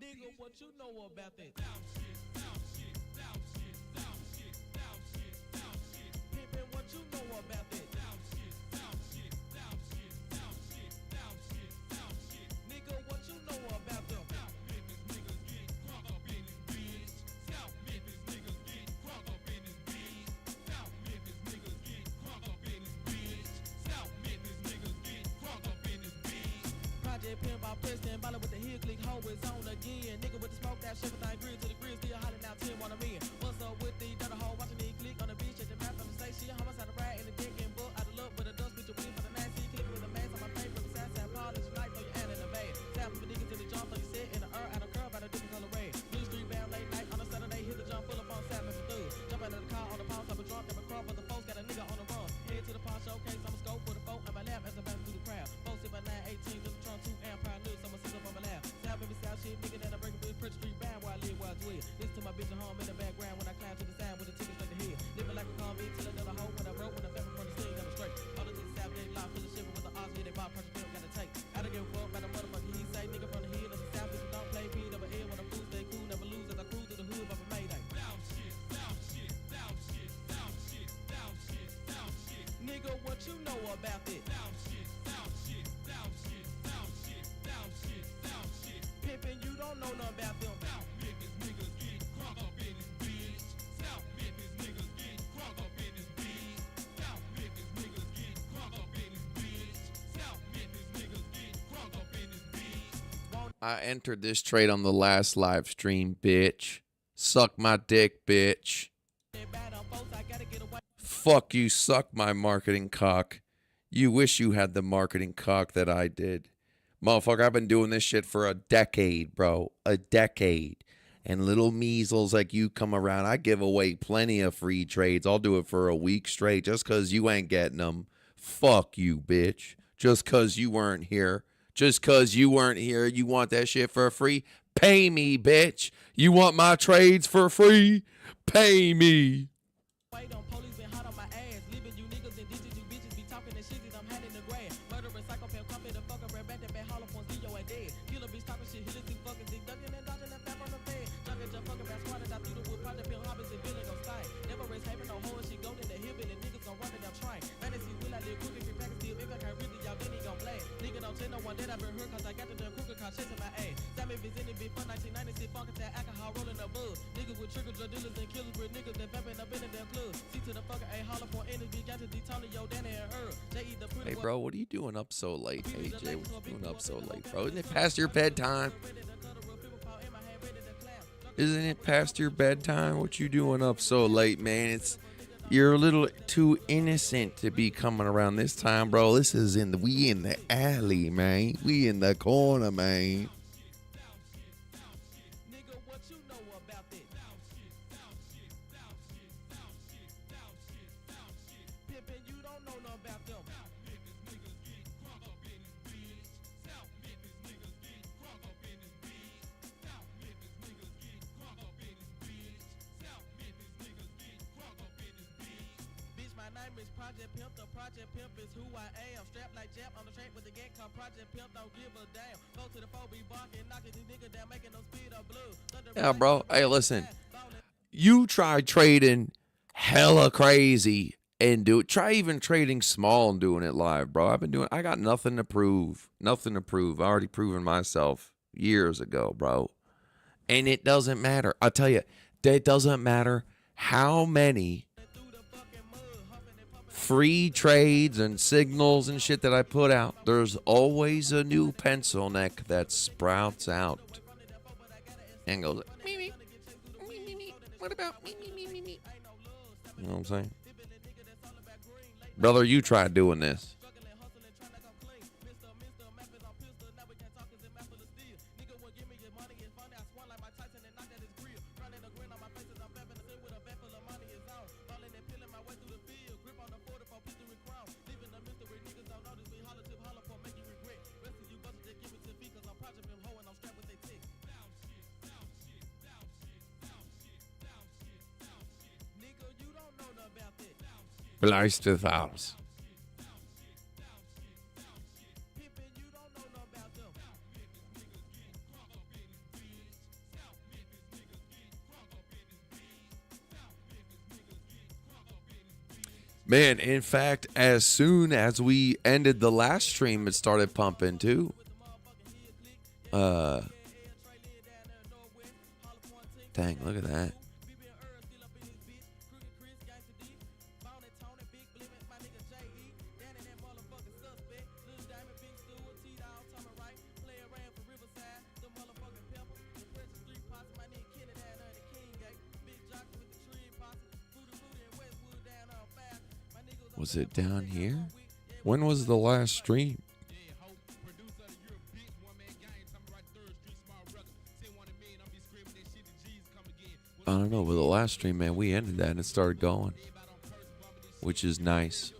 Nigga, what you know about that? Pimpin', what you know about that? Nigga, what you know about them? Project pimp by Preston, ballin' with the heel click, hoe is on again. Nigga with the smoke that shit, everything grill to the grill, still hollering out 10 on a million. What's up with the dirty hoe, watching me click on the beach, at the map, I'm say shit, homicide, a ride in the dick and book, out of luck with a dust, bitch, a win for the nasty, click with a mask on my face, from the side, side, polish, light, throw your hand in the bag. Tap for the niggas till the jump, throw your set in the earth, out of curve, out of different color red. Blue street bound late night, on a Saturday, hit the jump, full of fun, sap, and through. Jump out of the car, on the pound, top of drunk, never crop, but the folks got a nigga on the run. Head to the pawn showcase, I'ma scope for the folk, on my lap, as I bounce through the crowd. Folks sit by 918, to the trunk, 2 amp, proud news, someone sits up on my lap. South, baby, South shit, nigga, that I break a bitch, Pritch Street bound, where I live, where I dwell. Listen to my bitch at home in the background, when I climb to the sound, with the tickets straight to head. Living like a convict, till another hoe, when I broke, when I fell from the sting, got it straight. All the things South, they lie, full of shit, with the odds, yeah, they bought, purchase, film, gotta take. I don't give a fuck about the motherfucker, he say, nigga from the hill, of the South, bitch, don't play, P, never ill, when I'm cool, stay cool, never lose, as I cruise through the hood, of a Mayday. Down shit, down shit, down shit, down shit, down shit, down shit. Nigga, what you know about it? Down shit, down shit, down shit, down shit, down shit, down shit. Pimpin', you don't know nothing about them. South Memphis niggas get crunk up in this bitch. South Memphis niggas get crunk up in this bitch. South Memphis niggas get crunk up in this bitch. South Memphis niggas get crunk up in this bitch. I entered this trade on the last live stream, bitch. Suck my dick, bitch. Fuck you, suck my marketing cock. You wish you had the marketing cock that I did. Motherfucker, I've been doing this shit for a decade, bro. A decade. And little measles like you come around, I give away plenty of free trades. I'll do it for a week straight just because you ain't getting them. Fuck you, bitch. Just because you weren't here. Just because you weren't here, you want that shit for free? Pay me, bitch. You want my trades for free? Pay me. Wait on police been hot on my ass. Leaving you niggas and ditches, you bitches be talking and shit, I'm had in the grass. Murdering psychopath, come in the fucker, red back, that bad hollow points, yo and dead. Killer bitch talking shit, hit it, fucking dick, ducking and dodging and back on the bed. Junkin' just fucking back squatted out through the wood, project bill hobbits and villain gon' stay. Never raise having no hoe, she go in the hill, and niggas gon' run it up train. Fantasy will I live quick if you pack a steel, if I can't really, y'all then he gon' blast. Nigga don't tell no one that I've been hurt, cause I got the damn crooked car chasing my ass. Sam if it's in it, big fun, 1996, funkin' that alcohol rolling the bud. Niggas with trigger, drug dealers and killers, with niggas that vamping up in the damn club. See to the fucker, a hollow point in it, be got to Tony, yo, Danny and Earl. Hey, bro, what are you doing up so late, AJ? What you doing up so late, bro? Isn't it past your bedtime? Isn't it past your bedtime? What you doing up so late, man? You're a little too innocent to be coming around this time, bro. This is we in the alley, man. We in the corner, man. Project Pimp, the Project Pimp is who I am. Strapped like Jap on the track with the gang car. Project Pimp don't give a damn. Go to the 4B barking, knocking these niggas down, making them speed up blue. Yeah, bro. Hey, listen. You try trading hella crazy and try even trading small and doing it live, bro. I got nothing to prove. Nothing to prove. I already proven myself years ago, bro. And it doesn't matter. I'll tell you, it doesn't matter how many free trades and signals and shit that I put out. There's always a new pencil neck that sprouts out and goes, me, me, me, me, me. What about me, me, me, me, me? You know what I'm saying? Brother, you try doing this. Blijst het house. Man, in fact, as soon as we ended the last stream, it started pumping too. Dang, look at that. Was it down here? When was the last stream? I don't know, but the last stream, man, we ended that and it started going, which is nice.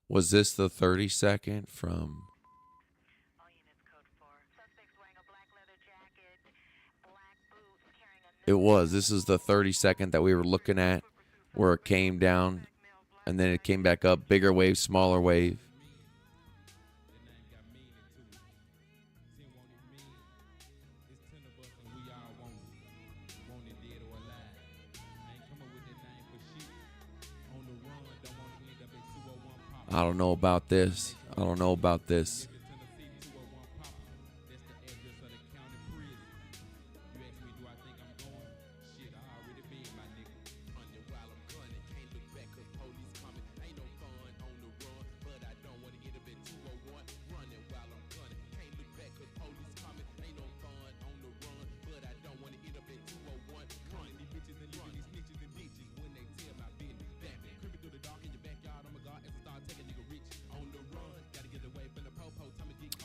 Was this the 30-second from? It was. This is the 30-second that we were looking at where it came down and then it came back up. Bigger wave, smaller wave. I don't know about this. I don't know about this.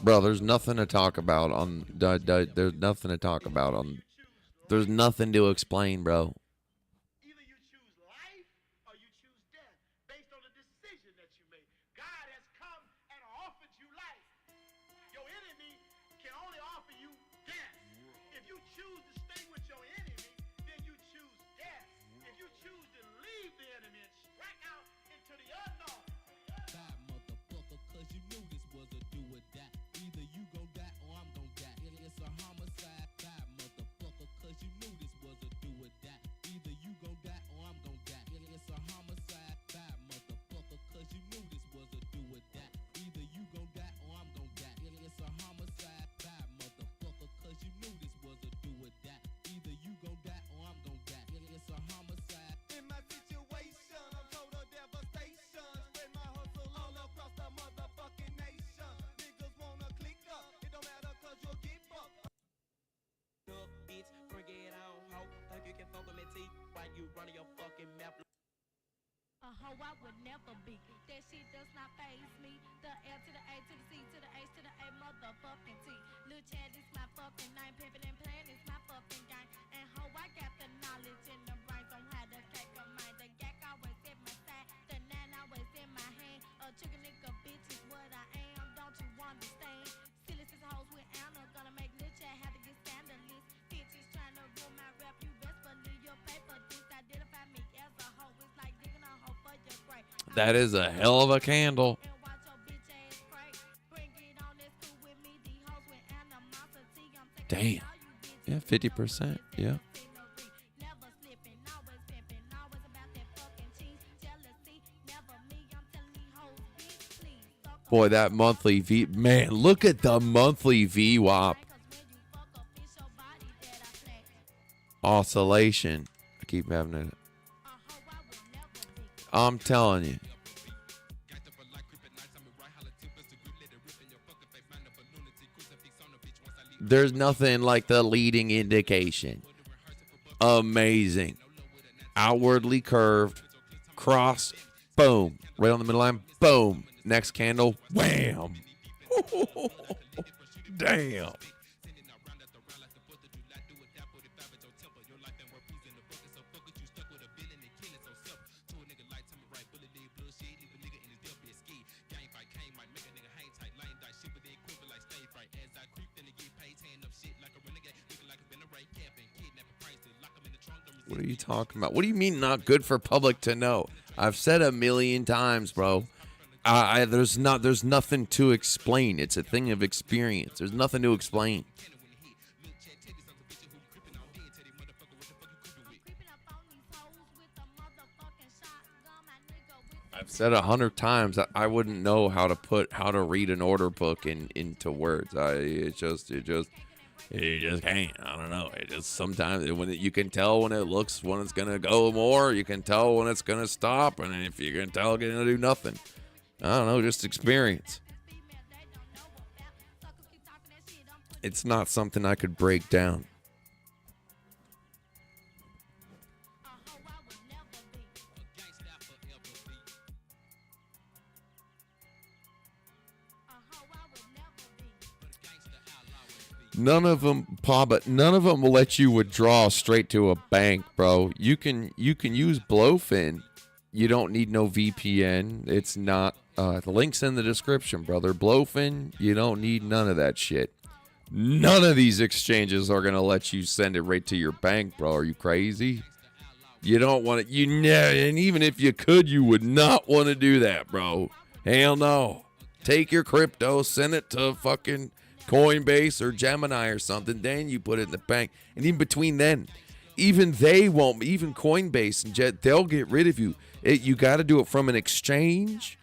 Bro, there's nothing to talk about on. There's nothing to talk about on. There's nothing to explain, bro. Either you choose life or you choose death based on the decision that you made. God has come and offered you life. Your enemy can only offer you death. If you choose to stay with your enemy, then you choose death. If you choose to leave the enemy and strike out into the unknown. Die, motherfucker, cause you knew this was a do or die. Either you gon' die or I'm gon' die. It's a homicide. Die, motherfucker, cause you knew this was a do or die. Either you gon' die or I'm gon' die. It's a homicide. Die, motherfucker, cause you knew this was a do or die. Either you gon' die or I'm gon' die. It's a homicide. Die, motherfucker, cause you knew this was a do or die. Either you gon' die or I'm gon' die. It's a homicide. In my situation, I'm total devastation. Spread my hustle all across the motherfucking nation. Niggas wanna click up, it don't matter cause you'll get fucked. Up, bitch, bring it on, ho. Think you can fuck with me, T? Why you running your fucking mouth? A hoe I would never be. That shit does not faze me. The L to the A to the C to the H to the A motherfucking T. Lil' Chad is my fucking name. Pimpin' and playin' is my fucking game. And hoe I got the knowledge and the brains on how to cake a mind. The yak always at my side. The nine always in my hand. A chicken nigga bitch is what I am. Don't you understand? Silly sis hoes with Anna. Gonna make Lil' Chad have to get scandalous. Bitches trying to ruin my rap. You best believe your paper disiddentify me as a hoe. It's like digging a hoe for your grave. That is a hell of a candle. And watch your bitch ass crack. Bring it on, that's cool with me. These hoes with animosity. I'm taking Damn. all you bitches. Yeah, 50%. Yeah. Never slipping, always pimping, always about that fucking cheese. Jealousy, never me. I'm telling these hoes, bitch, please. Suck Boy, that monthly V. Man, look at the monthly VWAP cause when you fuck up, it's your body that I flex. oscillation. I keep having it. A hoe I would never be. I'm telling you. There's nothing like the leading indication. Amazing. Outwardly curved. Cross. Boom. Right on the middle line. Boom. Next candle. Wham. Damn. What are you talking about? What do you mean not good for public to know? I've said a million times, bro. there's nothing to explain. It's a thing of experience. There's nothing to explain. I've said 100 times that I wouldn't know how to read an order book into words. You just can't. I don't know. It just sometimes you can tell when it's gonna go more. You can tell when it's gonna stop, and if you can tell, it's gonna do nothing. I don't know. Just experience. It's not something I could break down. None of them, but none of them will let you withdraw straight to a bank, bro. You can use BloFin. You don't need no VPN. It's not. The link's in the description, brother. BloFin. You don't need none of that shit. None of these exchanges are gonna let you send it right to your bank, bro. Are you crazy? You don't want it. And even if you could, you would not want to do that, bro. Hell no. Take your crypto, send it to fucking Coinbase or Gemini or something, then you put it in the bank. And even between then, even they won't, even Coinbase and Jet, they'll get rid of you. You got to do it from an exchange.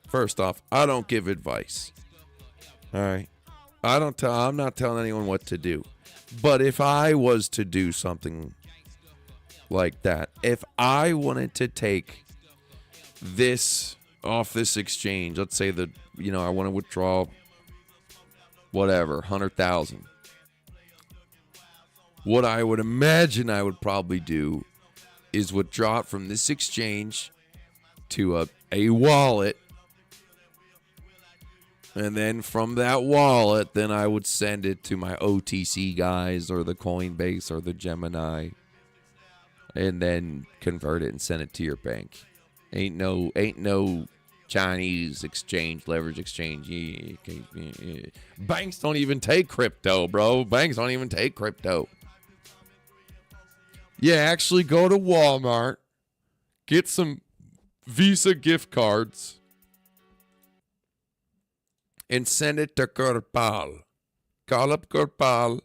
First off, I don't give advice. All right. I'm not telling anyone what to do. But if I was to do something like that, if I wanted to take this off this exchange, let's say I want to withdraw whatever, 100,000. What I would imagine I would probably do is withdraw it from this exchange to a wallet. And then from that wallet, then I would send it to my OTC guys or the Coinbase or the Gemini. And then convert it and send it to your bank. Ain't no Chinese exchange, leverage exchange. Banks don't even take crypto, bro. Banks don't even take crypto. Yeah, actually go to Walmart, get some Visa gift cards, and send it to Gurpal. Call up Gurpal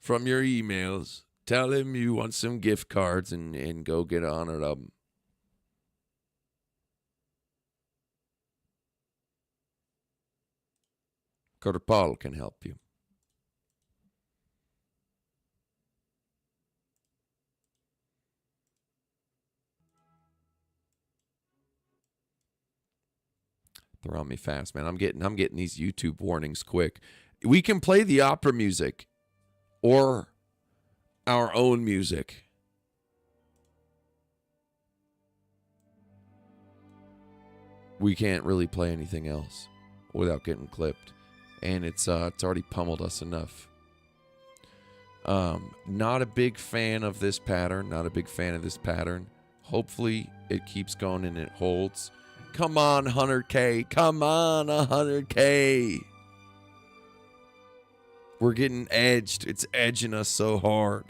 from your emails. Tell him you want some gift cards and go get on it of them. Gurpal can help you. They're on me fast, man. I'm getting these YouTube warnings quick. We can play the opera music or our own music. We can't really play anything else without getting clipped. And it's already pummeled us enough. Not a big fan of this pattern. Hopefully it keeps going and it holds. Come on, 100K. Come on, 100K. We're getting edged. It's edging us so hard.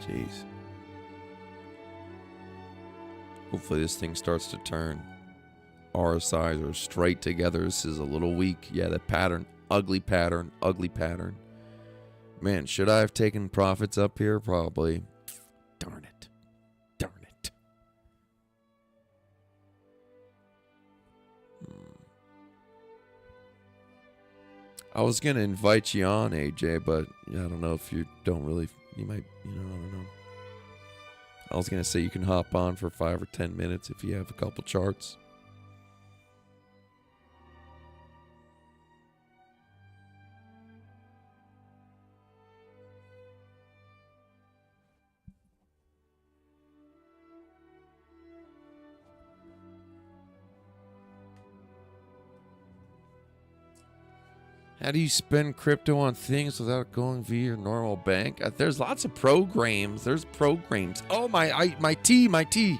Jeez. Hopefully this thing starts to turn. RSIs are straight together. This is a little weak. Yeah, the pattern. Ugly pattern. Man, should I have taken profits up here? Probably. Darn it. I was going to invite you on, AJ, but I don't know if you don't really... You might, I don't know. I was going to say you can hop on for 5 or 10 minutes if you have a couple charts. How do you spend crypto on things without going via your normal bank? There's lots of programs. There's programs. Oh, my tea, my tea.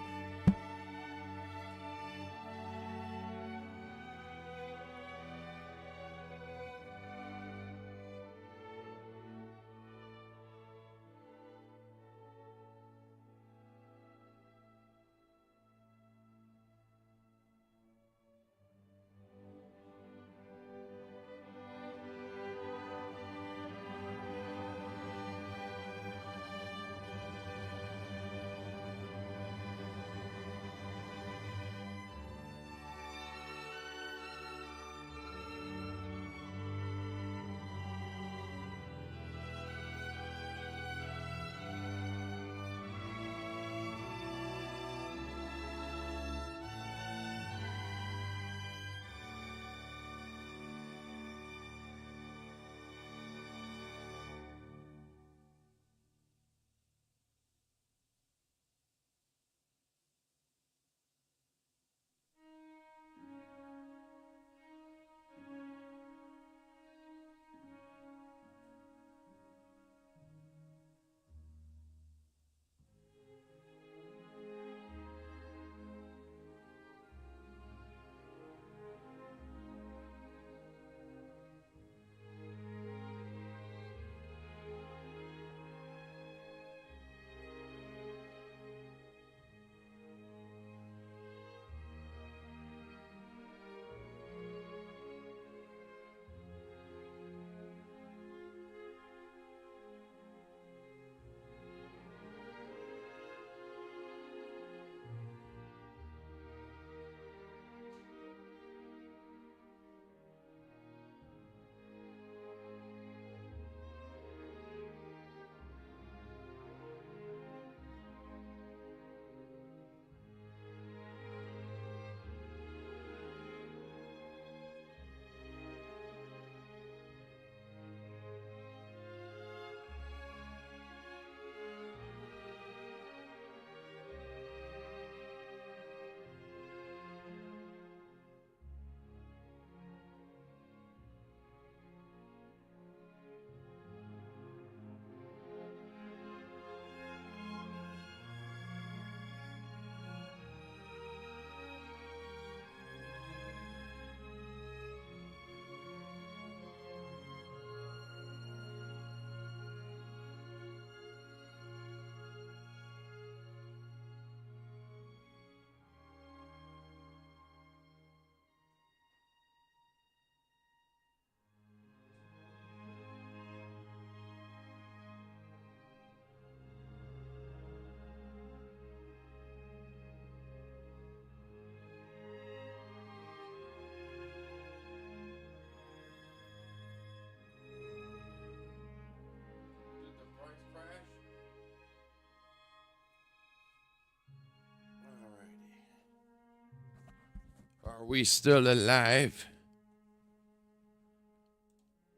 Are we still alive?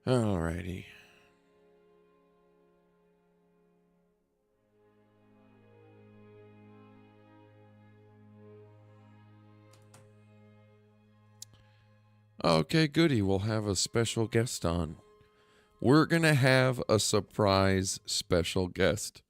Alrighty. Okay, goody. We'll have a special guest on. We're going to have a surprise special guest.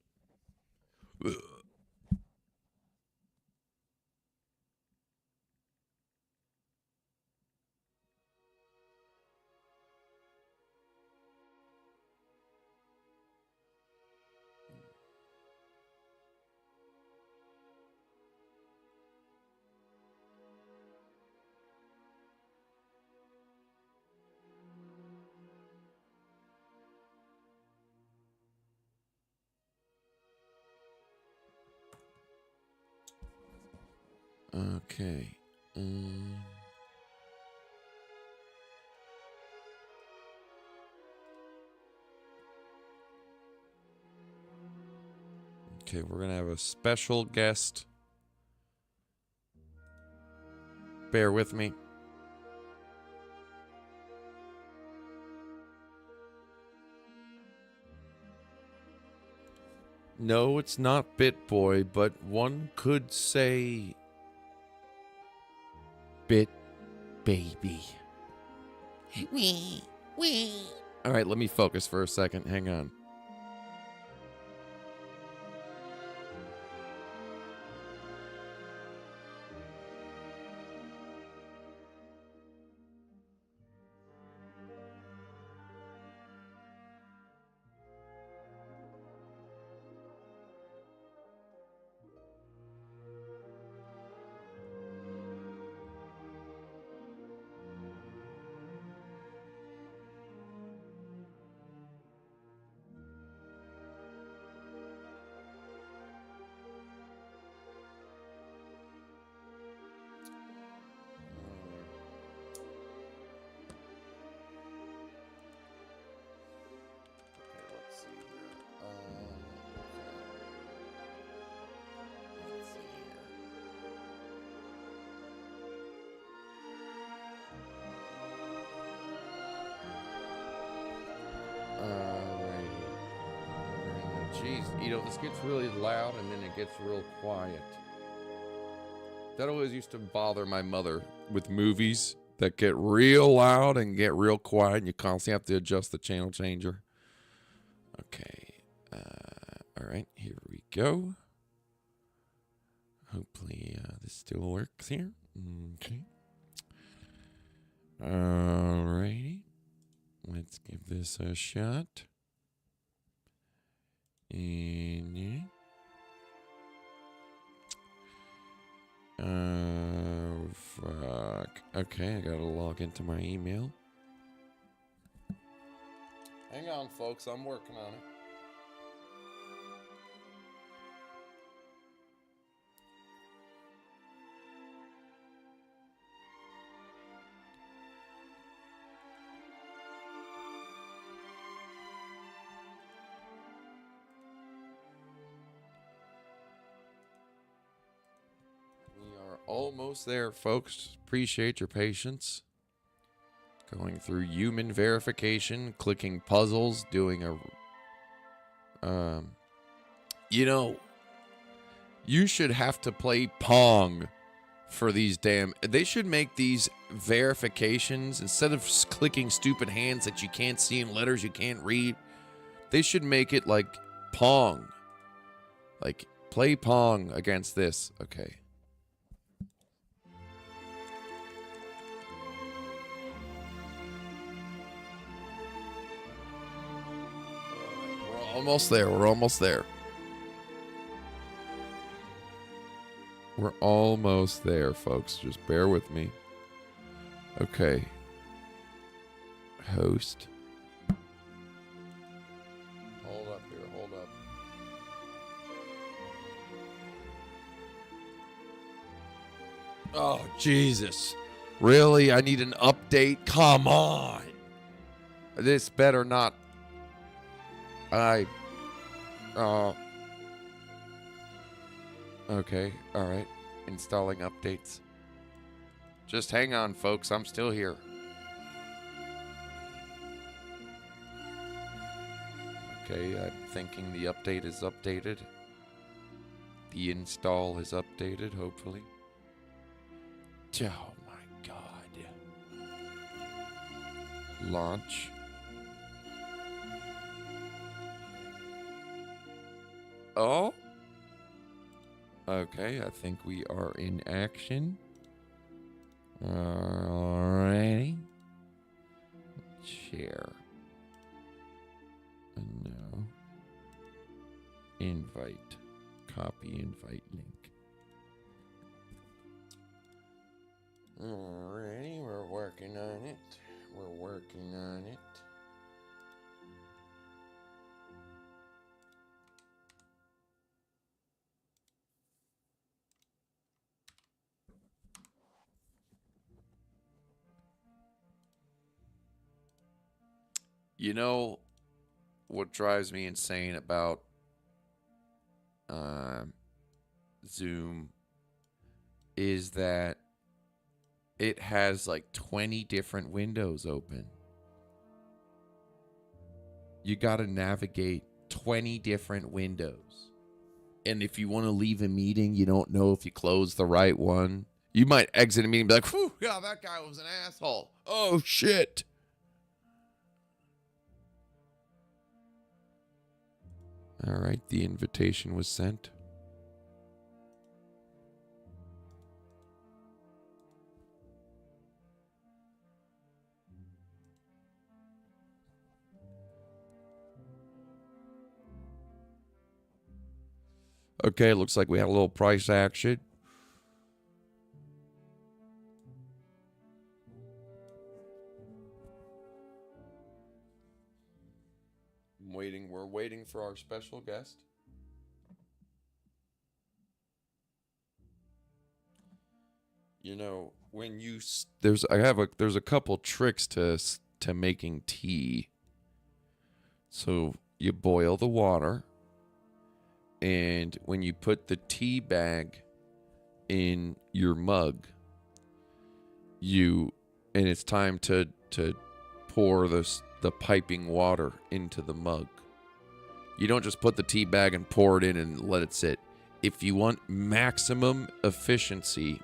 Okay. Okay, we're going to have a special guest. Bear with me. No, it's not BitBoy, but one could say Bit Baby. Wee. All right, let me focus for a second. Hang on. Jeez, you know, this gets really loud and then it gets real quiet. That always used to bother my mother with movies that get real loud and get real quiet, and you constantly have to adjust the channel changer. Okay. All right, here we go. Hopefully this still works here. Okay. All righty. Let's give this a shot. And fuck. Okay, I gotta log into my email. Hang on, folks. I'm working on it. Almost there, folks. Appreciate your patience. Going through human verification, clicking puzzles, doing a... you know, you should have to play Pong for these damn... They should make these verifications, instead of clicking stupid hands that you can't see and letters you can't read, they should make it like Pong. Like, play Pong against this. Okay. Almost there. We're almost there. We're almost there, folks. Just bear with me. Okay. Host. Hold up here. Hold up. Oh, Jesus. Really? I need an update? Come on. This better not... Okay, alright. Installing updates. Just hang on, folks. I'm still here. Okay, I'm thinking the update is updated. The install is updated, hopefully. Oh my god. Launch. Oh? Okay, I think we are in action. Alrighty. Share. No. Invite. Copy invite link. Alrighty, we're working on it. We're working on it. You know what drives me insane about Zoom is that it has like 20 different windows open. You got to navigate 20 different windows. And if you want to leave a meeting, you don't know if you close the right one. You might exit a meeting and be like, whew, yeah, that guy was an asshole. Oh, shit. All right, the invitation was sent. Okay, looks like we had a little price action. We're waiting for our special guest. You know, when you there's a couple tricks to making tea. So you boil the water, and when you put the tea bag in your mug, and it's time to pour the piping water into the mug. You don't just put the tea bag and pour it in and let it sit. If you want maximum efficiency,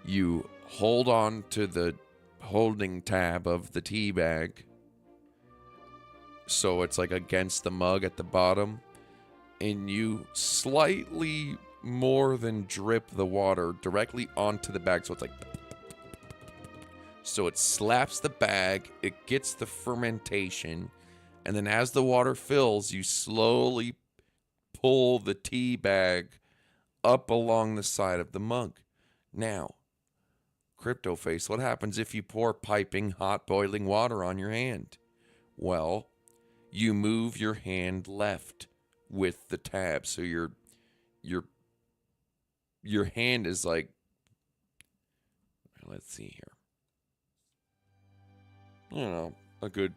you hold on to the holding tab of the tea bag so it's like against the mug at the bottom, and you slightly more than drip the water directly onto the bag, so it's like, so it slaps the bag, it gets the fermentation, and then as the water fills, you slowly pull the tea bag up along the side of the mug. Now, Crypto Face, what happens if you pour piping hot boiling water on your hand? Well, you move your hand left with the tab, so your hand is like, let's see here, I don't know, a good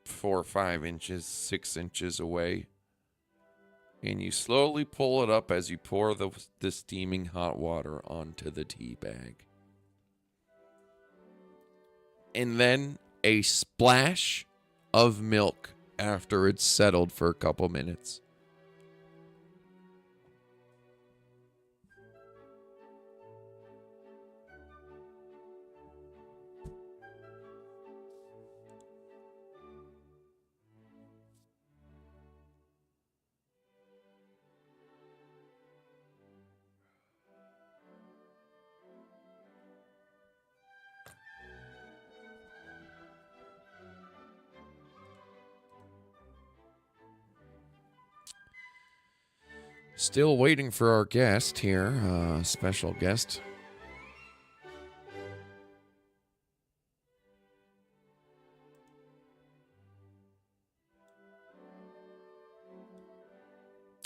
4 or 5 inches, 6 inches away, and you slowly pull it up as you pour the steaming hot water onto the tea bag. And then a splash of milk after it's settled for a couple minutes. Still waiting for our guest here, special guest.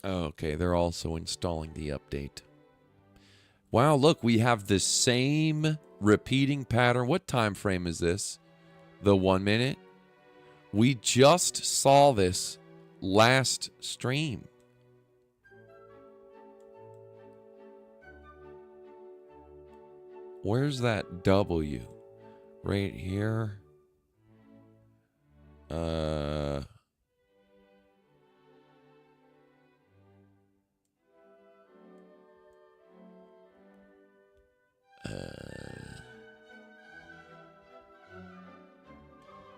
Okay, they're also installing the update. Wow, look, we have the same repeating pattern. What time frame is this? The 1 minute? We just saw this last stream. Where's that W? Right here.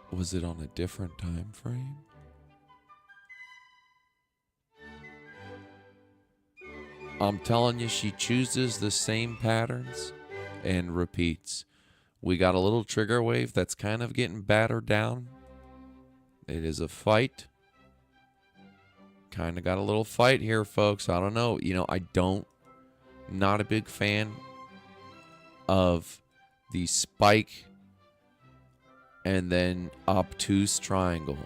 Was it on a different time frame? I'm telling you, she chooses the same patterns and repeats. We got a little trigger wave that's kind of getting battered down. It is a fight. Kind of got a little fight here, folks. I don't know. You know, not a big fan of the spike and then obtuse triangle.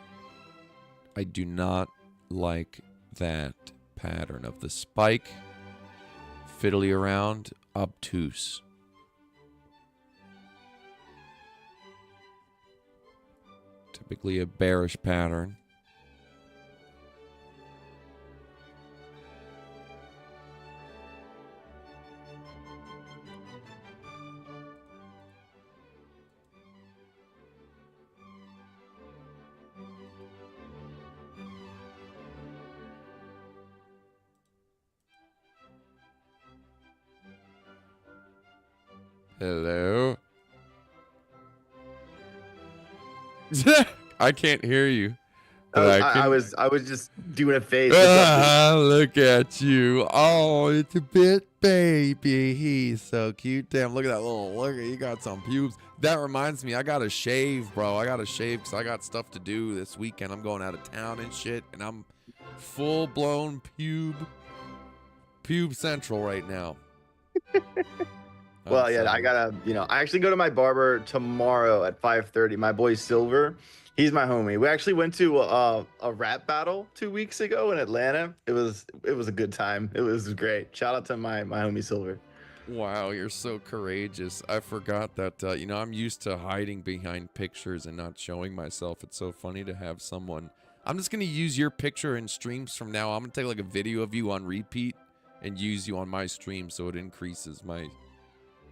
I do not like that pattern of the spike, fiddly around, obtuse. Typically a bearish pattern. Hello? I can't hear you. But I was just doing a face. What's up, Look at you. Oh, it's a bit baby. He's so cute. Damn, look at that little, look at, you got some pubes. That reminds me, I got to shave, bro. I got to shave because I got stuff to do this weekend. I'm going out of town and shit, and I'm full-blown pube central right now. Well, yeah, I gotta, I actually go to my barber tomorrow at 5:30. My boy Silver, he's my homie. We actually went to a rap battle 2 weeks ago in Atlanta. It was a good time. It was great. Shout out to my homie Silver. Wow, you're so courageous. I forgot that, I'm used to hiding behind pictures and not showing myself. It's so funny to have someone. I'm just going to use your picture in streams from now. I'm going to take like a video of you on repeat and use you on my stream so it increases my...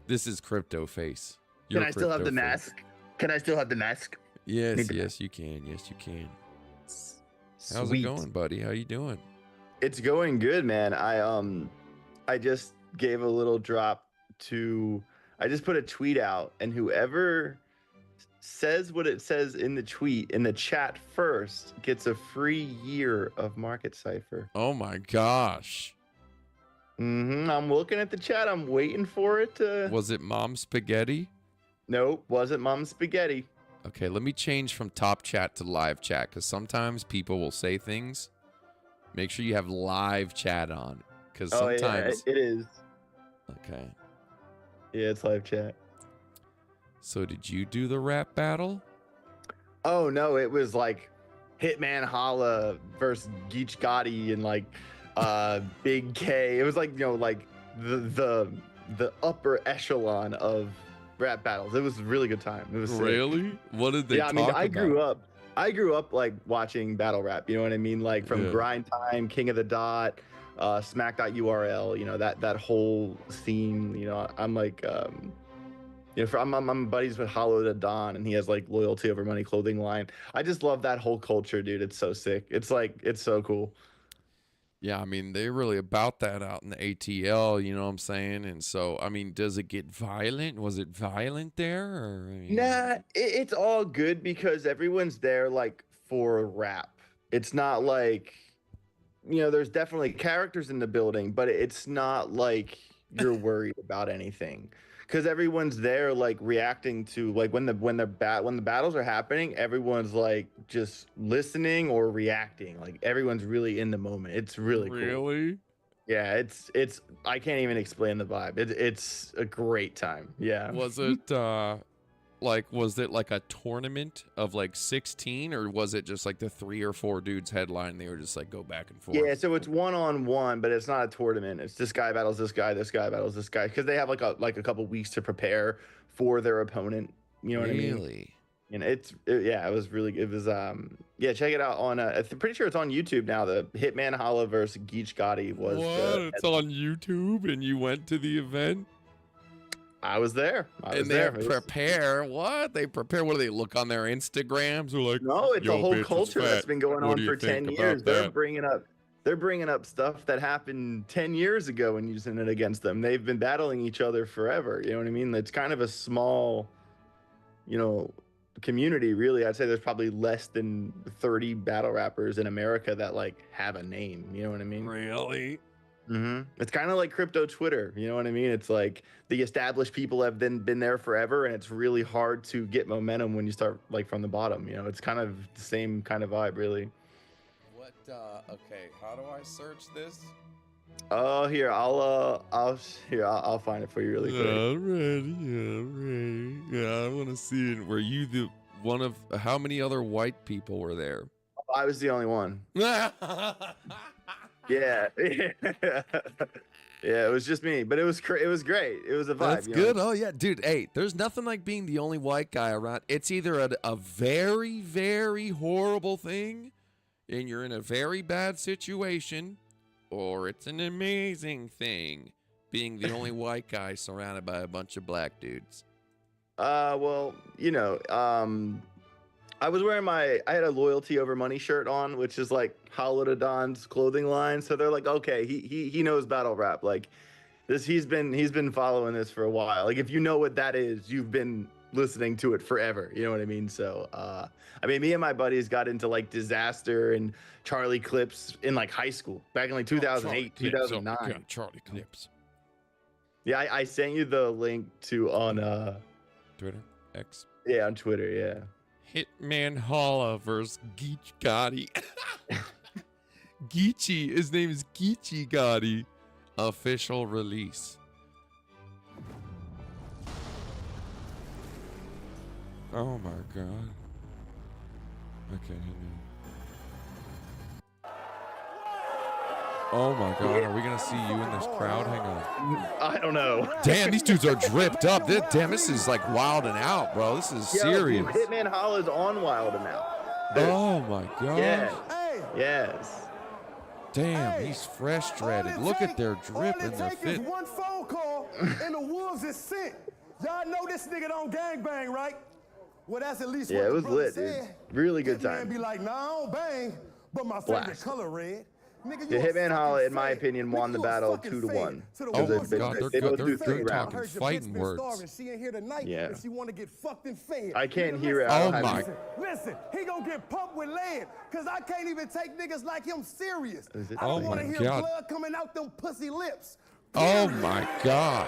This is Crypto Face. Can I still have the mask? Can I still have the mask? Yes, you can. Yes, you can. How's it going, buddy? How you doing? It's going good, man. I just gave a little drop to... I just put a tweet out, and whoever says what it says in the tweet in the chat first gets a free year of Market Cipher. Oh my gosh. I'm looking at the chat. I'm waiting for it to... Was it Mom Spaghetti? Nope, wasn't Mom Spaghetti. Okay, let me change from top chat to live chat, because sometimes people will say things. Make sure you have live chat on, because sometimes... Yeah, it is. Okay. Yeah, it's live chat. So did you do the rap battle? Oh, no, it was like Hitman Holla versus Geech Gotti and like... Big K. It was like, like the upper echelon of rap battles. It was a really good time. It was really sick. What did they talk about? I grew up like watching battle rap, you know what I mean? Like from Grind Time, King of the Dot, Smack.url, that whole scene, I'm like I'm buddies with Hollow the Don, and he has like Loyalty Over Money clothing line. I just love that whole culture, dude. It's so sick. It's so cool. Yeah, I mean, they're really about that out in the ATL, you know what I'm saying? And so, I mean, does it get violent? Was it violent there? Or, Nah, it's all good because everyone's there, like, for rap. It's not like, there's definitely characters in the building, but it's not like you're worried about anything. Because everyone's there, like, reacting to, like, when the battles are happening, everyone's like just listening or reacting. Like everyone's really in the moment. It's really cool. Really? Yeah, it's I can't even explain the vibe. It's a great time. Yeah. Was it was it like a tournament of like 16, or was it just like the 3 or 4 dudes headline? They were just like go back and forth. Yeah, so it's 1-on-1, but it's not a tournament. It's this guy battles this guy battles this guy, because they have like a couple weeks to prepare for their opponent. You know what I mean? Really? And it was check it out on I'm pretty sure it's on YouTube now. The Hitman Holla versus Geech Gotti was it's on YouTube, and you went to the event? I was there. Prepare what? They prepare. What do they look on their Instagrams? Or like, no, it's a whole culture that's been going on for 10 years. They're bringing up stuff that happened 10 years ago and using it against them. They've been battling each other forever. You know what I mean? It's kind of a small, community. Really, I'd say there's probably less than 30 battle rappers in America that like have a name. You know what I mean? Really? It's kind of like crypto Twitter, you know what I mean? It's like the established people have been there forever, and it's really hard to get momentum when you start like from the bottom. It's kind of the same kind of vibe, really. What? Okay, how do I search this? Oh, here I'll find it for you really quick. Already. Yeah, I want to see it. Were you the one of how many other white people were there? I was the only one. Yeah. Yeah, it was just me, but it was great. It was a vibe. That's good. Oh yeah, dude. Hey, there's nothing like being the only white guy around. It's either a very, very horrible thing, and you're in a very bad situation, or it's an amazing thing being the only white guy surrounded by a bunch of black dudes. Well, I was wearing I had a Loyalty Over Money shirt on, which is like Hollow to Don's clothing line. So they're like, okay, he knows battle rap. Like this, he's been following this for a while. Like if you know what that is, you've been listening to it forever. You know what I mean? So, I mean, me and my buddies got into like Disaster and Charlie Clips in like high school back in like 2008, 2009. Yeah, Charlie Clips. Yeah, I sent you the link to on Twitter, X. Yeah, on Twitter. Yeah. Hitman Holla versus Geech Gotti. Geechee, his name is Geechee Gotti. Official release. Oh my god. Okay. Oh my god, are we gonna see you in this crowd? Hang on. I don't know. Damn, these dudes are dripped up. Damn, this is like wild and out, bro. This is serious. Dude, Hitman Holla's on Wild and Out. Oh my god. Yes. Yes. Damn, he's fresh dreaded. Look at their drip and their fit. One phone call and the wolves is sent. Y'all know this nigga don't gangbang, right? Well, that's at least what it was the brother lit, dude. said. Really good Hitman time. be like, nah, I don't bang, but my favorite Blast. color red. Nigga, Yeah, you a Hitman Holla, fucking in my fed. opinion, won Nigga, the you a battle fucking 2-1. fed. To the Oh my wolves, god, you they're fucking good. They're fed. I talking heard your fighting bitch been words. starving. She ain't here tonight. Yeah. And she want to get fucked and fed. I can't Nigga, hear it. listen. I don't Oh have my- Listen, he gonna get pumped with lead, cause I can't even take niggas like him serious. Is it- I don't Oh wanna my hear God. blood coming out them pussy lips. Oh Period. my god.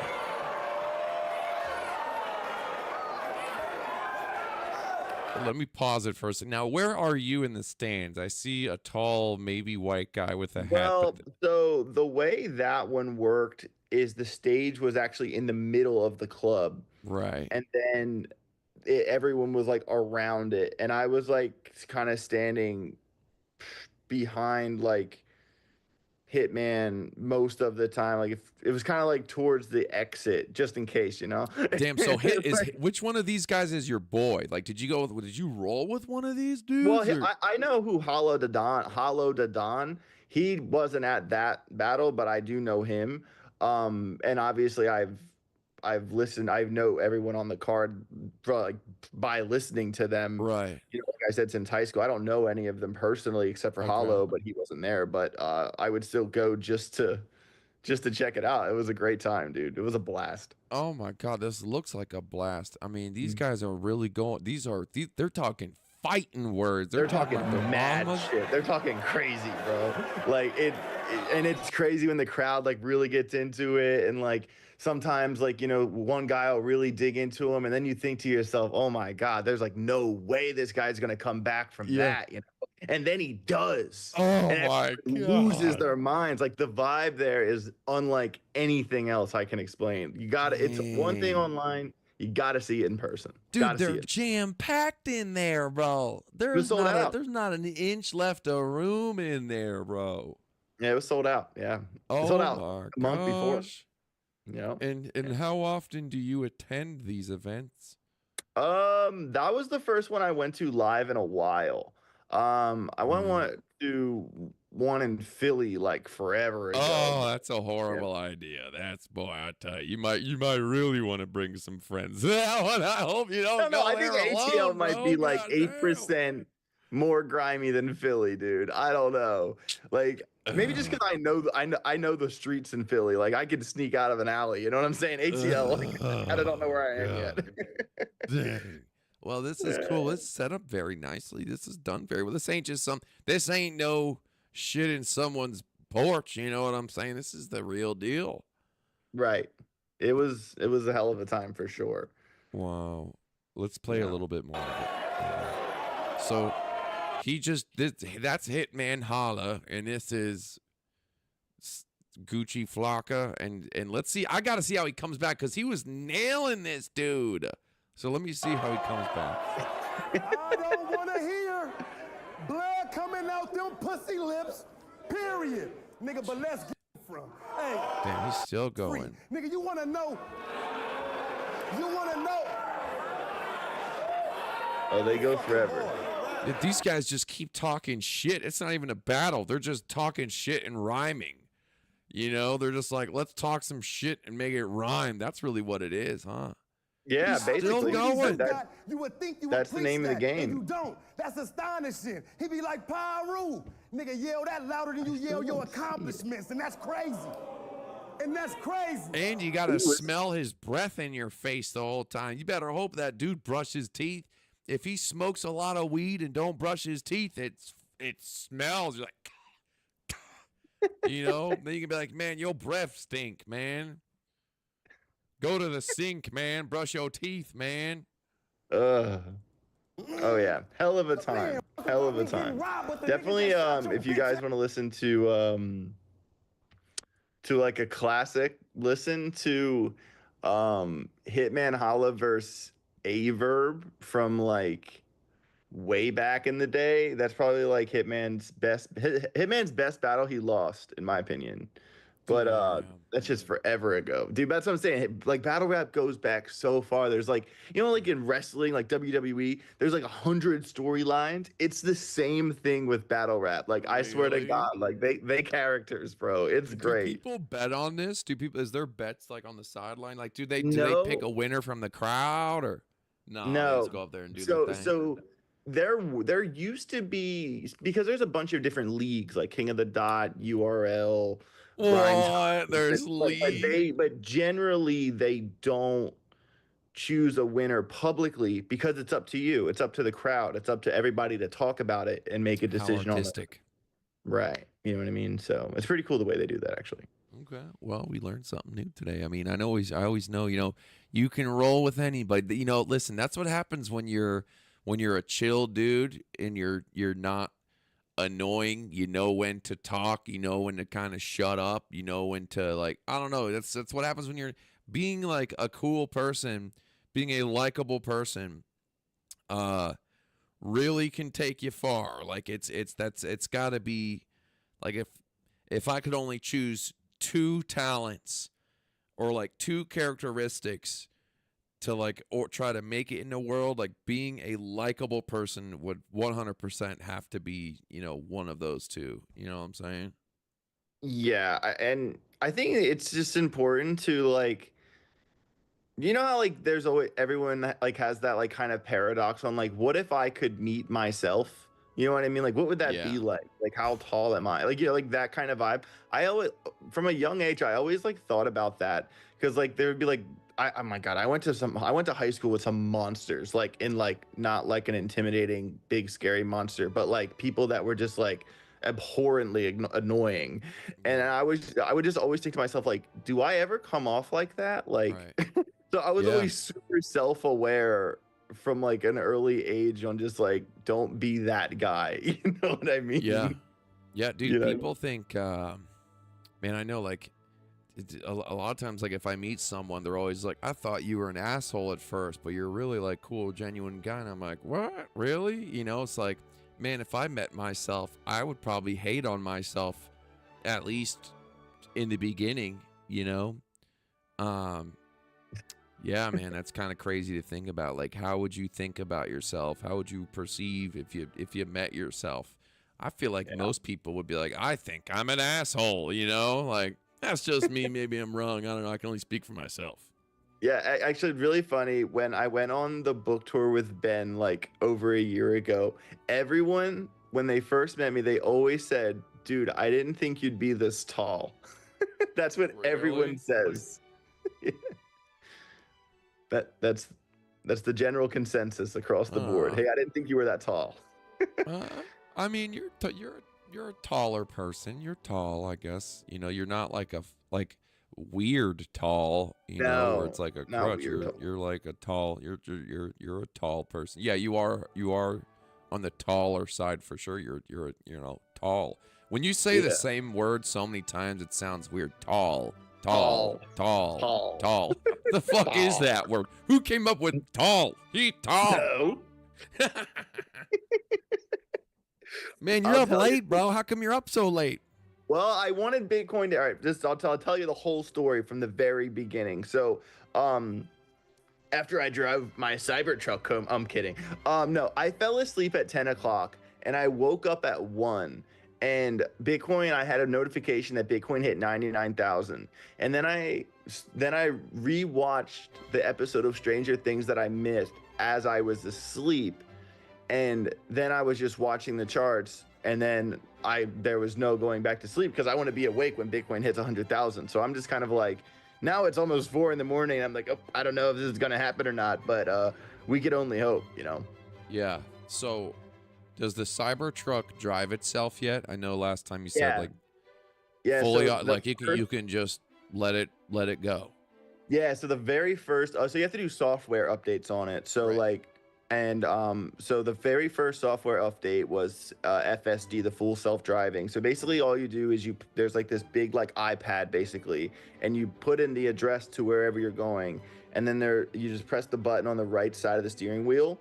Let me pause it for a second. Now, where are you in the stands? I see a tall, maybe white guy with a hat. Well, but so the way that one worked is the stage was actually in the middle of the club, right. and then everyone was like around it, and I was like kind of standing behind like Hitman most of the time. Like if it was kind of like towards the exit, just in case, you know. Damn. So Like, which one of these guys is your boy? Like, did you roll with one of these dudes? well, or- I know who Hollow Dadon. He wasn't at that battle, but I do know him. And obviously I've listened. I know everyone on the card by listening to them. right. You know, like I said, since high school. I don't know any of them personally except for Okay. Hollow, but he wasn't there. But I would still go just to check it out. It was a great time, dude. It was a blast. Oh my god, this looks like a blast. I mean, Mm. these guys are really going. They're talking fighting words. They're talking like their mad mamas. shit. They're talking crazy, bro. Like and it's crazy when the crowd like really gets into it, and like sometimes like, you know, one guy will really dig into him, and then you think to yourself, oh my god, there's like no way this guy's gonna come back from that, you know. And then he does. Oh And my everyone loses god. their minds. Like the vibe there is unlike anything else I can explain. You gotta, it's one thing Dang. online. You gotta see it in person. Dude, Gotta see they're it. jam packed in there, bro. There's sold not out. there's not an inch left of room in there, bro. Yeah, it was sold out. Yeah, Oh it sold out my a month before. gosh. You know. And how often do you attend these events? That was the first one I went to live in a while. I went to one in Philly like forever ago. Oh, that's a horrible idea. That's boy, I tell you, you might really want to bring some friends. That one, I hope you don't. No, go I think there ATL alone, might bro. be like Goddamn. 8% more grimy than Philly, dude. I don't know. Like maybe just because I know the streets in Philly. Like I could sneak out of an alley. You know what I'm saying? ATL. Like, I don't know where I am yet. Dang. Well, this is cool. It's set up very nicely. This is done very well. This ain't just this ain't no shit in someone's porch. You know what I'm saying? This is the real deal. Right. It was a hell of a time for sure. Wow. Let's play a little bit more of it. So that's Hitman Holla, and this is Gucci Flocka, and let's see. I gotta see how he comes back because he was nailing this dude. So let me see how he comes back. I don't want to hear blood coming out them pussy lips, period. Nigga, but let's get from. Hey, Damn, he's still free. going. Nigga, you want to know? Oh, they go forever. These guys just keep talking shit. It's not even a battle. They're just talking shit and rhyming. You know, they're just like, let's talk some shit and make it rhyme. That's really what it is, huh? Yeah, He's still basically. going. You would think you That's would the name of the preach that, game. and you don't. That's astonishing. He be like, Pyru. Nigga, yell that louder than you yell your accomplishments, and that's crazy. And that's crazy. And you gotta smell his breath in your face the whole time. You better hope that dude brushes his teeth. If he smokes a lot of weed and don't brush his teeth, it smells. You're like, you know. Then you can be like, man, your breath stink, man. Go to the sink, man. Brush your teeth, man. Oh yeah, hell of a time. Hell of a time. Definitely. If you guys want to listen to like a classic, listen to Hitman Holla versus Averb from like way back in the day. That's probably like Hitman's best battle he lost, in my opinion. But that's just forever ago, dude. That's what I'm saying. Like battle rap goes back so far. There's like, you know, like in wrestling, like WWE, there's like 100 storylines. It's the same thing with battle rap. Like I swear to God, like they characters, bro. It's great. Do people bet on this? Is there bets like on the sideline? Like do they pick a winner from the crowd or no? They just go up there and do their thing. So there used to be, because there's a bunch of different leagues like King of the Dot, URL. What? There's leagues. But generally they don't choose a winner publicly because it's up to you. It's up to the crowd. It's up to everybody to talk about it and make a decision on it. Right. You know what I mean? So it's pretty cool the way they do that, actually. Okay. Well, we learned something new today. I mean, I always know, you know, you can roll with anybody. You know, listen, that's what happens when you're a chill dude and you're not annoying. You know when to talk, you know when to kind of shut up, you know when to, like, I don't know, that's what happens when you're being like a cool person, being a likable person, really can take you far. Like it's got to be like, if I could only choose two talents or like two characteristics to like, or try to make it in the world, like being a likable person would 100% have to be, you know, one of those two. You know what I'm saying? Yeah, and I think it's just important to like, you know how like there's always, everyone like has that like kind of paradox on like, what if I could meet myself? You know what I mean? Like, what would that be like? Like, how tall am I? Like, you know, like that kind of vibe. I always, from a young age, I always like thought about that because like there would be like, oh my God, I went to high school with some monsters, like in like, not like an intimidating, big, scary monster, but like people that were just like abhorrently annoying. And I would just always think to myself, like, do I ever come off like that? Like, right. So I was always super self-aware from like an early age on just like, don't be that guy. You know what I mean? Yeah, dude, you know? People think, man, I know like, a lot of times, like if I meet someone, they're always like, I thought you were an asshole at first, but you're really like cool, genuine guy. And I'm like, what? Really? You know, it's like, man, if I met myself, I would probably hate on myself, at least in the beginning, you know? Yeah, man, that's kind of crazy to think about. Like, how would you think about yourself? How would you perceive if you met yourself? I feel like most people would be like, I think I'm an asshole, you know? Like, that's just me. Maybe I'm wrong. I don't know. I can only speak for myself. Yeah, actually, really funny. When I went on the book tour with Ben like over a year ago, everyone, when they first met me, they always said, dude, I didn't think you'd be this tall. That's what everyone says. That's the general consensus across the board. Hey, I didn't think you were that tall. I mean, you're a taller person. You're tall, I guess. You know, you're not like weird tall. You know, where it's like a crutch. You're like a tall. You're a tall person. Yeah, you are on the taller side for sure. You're you know, tall. When you say the same word so many times, it sounds weird. Tall. The fuck is that word? Who came up with tall? He tall. No. Man, you're up late, bro. How come you're up so late? Well, I wanted Bitcoin to. All right, I'll tell you the whole story from the very beginning. So, after I drove my Cybertruck home, I'm kidding. No, I fell asleep at 10 o'clock and I woke up at 1. And Bitcoin, I had a notification that Bitcoin hit 99,000. And then I rewatched the episode of Stranger Things that I missed as I was asleep. And then I was just watching the charts and then there was no going back to sleep because I want to be awake when Bitcoin hits 100,000. So I'm just kind of like, now it's almost 4 a.m. I'm like, oh, I don't know if this is gonna happen or not, but we could only hope, you know. Yeah. So, does the Cybertruck drive itself yet? I know last time you said like fully, so like you can just let it go. Yeah, so the very first, so you have to do software updates on it. So Right. so the very first software update was FSD, the full self-driving. So basically all you do is there's like this big like iPad basically, and you put in the address to wherever you're going, and then you just press the button on the right side of the steering wheel,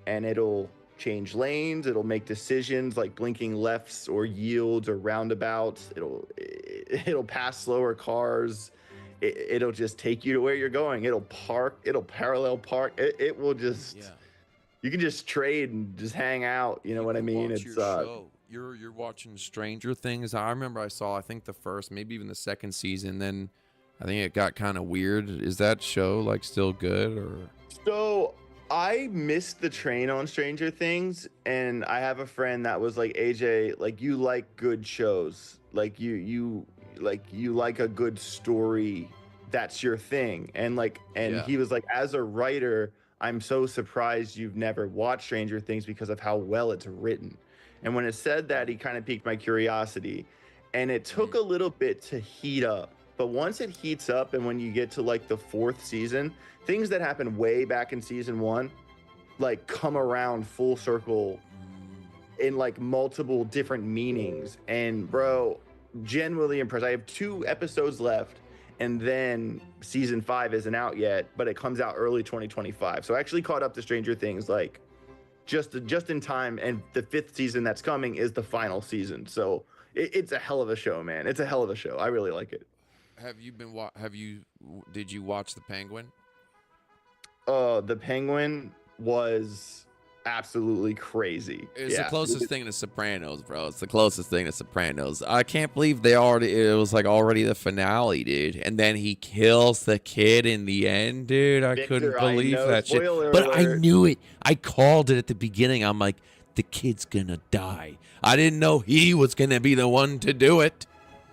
and it'll change lanes, it'll make decisions like blinking lefts or yields or roundabouts. It'll pass slower cars. It'll just take you to where you're going. It'll park. It'll parallel park. It will just. Yeah. You can just trade and just hang out. You know what I mean? Watch It's your show. You're watching Stranger Things. I remember I saw, I think the first, maybe even the second season. Then I think it got kind of weird. Is that show like still good or? So I missed the train on Stranger Things, and I have a friend that was like, AJ, like you like good shows, like you like a good story. That's your thing. And he was like, as a writer, I'm so surprised you've never watched Stranger Things because of how well it's written. And when it said that, he kind of piqued my curiosity. And it took a little bit to heat up. But once it heats up, and when you get to like the 4th season, things that happened way back in season 1, like come around full circle in like multiple different meanings. And bro, genuinely impressed. I have 2 episodes left. And then season 5 isn't out yet, but it comes out early 2025. So I actually caught up to Stranger Things like just in time. And the 5th season that's coming is the final season. So it's a hell of a show, man. It's a hell of a show. I really like it. Did you watch The Penguin? The Penguin was absolutely crazy. It's the closest thing to Sopranos, bro. It's the closest thing to Sopranos. I can't believe it was like already the finale, dude. And then he kills the kid in the end, dude. I couldn't believe that shit. But I knew it. I called it at the beginning. I'm like, the kid's gonna die. I didn't know he was gonna be the one to do it.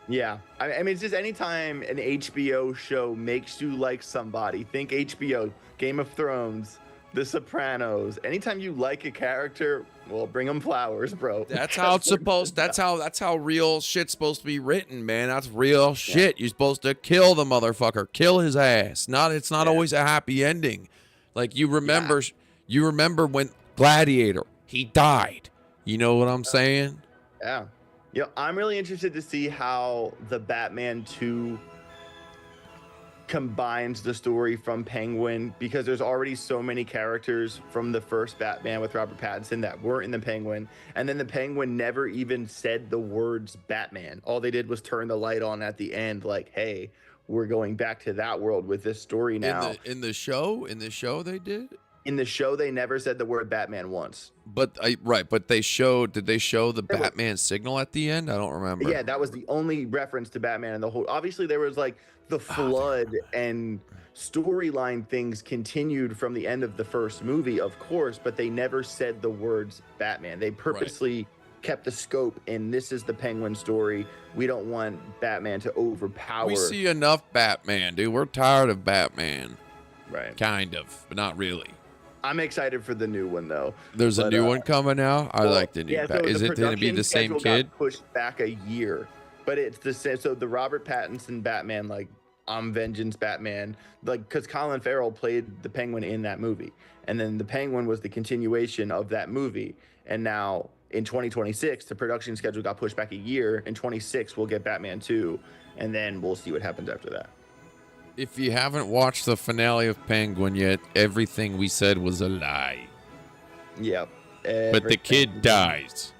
Yeah. I mean, it's just anytime an HBO show makes you like somebody, think HBO, Game of Thrones, The Sopranos. Anytime you like a character, well, bring them flowers, bro. That's how it's supposed. That's how real shit's supposed to be written, man. That's real shit. You're supposed to kill the motherfucker, kill his ass. It's not always a happy ending. Like you remember when Gladiator, he died. You know what I'm saying? Yeah. I'm really interested to see how the Batman 2 combines the story from Penguin, because there's already so many characters from the first Batman with Robert Pattinson that weren't in the Penguin, and then the Penguin never even said the words Batman. All they did was turn the light on at the end, like, hey, we're going back to that world with this story now. In the show they did. In the show, they never said the word Batman once. But did they show the Batman signal at the end? I don't remember. Yeah, that was the only reference to Batman in the whole. Obviously, there was like the flood and storyline things continued from the end of the first movie, of course, but they never said the words Batman. They purposely kept the scope in this is the Penguin story. We don't want Batman to overpower. We see enough Batman, dude. We're tired of Batman. Right. Kind of, but not really. I'm excited for the new one though. There's a new one coming out. I like the new. Is it going to be the same kid? Pushed back a year, but it's the same. So the Robert Pattinson Batman, like I'm Vengeance Batman, like because Colin Farrell played the Penguin in that movie, and then the Penguin was the continuation of that movie, and now in 2026 the production schedule got pushed back a year. In 26 we'll get Batman 2, and then we'll see what happens after that. If you haven't watched the finale of Penguin yet, everything we said was a lie. Yep. But the kid dies,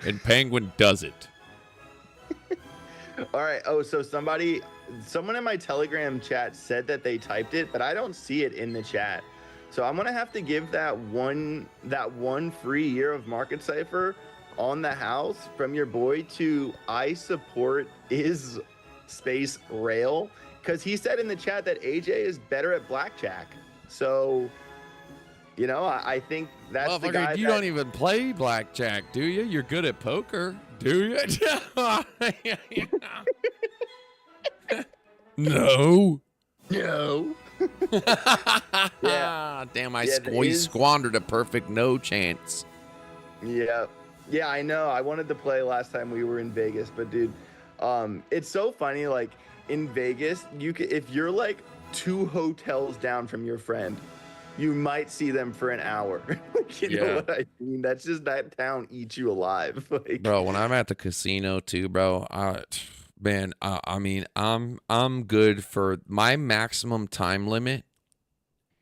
and Penguin does it. All right. Oh, so someone in my Telegram chat said that they typed it, but I don't see it in the chat. So I'm gonna have to give that one free year of Market Cipher on the house from your boy to I support is space rail. Because he said in the chat that AJ is better at blackjack. So You know, I think that's the Motherfucker, guy. you don't even play blackjack, do you? You're good at poker, do you? No. No. Damn, I Yeah, squandered a perfect no chance. Yeah. Yeah, I know. I wanted to play last time we were in Vegas, but dude, it's so funny. Like in Vegas, if you're like 2 hotels down from your friend, you might see them for an hour. You know what I mean? That's just that town eats you alive. Like, bro, when I'm at the casino too, bro, I mean, I'm good for my maximum time limit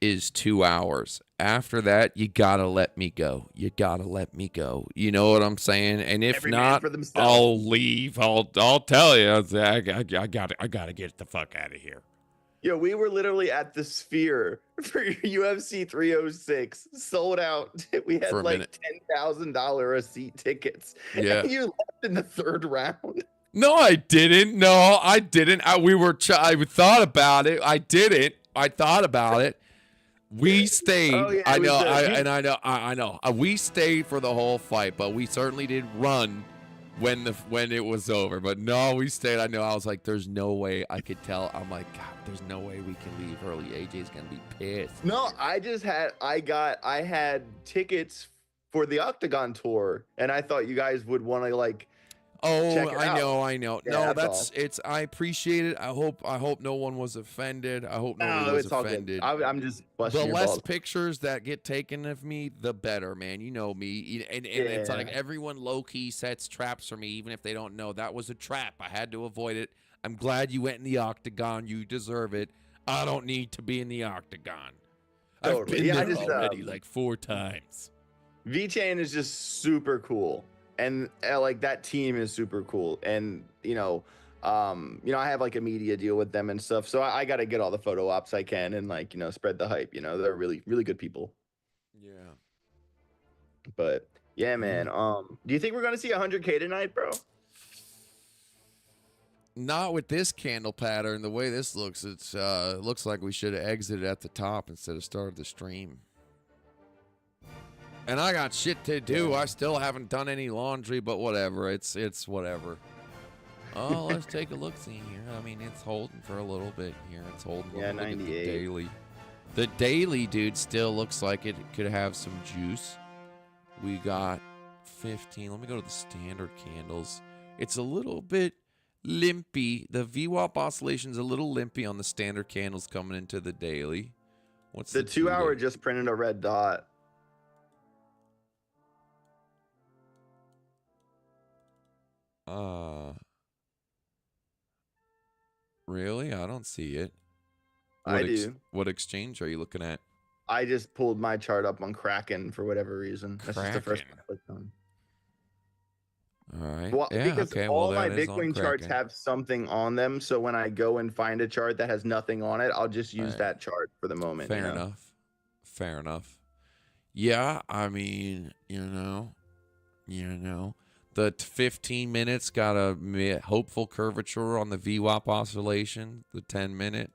is 2 hours. After that, you gotta let me go. You gotta let me go. You know what I'm saying? And if every man not, for themselves. I'll leave. I'll tell you. I gotta get the fuck out of here. Yo, we were literally at the Sphere for UFC 306, sold out. We had For a like minute. $10,000 a seat tickets. Yeah. And you left in the 3rd round. No, I didn't. No, I didn't. I thought about it. I didn't. I thought about it. We stayed. Oh, yeah, I it was know. the- I know. We stayed for the whole fight, but we certainly did run when it was over. But no, we stayed. I know. I was like, there's no way. I could tell. I'm like, God, there's no way we can leave early. AJ's gonna be pissed. No, I had tickets for the Octagon tour, and I thought you guys would want to like. Oh, Check it I know. Yeah, No, that's it's. I appreciate it. I hope no one was offended. I hope nobody was it's all offended. good. I'm just busting The your less balls. pictures that get taken of me, the better, man. You know me, and it's like everyone low key sets traps for me, even if they don't know that was a trap. I had to avoid it. I'm glad you went in the octagon. You deserve it. I don't need to be in the octagon. I've Totally. been Yeah, I there just, already like 4 times. V-Chain is just super cool, and like that team is super cool, and you know, I have like a media deal with them and stuff, so I got to get all the photo ops I can and like spread the hype. They're really really good people. Yeah. But yeah, man. Do you think we're gonna see 100K tonight, bro? Not with this candle pattern. The way this looks, it looks like we should have exited at the top instead of started the stream. And I got shit to do. I still haven't done any laundry, but whatever. It's whatever. Oh, let's take a look see here. I mean, it's holding for a little bit here. It's holding. Yeah, Look at the 98. daily. The daily, dude, still looks like it could have some juice. We got 15. Let me go to the standard candles. It's a little bit limpy. The VWAP oscillation's a little limpy on the standard candles coming into the daily. What's The 2 hour day? just printed a red dot. Really? I don't see it. I do. What exchange are you looking at? I just pulled my chart up on Kraken for whatever reason. That's just the first Kraken. one I clicked on. All right. Well, Yeah, because okay. all Well, my that is on Bitcoin charts Kraken. have something on them, so when I go and find a chart that has nothing on it, I'll just use Alright. that chart for the moment. Fair enough. Fair enough. Yeah, I mean, the 15 minutes got a hopeful curvature on the VWAP oscillation. The 10 minute,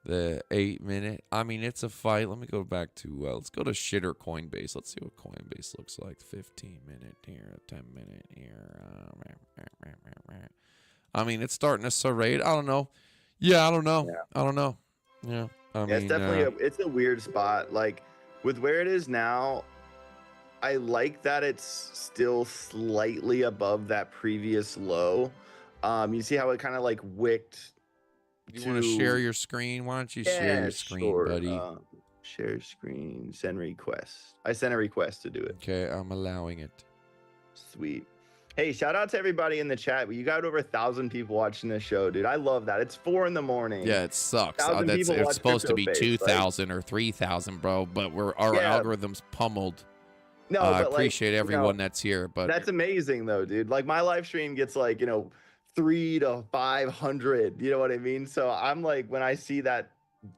the 8 minute. I mean, it's a fight. Let me go back to let's go to shitter Coinbase. Let's see what Coinbase looks like. 15 minute here, 10 minute here. I mean, it's starting to serrate. I don't know. Yeah, I don't know. Yeah. I don't know. Yeah, I mean, It's definitely it's a weird spot. Like with where it is now, I like that it's still slightly above that previous low. You see how it kind of like wicked. You want to share your screen? Why don't you share your screen, sure. buddy? Share screen, send request. I sent a request to do it. Okay, I'm allowing it. Sweet. Hey, shout out to everybody in the chat. You got over 1,000 people watching this show, dude. I love that. It's 4 a.m. Yeah, it sucks. 1,000 people It's watch supposed to be CryptoFace, like- 2,000 or 3,000, bro. But our Yeah. algorithm's pummeled. No, I but appreciate like, everyone that's here, but that's amazing though, dude. Like my live stream gets like 300 to 500. You know what I mean? So I'm like, when I see that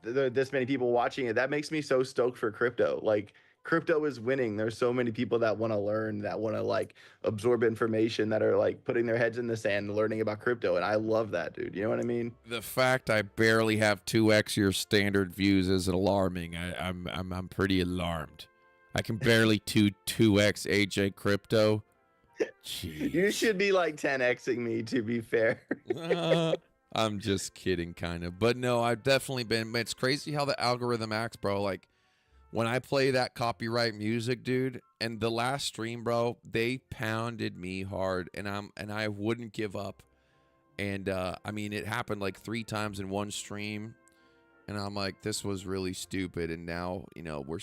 this many people watching it, that makes me so stoked for crypto. Like crypto is winning. There's so many people that want to learn, that want to like absorb information, that are like putting their heads in the sand, learning about crypto, and I love that, dude. You know what I mean? the fact I barely have 2x your standard views is alarming. I'm pretty alarmed. I can barely 2x AJ crypto. Jeez. You should be like 10xing me, to be fair. I'm just kidding, kind of. But no, I've definitely been. It's crazy how the algorithm acts, bro. Like, when I play that copyright music, dude, and the last stream, bro, they pounded me hard, and I wouldn't give up. And I mean, it happened like 3 times in one stream, and I'm like, this was really stupid. And now, you know, we're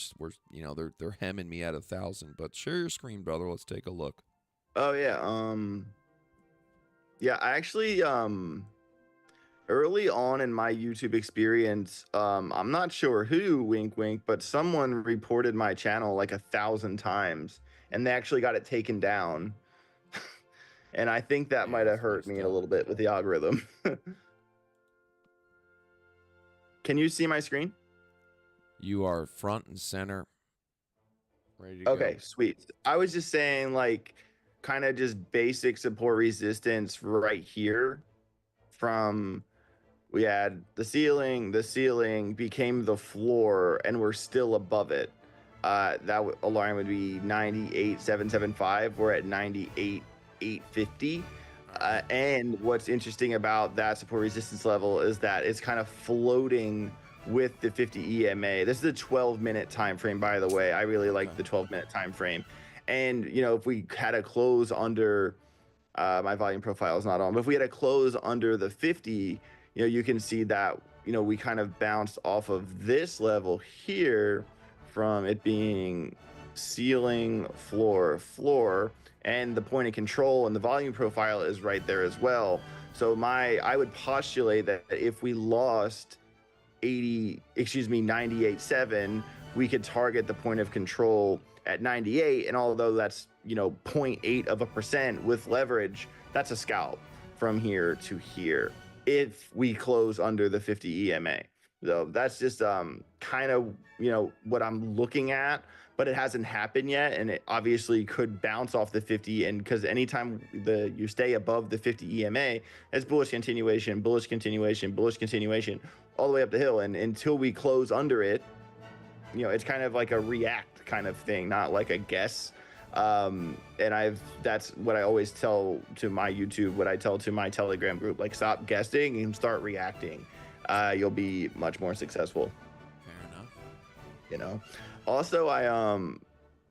you know, they're hemming me at 1,000. But share your screen, brother. Let's take a look. Oh yeah. Yeah, I actually early on in my YouTube experience, I'm not sure who, wink wink, but someone reported my channel like 1,000 times, and they actually got it taken down. And I think that might have hurt me a little bit with the algorithm. Can you see my screen? You are front and center. Ready to Okay, go. sweet. I was just saying, like, kind of just basic support resistance right here. From, we had the ceiling became the floor, and we're still above it. That alarm would be 98,775. We're at 98,850. And what's interesting about that support resistance level is that it's kind of floating with the 50 EMA. This is a 12-minute time frame, by the way. I really like the 12-minute time frame. And, you know, if we had a close under, my volume profile is not on, but if we had a close under the 50, you know, you can see that, you know, we kind of bounced off of this level here from it being ceiling, floor, and the point of control and the volume profile is right there as well. So I would postulate that if we lost 98.7, we could target the point of control at 98, and although that's, you know, 0.8% with leverage, that's a scalp from here to here if we close under the 50 EMA. So that's just kind of, you know, what I'm looking at, but it hasn't happened yet, and it obviously could bounce off the 50. And because anytime you stay above the 50 EMA, it's bullish continuation, bullish continuation, bullish continuation, all the way up the hill. And until we close under it, you know, it's kind of like a react kind of thing, not like a guess. And that's what I always tell to my YouTube, what I tell to my Telegram group, like, stop guessing and start reacting. You'll be much more successful. Fair enough. You know, also I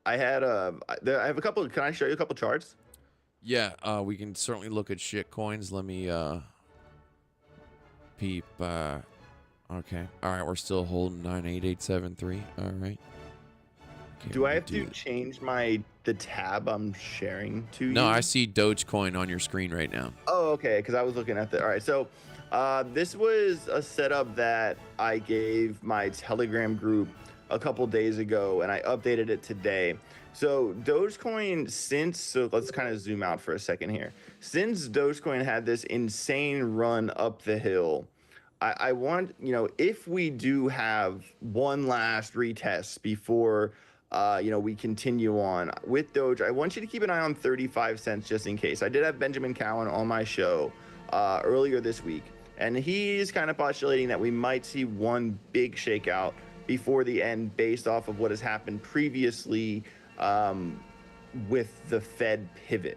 have a couple. Can I show you a couple charts? Yeah, we can certainly look at shit coins. Let me peep. Okay. All right, we're still holding 98873. All right. Okay, Do I have to change the tab I'm sharing to you? No, I see Dogecoin on your screen right now. Oh, okay, because I was looking at all right, so this was a setup that I gave my Telegram group a couple days ago, and I updated it today. So Dogecoin, so let's kind of zoom out for a second here. Since Dogecoin had this insane run up the hill, I want, you know, if we do have one last retest before, you know, we continue on with Doge, I want you to keep an eye on 35 cents just in case. I did have Benjamin Cowan on my show earlier this week, and he's kind of postulating that we might see one big shakeout before the end based off of what has happened previously with the Fed pivot.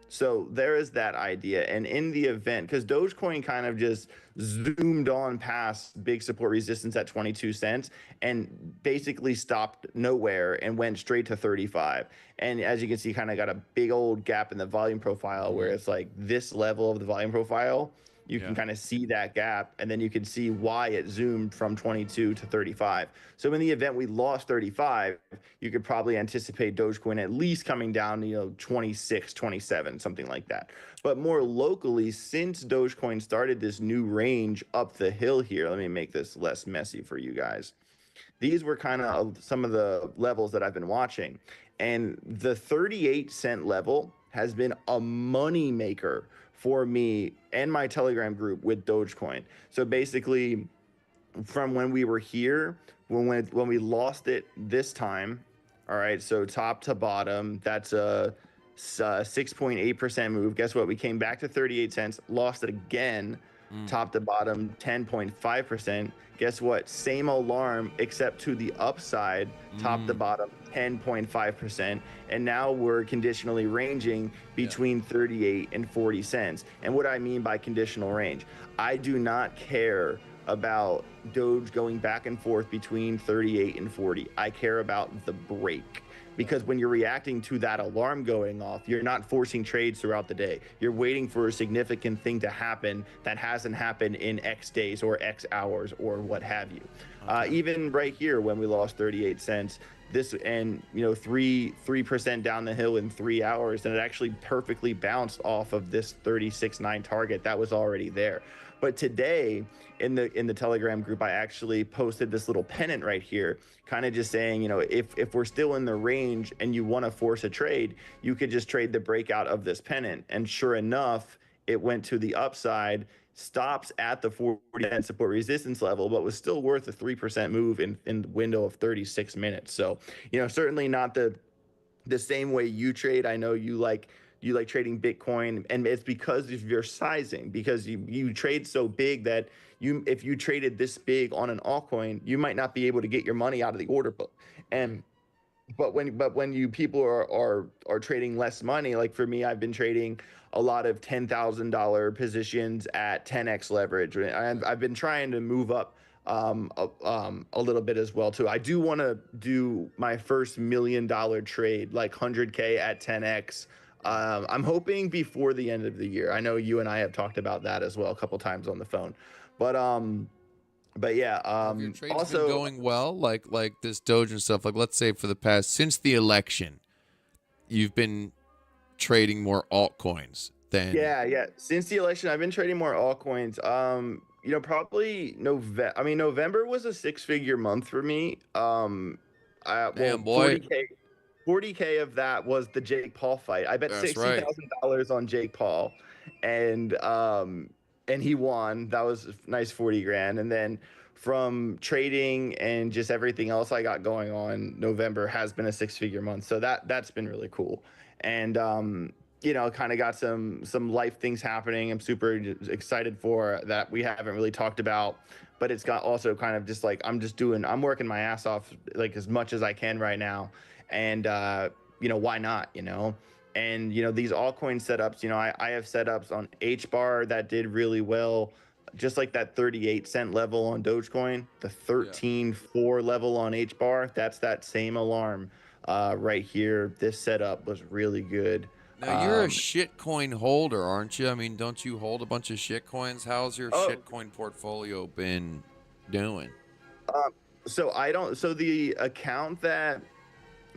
So there is that idea. And in the event, because Dogecoin kind of just zoomed on past big support resistance at 22 cents and basically stopped nowhere and went straight to 35. And as you can see, kind of got a big old gap in the volume profile where it's like this level of the volume profile. You can kind of see that gap, and then you can see why it zoomed from 22 to 35. So in the event we lost 35, you could probably anticipate Dogecoin at least coming down to, you know, 26, 27, something like that. But more locally, since Dogecoin started this new range up the hill here, let me make this less messy for you guys. These were kind of some of the levels that I've been watching. And the 38 cent level has been a money maker for me and my Telegram group with Dogecoin. So basically, from when we were here, when we lost it this time, all right, so top to bottom, that's a 6.8% move. Guess what? We came back to 38 cents, lost it again, top to bottom 10.5%. Guess what? Same alarm, except to the upside, top to bottom 10.5%. And now we're conditionally ranging between 38 and 40 cents. And what I mean by conditional range, I do not care about Doge going back and forth between 38 and 40. I care about the break. Because when you're reacting to that alarm going off, you're not forcing trades throughout the day. You're waiting for a significant thing to happen that hasn't happened in X days or X hours or what have you. Even right here, when we lost 38 cents, this, and 3% down the hill in 3 hours, and it actually perfectly bounced off of this 36.9 target that was already there. But today in the Telegram group, I actually posted this little pennant right here, kind of just saying, if we're still in the range and you want to force a trade, you could just trade the breakout of this pennant. And sure enough, it went to the upside, stops at the 40 support resistance level, but was still worth a 3% move in the window of 36 minutes. So, certainly not the same way you trade. I know you like trading Bitcoin, and it's because of your sizing, because you trade so big that if you traded this big on an altcoin, you might not be able to get your money out of the order book. But when you people are trading less money, like for me, I've been trading a lot of $10,000 positions at 10x leverage, and I've been trying to move up a little bit as well too. I do want to do my first $1 million trade, like 100K at 10x. I'm hoping before the end of the year. I know you and I have talked about that as well a couple times on the phone, but yeah. Your trade's Also been going well, like this Doge and stuff. Like, let's say for the past, since the election, you've been trading more altcoins than. Yeah. Since the election, I've been trading more altcoins. Probably November was a 6-figure month for me. Damn, boy. 40K of that was the Jake Paul fight. I bet $60,000 on Jake Paul, and he won. That was a nice 40 grand. And then from trading and just everything else I got going on, November has been a 6-figure month. So that's been really cool. And kind of got some life things happening. I'm super excited for that we haven't really talked about, but it's got also kind of just like I'm working my ass off like as much as I can right now. And why not, and these altcoin setups, I have setups on HBAR that did really well, just like that 38 cent level on Dogecoin, the 13.4 level on HBAR. That's that same alarm right here. This setup was really good. Now you're a shitcoin holder, aren't you? I mean, don't you hold a bunch of shitcoins? How's your shitcoin portfolio been doing? So the account that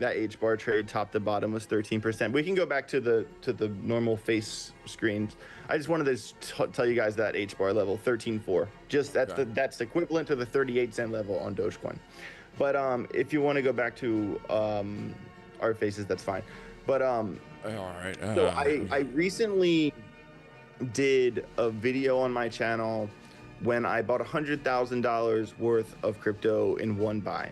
HBAR trade top to bottom was 13%. We can go back to the normal face screens. I just wanted to tell you guys that HBAR level 13.4. Just that's equivalent to the 38 cent level on Dogecoin. But if you want to go back to our faces, that's fine. But all right. So I recently did a video on my channel when I bought $100,000 worth of crypto in one buy.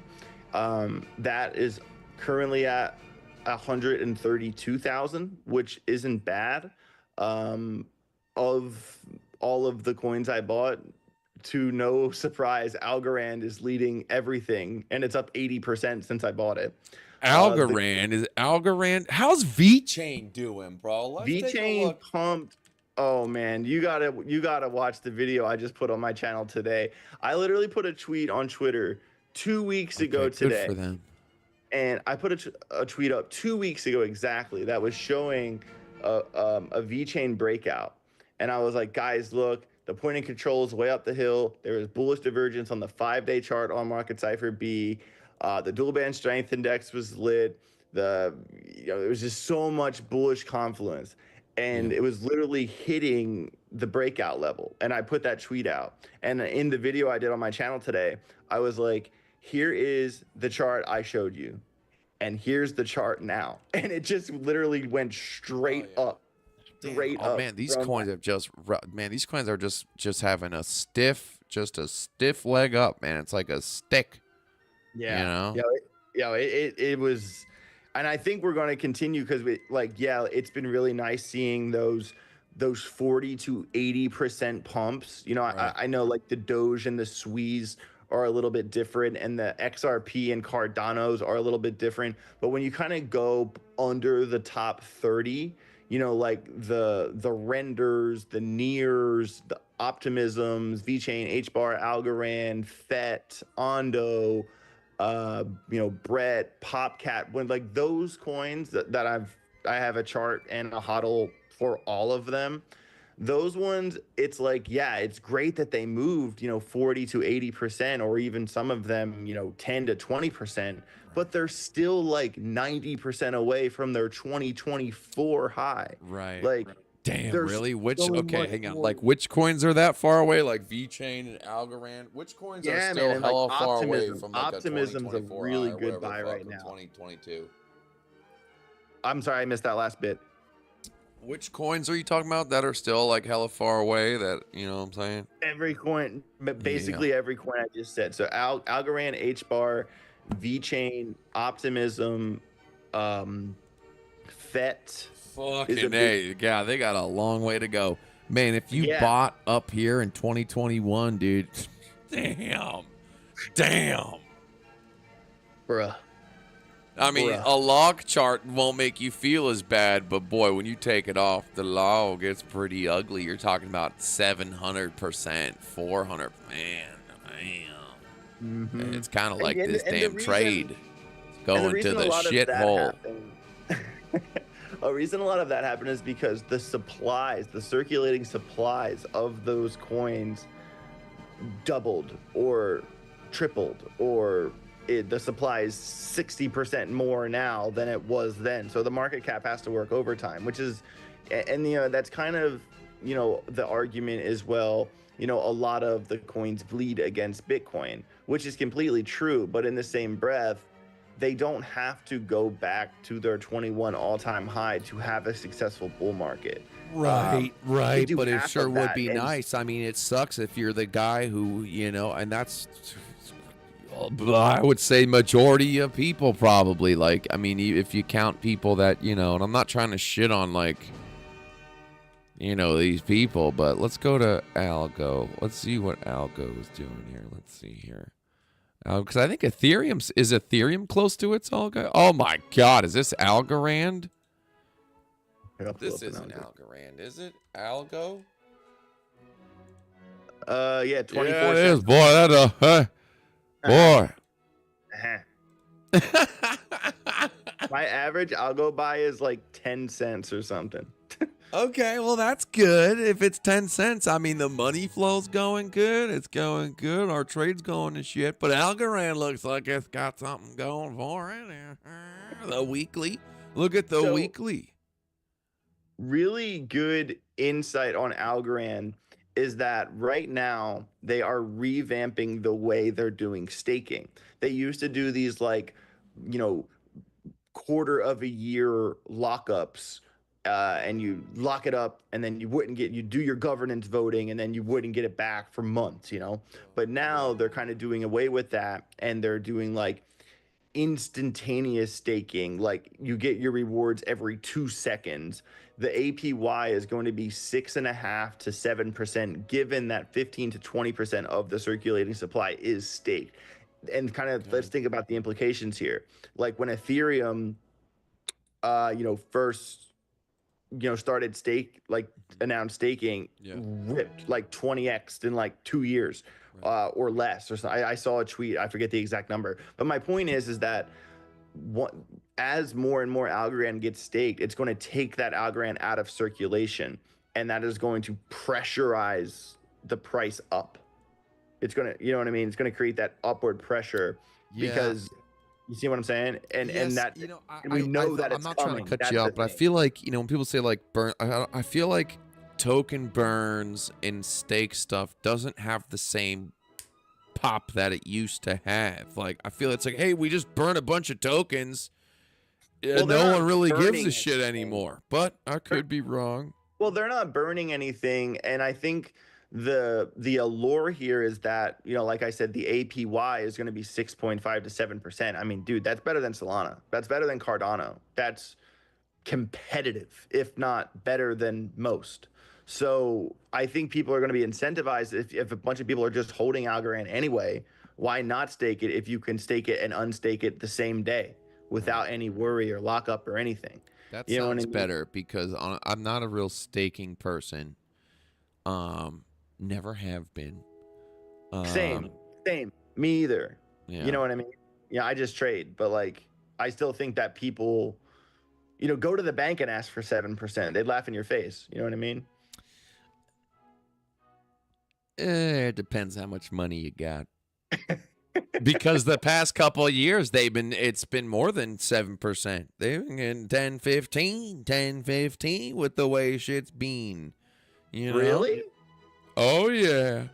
That is currently at 132,000, which isn't bad. Of all of the coins I bought, to no surprise, Algorand is leading everything, and it's up 80% since I bought it. Algorand. How's VeChain doing, bro? Let's VeChain pumped. Oh man, you gotta watch the video I just put on my channel today. I literally put a tweet on Twitter 2 weeks ago today. Good for them. And I put a tweet up 2 weeks ago exactly that was showing a VeChain breakout. And I was like, guys, look, the point of control is way up the hill. There is bullish divergence on the 5-day chart on Market Cypher B. The dual band strength index was lit. There was just so much bullish confluence. And it was literally hitting the breakout level. And I put that tweet out. And in the video I did on my channel today, I was like, here is the chart I showed you. And here's the chart now. And it just literally went straight up. Straight up. Oh man, these coins are just having a stiff leg up, man. It's like a stick. Yeah. It was, and I think we're going to continue because it's been really nice seeing those those 40 to 80% pumps. You know, Right. I know like the Doge and the Squeeze are a little bit different, and the XRP and Cardanos are a little bit different. But when you kind of go under the top 30, you know, like the renders, the nears, the optimisms, VChain, HBAR, Algorand, FET, Ondo, you know, Brett, Popcat, when like those coins that I have a chart and a hodl for all of them. Those ones, it's like, yeah, it's great that they moved, you know, 40 to 80%, or even some of them, you know, 10 to 20%, but they're still like 90% away from their 2024 high. Right. Like, Damn, there's really? Which so okay, much hang on. more- Like which coins are that far away? Like VChain and Algorand? Which coins are Yeah, still man, and, like, hella far away Optimism. from like Optimism's a a 2024 really high or good whatever the buy fuck right from now. 2022? I'm sorry, I missed that last bit. Which coins are you talking about that are still like hella far away that, you know what I'm saying? Every coin, but basically every coin I just said. So Algorand, HBAR, VChain, Optimism, FET. Fucking A. Yeah, they got a long way to go. Man, if you Yeah. bought up here in 2021, dude, damn. Bruh. I mean, Bruh. a log chart won't make you feel as bad, but boy, when you take it off the log, it's pretty ugly. You're talking about 700%, 400. Man. Mhm. It's kind of like And- this and the damn reason- trade and going to reason a the lot of that shithole. happened- A reason a lot of that happened is because the supplies, the circulating supplies of those coins doubled or tripled, or the supply is 60% more now than it was then. So the market cap has to work overtime, which is, and you know, that's kind of, you know, the argument is, well, you know, a lot of the coins bleed against Bitcoin, which is completely true. But in the same breath, they don't have to go back to their 21 all-time high to have a successful bull market. Right, They right, do but it half sure of would that, be and- nice. I mean, it sucks if you're the guy who, you know, and that's, I would say majority of people probably. Like, I mean, if you count people that, you know, and I'm not trying to shit on, like, you know, these people, but let's go to Algo. Let's see what Algo is doing here. Let's see here. Because I think is Ethereum close to its Algo? Oh my God, is this Algorand? This isn't Algorand, is it? Algo? Yeah, 24 Yeah, it is. cents. Boy, that boy. Uh-huh. My average algo buy is like 10 cents or something. Okay, well that's good. If it's 10 cents, I mean the money flow's going good. It's going good. Our trade's going to shit. But Algorand looks like it's got something going for it. The weekly. Look at the weekly. Really good insight on Algorand is that right now they are revamping the way they're doing staking. They used to do these, like, you know, quarter of a year lockups, and you lock it up and then you do your governance voting and then you wouldn't get it back for months, you know. But now they're kind of doing away with that, and they're doing like instantaneous staking. Like, you get your rewards every 2 seconds. The APY is going to be 6.5% to 7%, given that 15 to 20% of the circulating supply is staked. And kind of, let's think about the implications here. Like when Ethereum, you know, first, you know, started announced staking, ripped like 20x in like 2 years, or less. Or so. I saw a tweet, I forget the exact number, but my point is that as more and more Algorand gets staked, it's going to take that Algorand out of circulation, and that is going to pressurize the price up. It's going to, you know what I mean? It's going to create that upward pressure, because you see what I'm saying? And that, you know, we know that I'm it's not coming. trying to cut That's you the off, but I thing. feel like, you know, when people say like burn, I feel like token burns and stake stuff doesn't have the same pop that it used to have. Like, I feel it's like, hey, we just burn a bunch of tokens. Well, they're no not one really gives burning a shit anything. anymore. But I could be wrong. Well, they're not burning anything, and I think the allure here is that, you know, like I said, the APY is going to be 6.5 to 7%. I mean, dude, that's better than Solana. That's better than Cardano. That's competitive, if not better than most. So I think people are going to be incentivized if a bunch of people are just holding Algorand anyway. Why not stake it if you can stake it and unstake it the same day without any worry or lockup or anything? That You know what I sounds mean? better because I'm not a real staking person. Never have been. Same. Me either. Yeah. You know what I mean? Yeah, I just trade, but like I still think that people, go to the bank and ask for 7%. They'd laugh in your face. You know what I mean? It depends how much money you got. Because the past couple of years it's been more than 7%. They've been getting 10, 15 with the way shit's been. You know? Really? Oh yeah.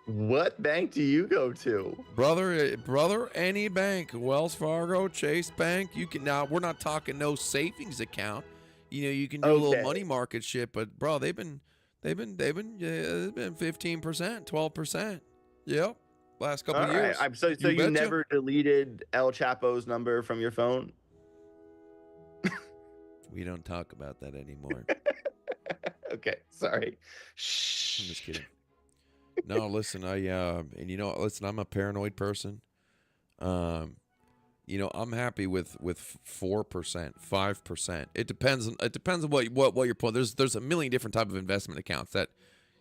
What bank do you go to? Brother, any bank, Wells Fargo, Chase Bank, you can now we're not talking no savings account. You can do a little money market shit, but bro, they've been 15%, 12%. Yep. Last couple of years. So you never deleted El Chapo's number from your phone? We don't talk about that anymore. Okay, sorry. Shh. I'm just kidding. No, listen, listen, I'm a paranoid person. I'm happy with 4%, 5%. It depends on what you're pulling. There's a million different type of investment accounts that,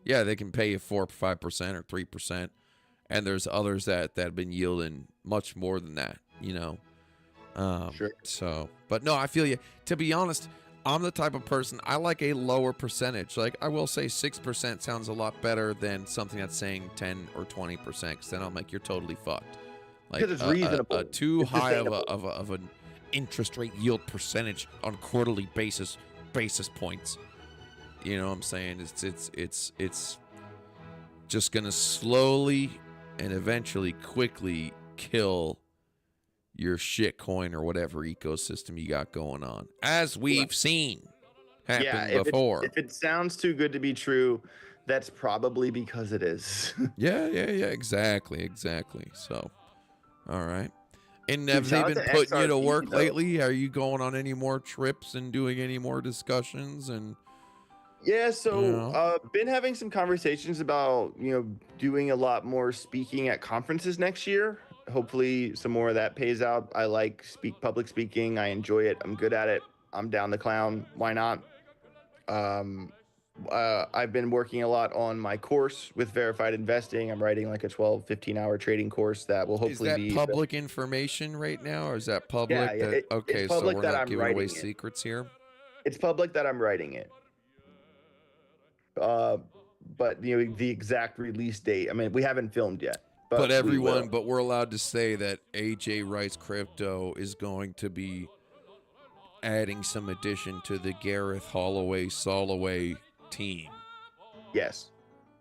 yeah, they can pay you 4 or 5% or 3%, and there's others that have been yielding much more than that. Sure. So, but no, I feel you. To be honest, I'm the type of person, I like a lower percentage. Like, I will say 6% sounds a lot better than something that's saying 10 or 20%, because then I'm like, you're totally fucked. Like, because it's reasonable. Too high of an interest rate yield percentage on quarterly basis points. You know what I'm saying? It's just gonna slowly and eventually quickly kill your shit coin or whatever ecosystem you got going on, as we've seen happen before. If it sounds too good to be true, that's probably because it is. Yeah, exactly. So, all right. And have they been putting you to work lately? Are you going on any more trips and doing any more discussions? And yeah, so been having some conversations about doing a lot more speaking at conferences next year. Hopefully some more of that pays out. I like public speaking. I enjoy it. I'm good at it. I'm down the clown. Why not? I've been working a lot on my course with verified investing. I'm writing like a 15-hour trading course that will hopefully be public information right now, or is that public? Yeah, it's public so we're not giving away secrets here. It's public that I'm writing it. But the exact release date, I mean, we haven't filmed yet. But we're allowed to say that AJ Rice Crypto is going to be adding some addition to the Gareth Holloway Soloway team. Yes.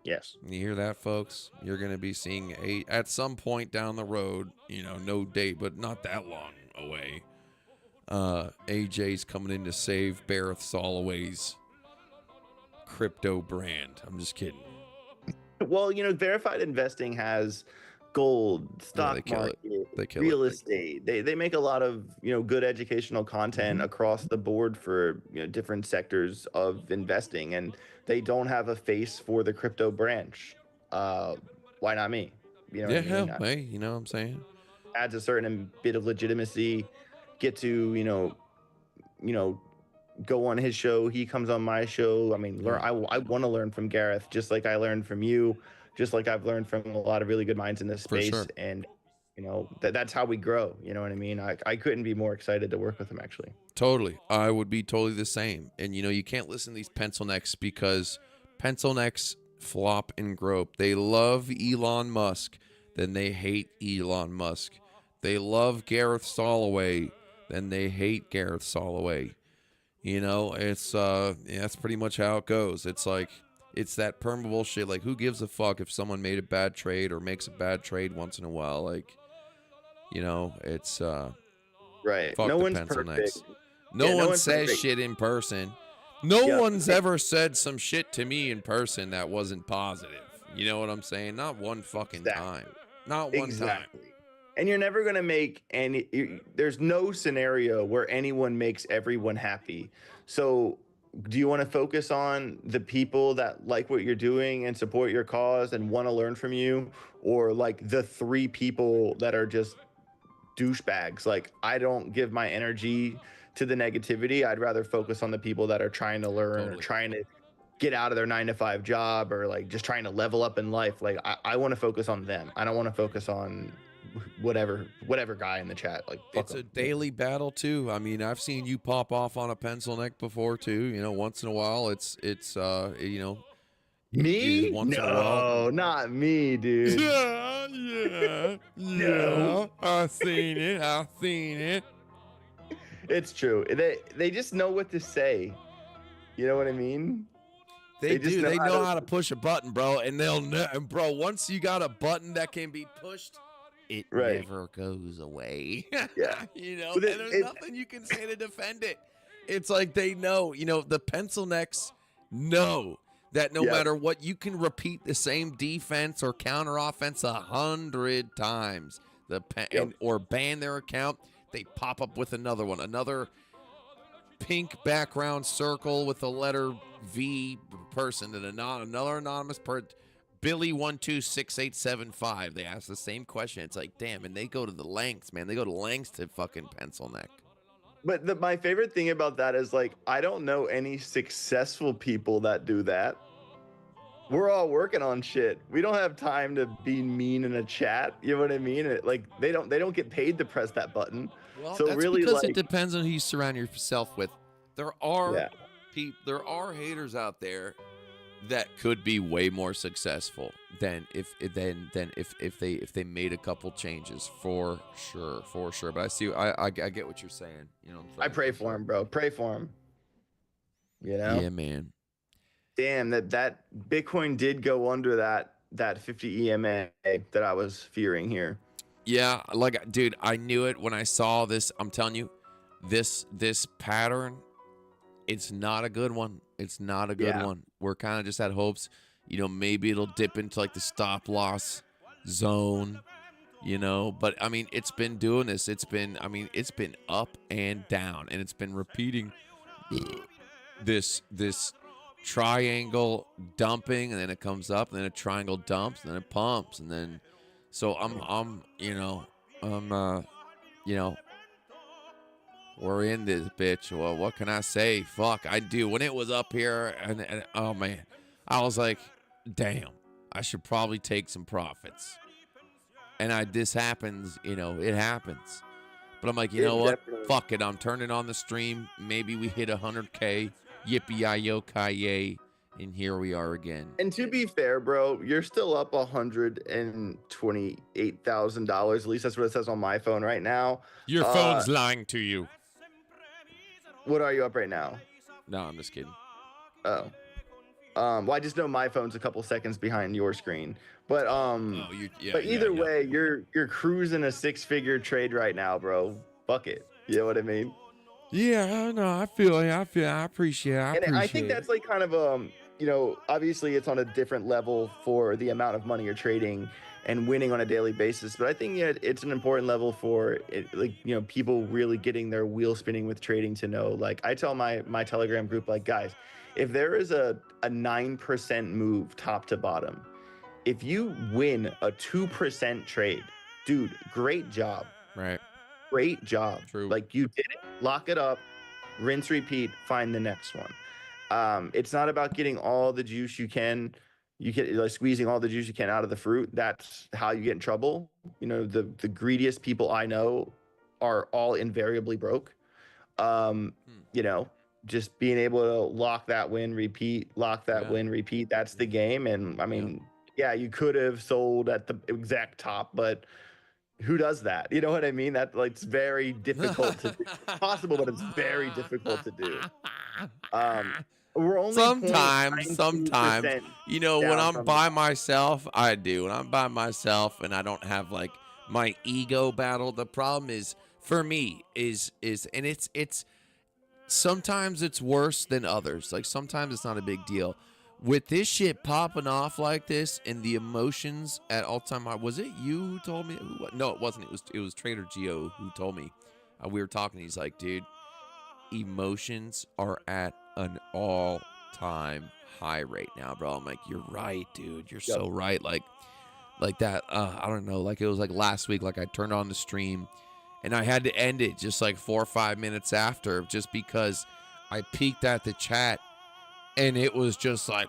You hear that, folks? You're going to be seeing at some point down the road, no date, but not that long away. AJ's coming in to save Gareth Soloway's crypto brand. I'm just kidding. Well, verified investing has gold, stock market, real estate. They make a lot of good educational content across the board for different sectors of investing, and they don't have a face for the crypto branch. Why not me? Hey, you know what I'm saying? Adds a certain bit of legitimacy. Get to go on his show. He comes on my show. I mean, I want to learn from Gareth, just like I learned from you, just like I've learned from a lot of really good minds in this space. Sure. And that's how we grow. You know what I mean? I couldn't be more excited to work with him, actually. Totally. I would be totally the same. And you can't listen to these pencil necks because pencil necks flop and grope. They love Elon Musk, then they hate Elon Musk. They love Gareth Soloway, then they hate Gareth Soloway. It's that's pretty much how it goes. It's like, it's that permeable shit. Like, who gives a fuck if someone made a bad trade or makes a bad trade once in a while? Like, it's right. Fuck no the one's pencil perfect. necks. No one says shit in person. No one's ever said some shit to me in person that wasn't positive. You know what I'm saying? Not one fucking time. Not one time. And you're never going to make there's no scenario where anyone makes everyone happy. So do you want to focus on the people that like what you're doing and support your cause and want to learn from you, or like the 3 people that are just douchebags? Like, I don't give my energy to the negativity. I'd rather focus on the people that are trying to learn or trying to get out of their 9-to-5 job, or like just trying to level up in life. Like, I want to focus on them. I don't want to focus on whatever guy in the chat. Like, fuck It's a 'em. daily battle too. I mean, I've seen you pop off on a pencil neck before too. You know, once in a while, it's you know, Me? once in a while. No, not me, dude. Yeah. No. I seen it. It's true. They just know what to say. You know what I mean? They just do. They know how to to push a button, bro, and they'll know. And bro, once you got a button that can be pushed, it Right. never goes away. Yeah. You know, But and there's nothing you can say to defend it. It's like they know. You know, the pencil necks know that no Yep. matter what, you can repeat the same defense or counter offense 100 times. Or ban their account. They pop up with another one, another pink background circle with the letter V person, and another anonymous Billy126875. They ask the same question. It's like, damn, and they go to the lengths, man. They go to lengths to fucking pencil neck. But my favorite thing about that is, like, I don't know any successful people that do that. We're all working on shit. We don't have time to be mean in a chat. You know what I mean? Like, they don't get paid to press that button. Well, so that's really, because like, it depends on who you surround yourself with. There are Yeah. there are haters out there that could be way more successful than if they made a couple changes, for sure. But I get what you're saying. You know what I'm saying? I pray for him, bro. Pray for him. You know? Yeah, man. Damn, that Bitcoin did go under that 50 EMA that I was fearing here. Yeah, like, dude, I knew it when I saw this. I'm telling you, this pattern, it's not a good one. It's not a good one. We're kind of just had hopes, you know, maybe it'll dip into like the stop loss zone, you know. But I mean, it's been doing this. It's been up and down, and it's been repeating this triangle dumping, and then it comes up, and then a triangle dumps, and then it pumps, and then. So I'm you know, we're in this bitch. Well, what can I say? Fuck, I do. When it was up here, and oh man, I was like, damn, I should probably take some profits. And this happens, you know, it happens. But I'm like, you know what? Definitely. Fuck it. I'm turning on the stream. Maybe we hit 100K. Yippee-yi-yo, kaye. And here we are again. And to be fair, bro, you're still up $128,000. At least that's what it says on my phone right now. Your phone's lying to you. What are you up right now? No, I'm just kidding. Oh. Well, I just know my phone's a couple seconds behind your screen. But but either way, you're cruising a 6-figure trade right now, bro. Fuck it. You know what I mean? Yeah, no, I feel it. I appreciate it. And I think that's like kind of you know, obviously it's on a different level for the amount of money you're trading and winning on a daily basis. But I think it's an important level for it, like, you know, people really getting their wheel spinning with trading to know. Like, I tell my Telegram group, like, guys, if there is a 9% move top to bottom, if you win a 2% trade, dude, great job. Right. Great job. True. Like, you did it. Lock it up, rinse, repeat, find the next one. It's not about getting all the juice you can. You get like squeezing all the juice you can out of the fruit. That's how you get in trouble. You know, the greediest people I know are all invariably broke. You know, just being able to lock that win, repeat, win, repeat. That's the game. And I mean, yeah, you could have sold at the exact top, but who does that? You know what I mean? That, like, it's very difficult to do. It's possible, but it's very difficult to do. We're only sometimes, you know, when I'm by that. myself, I do. When I'm by myself and I don't have like my ego battle, the problem is for me is and it's sometimes it's worse than others. Like, sometimes it's not a big deal. With this shit popping off like this and the emotions at all time, was it you who told me? No, it wasn't. It was Trader Geo who told me. We were talking. He's like, dude, emotions are at an all-time high right now, bro. I'm like, you're right, dude. You're so right. Like that. I don't know. Like it was like last week. Like I turned on the stream, and I had to end it just like 4 or 5 minutes after, just because I peeked at the chat, and it was just like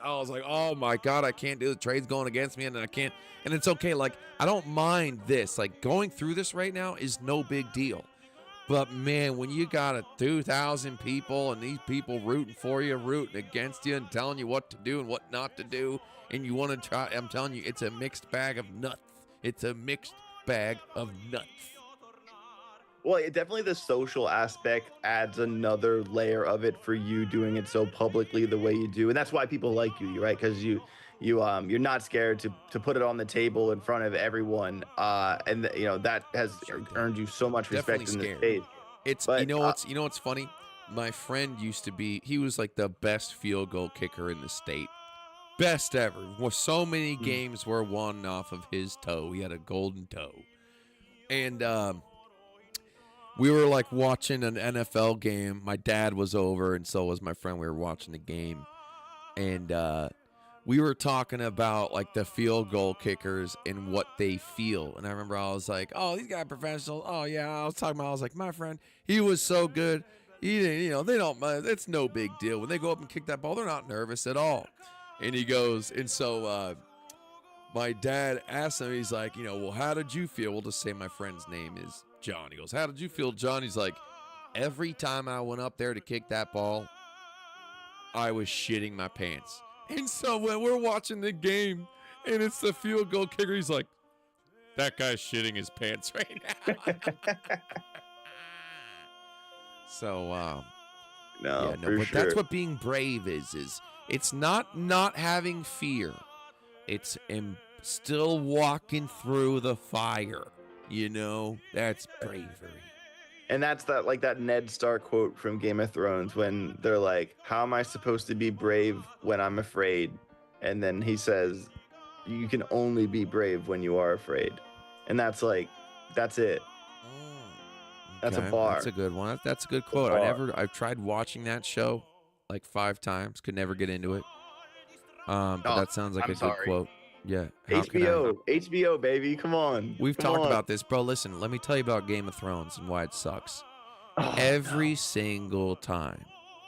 I was like, oh my god, I can't do the trade's going against me, and I can't. And it's okay. Like I don't mind this. Like going through this right now is no big deal. But man, when you got 2,000 people and these people rooting for you, rooting against you, and telling you what to do and what not to do, and you want to try, I'm telling you, it's a mixed bag of nuts. It's a mixed bag of nuts. Well, definitely the social aspect adds another layer of it for you doing it so publicly the way you do, and that's why people like you, right? Because you're not scared to put it on the table in front of everyone, and that has earned you so much respect in this space. It's But, you know what's funny? My friend used to be, he was like the best field goal kicker in the state. Best ever. Well, so many games were won off of his toe. He had a golden toe. And we were like watching an NFL game. My dad was over, and so was my friend. We were watching the game. And we were talking about like the field goal kickers and what they feel. And I remember I was like, oh, these guys are professionals. Oh, yeah. I was like, my friend, he was so good. He didn't, they don't mind. It's no big deal. When they go up and kick that ball, they're not nervous at all. And he goes, and so my dad asked him, he's like, well, how did you feel? We'll just say my friend's name is John. He goes, how did you feel, John? He's like, every time I went up there to kick that ball, I was shitting my pants. And so when we're watching the game and it's the field goal kicker, he's like, that guy's shitting his pants right now. So, no, but sure. that's what being brave is it's not having fear. It's still walking through the fire. That's bravery. And that's that Ned Stark quote from Game of Thrones when they're like, how am I supposed to be brave when I'm afraid? And then he says, you can only be brave when you are afraid. And that's it. That's a bar. That's a good one. That's a good quote. I've tried watching that show like 5 times. Could never get into it. But that sounds like good quote. Yeah. HBO, baby. Come on. We've talked about this, bro. Listen, let me tell you about Game of Thrones and why it sucks. Every single time.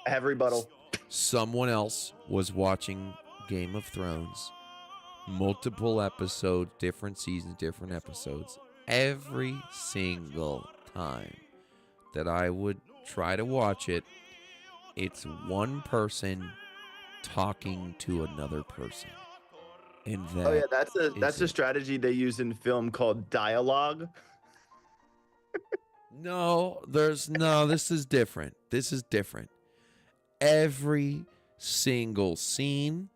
I have rebuttal. Someone else was watching Game of Thrones. Multiple episodes, different seasons, different episodes. Every single time that I would try to watch it, it's one person talking to another person. And that's a strategy they use in film called dialogue. This is different. Every single scene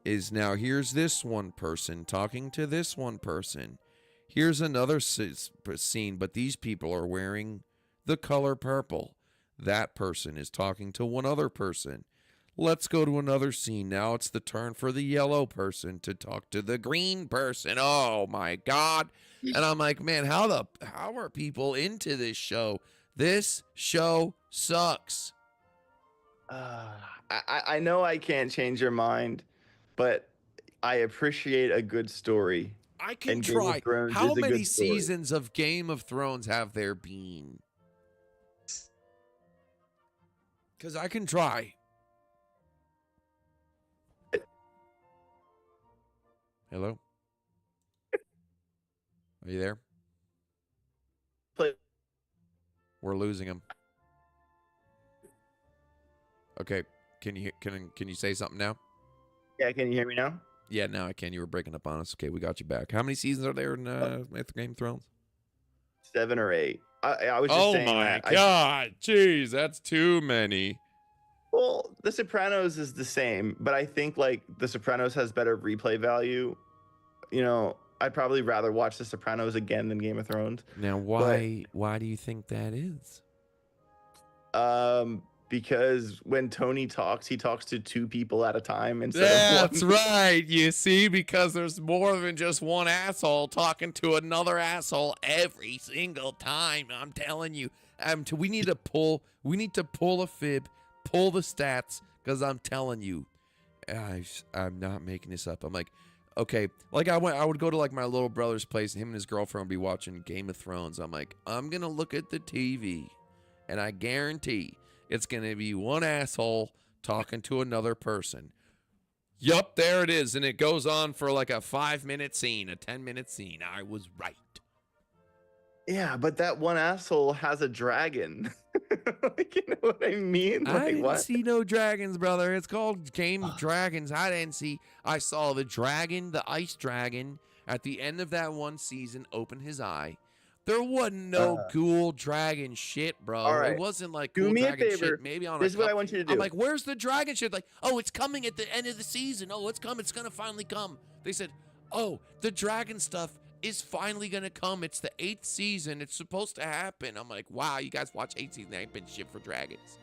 is now, here's this one person talking to this one person. Here's another scene, but these people are wearing the color purple. That person is talking to one other person. Let's go to another scene. Now it's the turn for the yellow person to talk to the green person. Oh my God. And I'm like, man, how are people into this show? This show sucks. I know I can't change your mind, but I appreciate a good story. I can try. How many seasons of Game of Thrones have there been? Because I can try. Hello? Are you there? We're losing him. Okay. Can you say something now? Yeah, can you hear me now? Yeah, now I can. You were breaking up on us. Okay, we got you back. How many seasons are there in Game of Thrones? 7 or 8. I was just saying. Oh my God. Jeez, that's too many. Well, The Sopranos is the same, but I think The Sopranos has better replay value. I'd probably rather watch The Sopranos again than Game of Thrones. Now, why do you think that is? because when Tony talks, he talks to 2 people at a time instead of That's one. right. You see, because there's more than just one asshole talking to another asshole every single time. I'm telling you. We need to pull a fib, pull the stats, because I'm telling you, I'm not making this up. I'm like, okay, like I would go to like my little brother's place, and him and his girlfriend would be watching Game of Thrones. I'm like, I'm gonna look at the TV, and I guarantee it's gonna be one asshole talking to another person. Yup, there it is, and it goes on for like a 5-minute scene, a 10-minute scene. I was right. Yeah, but that one asshole has a dragon. Like, you know what I mean? Like, I didn't what? see no dragons, brother. It's called Game of Dragons. I saw the dragon, the ice dragon, at the end of that one season open his eye. There wasn't no cool dragon shit, bro. all right. It wasn't like Do cool me a dragon favor. shit. Maybe on This a is what I cup. want you to do. I'm like, where's the dragon shit? Like, oh, it's coming at the end of the season. Oh, it's coming. It's gonna finally come. They said, oh, the dragon stuff is finally gonna come. It's the 8th season. It's supposed to happen. I'm like, wow, you guys watch 8 seasons. There ain't been shit for dragons.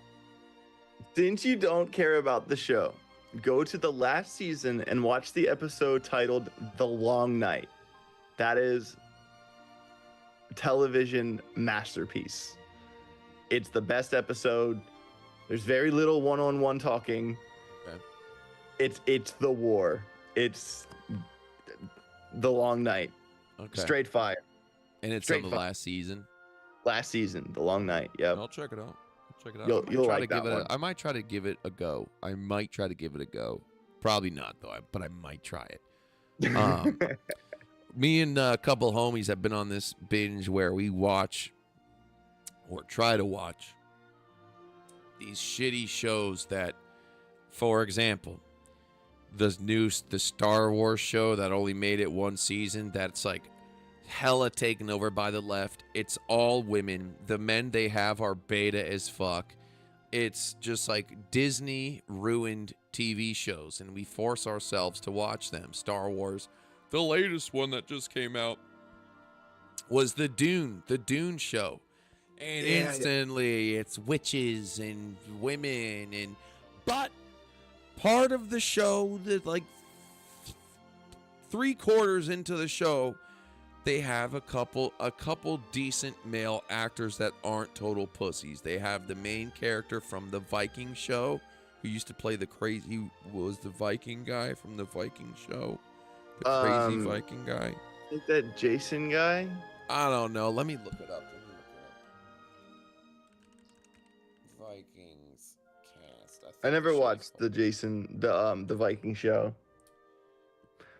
Since you don't care about the show, go to the last season and watch the episode titled The Long Night. That is television masterpiece. It's the best episode. There's very little one-on-one talking. Okay. It's the war. It's The Long Night. Okay. Straight fire. And it's Straight on the fire. last season. Last season, The Long Night. Yep. I'll check it out. You'll like that one. I might try to give it a go. Probably not though, but I might try it. Me and a couple homies have been on this binge where we watch or try to watch these shitty shows that, for example, the Star Wars show that only made it one season, that's like hella taken over by the left. It's all women. The men they have are beta as fuck. It's just like Disney ruined TV shows, and we force ourselves to watch them. Star Wars. The latest one that just came out was the Dune show. And instantly it's witches and women, but part of the show, that like 3/4 into the show, they have a couple decent male actors that aren't total pussies. They have the main character from the Viking show, who used to play he was the Viking guy from the Viking show. The crazy Viking guy. Is that Jason guy? I don't know. Let me look it up. Vikings cast. I never watched the Viking show.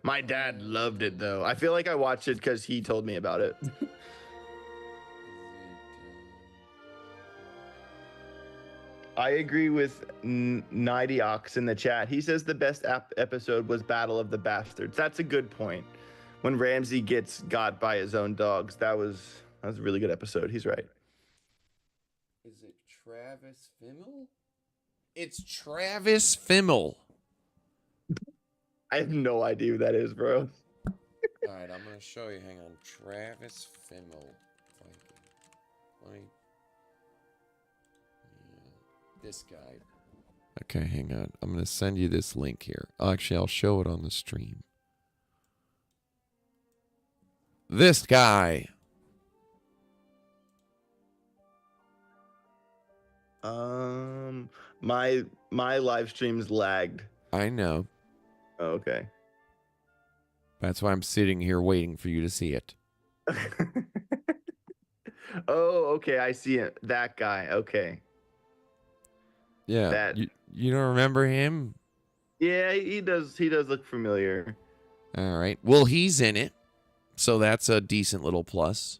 My dad loved it though. I feel like I watched it because he told me about it. I agree with Nidiox in the chat. He says the best episode was Battle of the Bastards. That's a good point. When Ramsey gets got by his own dogs, that was a really good episode. He's right. Is it Travis Fimmel? It's Travis Fimmel. I have no idea who that is, bro. All right, I'm gonna show you. Hang on, Travis Fimmel. Let me. This guy. Okay, hang on. I'm gonna send you this link here. Actually, I'll show it on the stream. This guy. My live stream's lagged. I know. Oh, okay. That's why I'm sitting here waiting for you to see it. Oh, okay. I see it. That guy. Okay. Yeah. That. You don't remember him? Yeah, he does. He does look familiar. All right. Well, he's in it, so that's a decent little plus.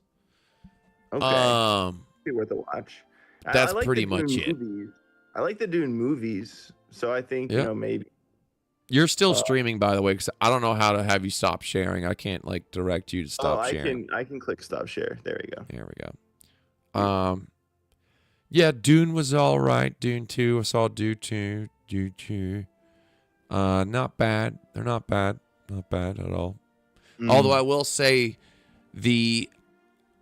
Okay. Be worth a watch. That's I like pretty the Dune much it. movies. I like the Dune movies, so I think you know maybe. You're still streaming, by the way, because I don't know how to have you stop sharing. I can't like direct you to stop sharing. I can click stop share. There we go. There we go. Yeah, Dune was all right. Dune 2, I saw Dune 2. Not bad. They're not bad. Not bad at all. Although I will say the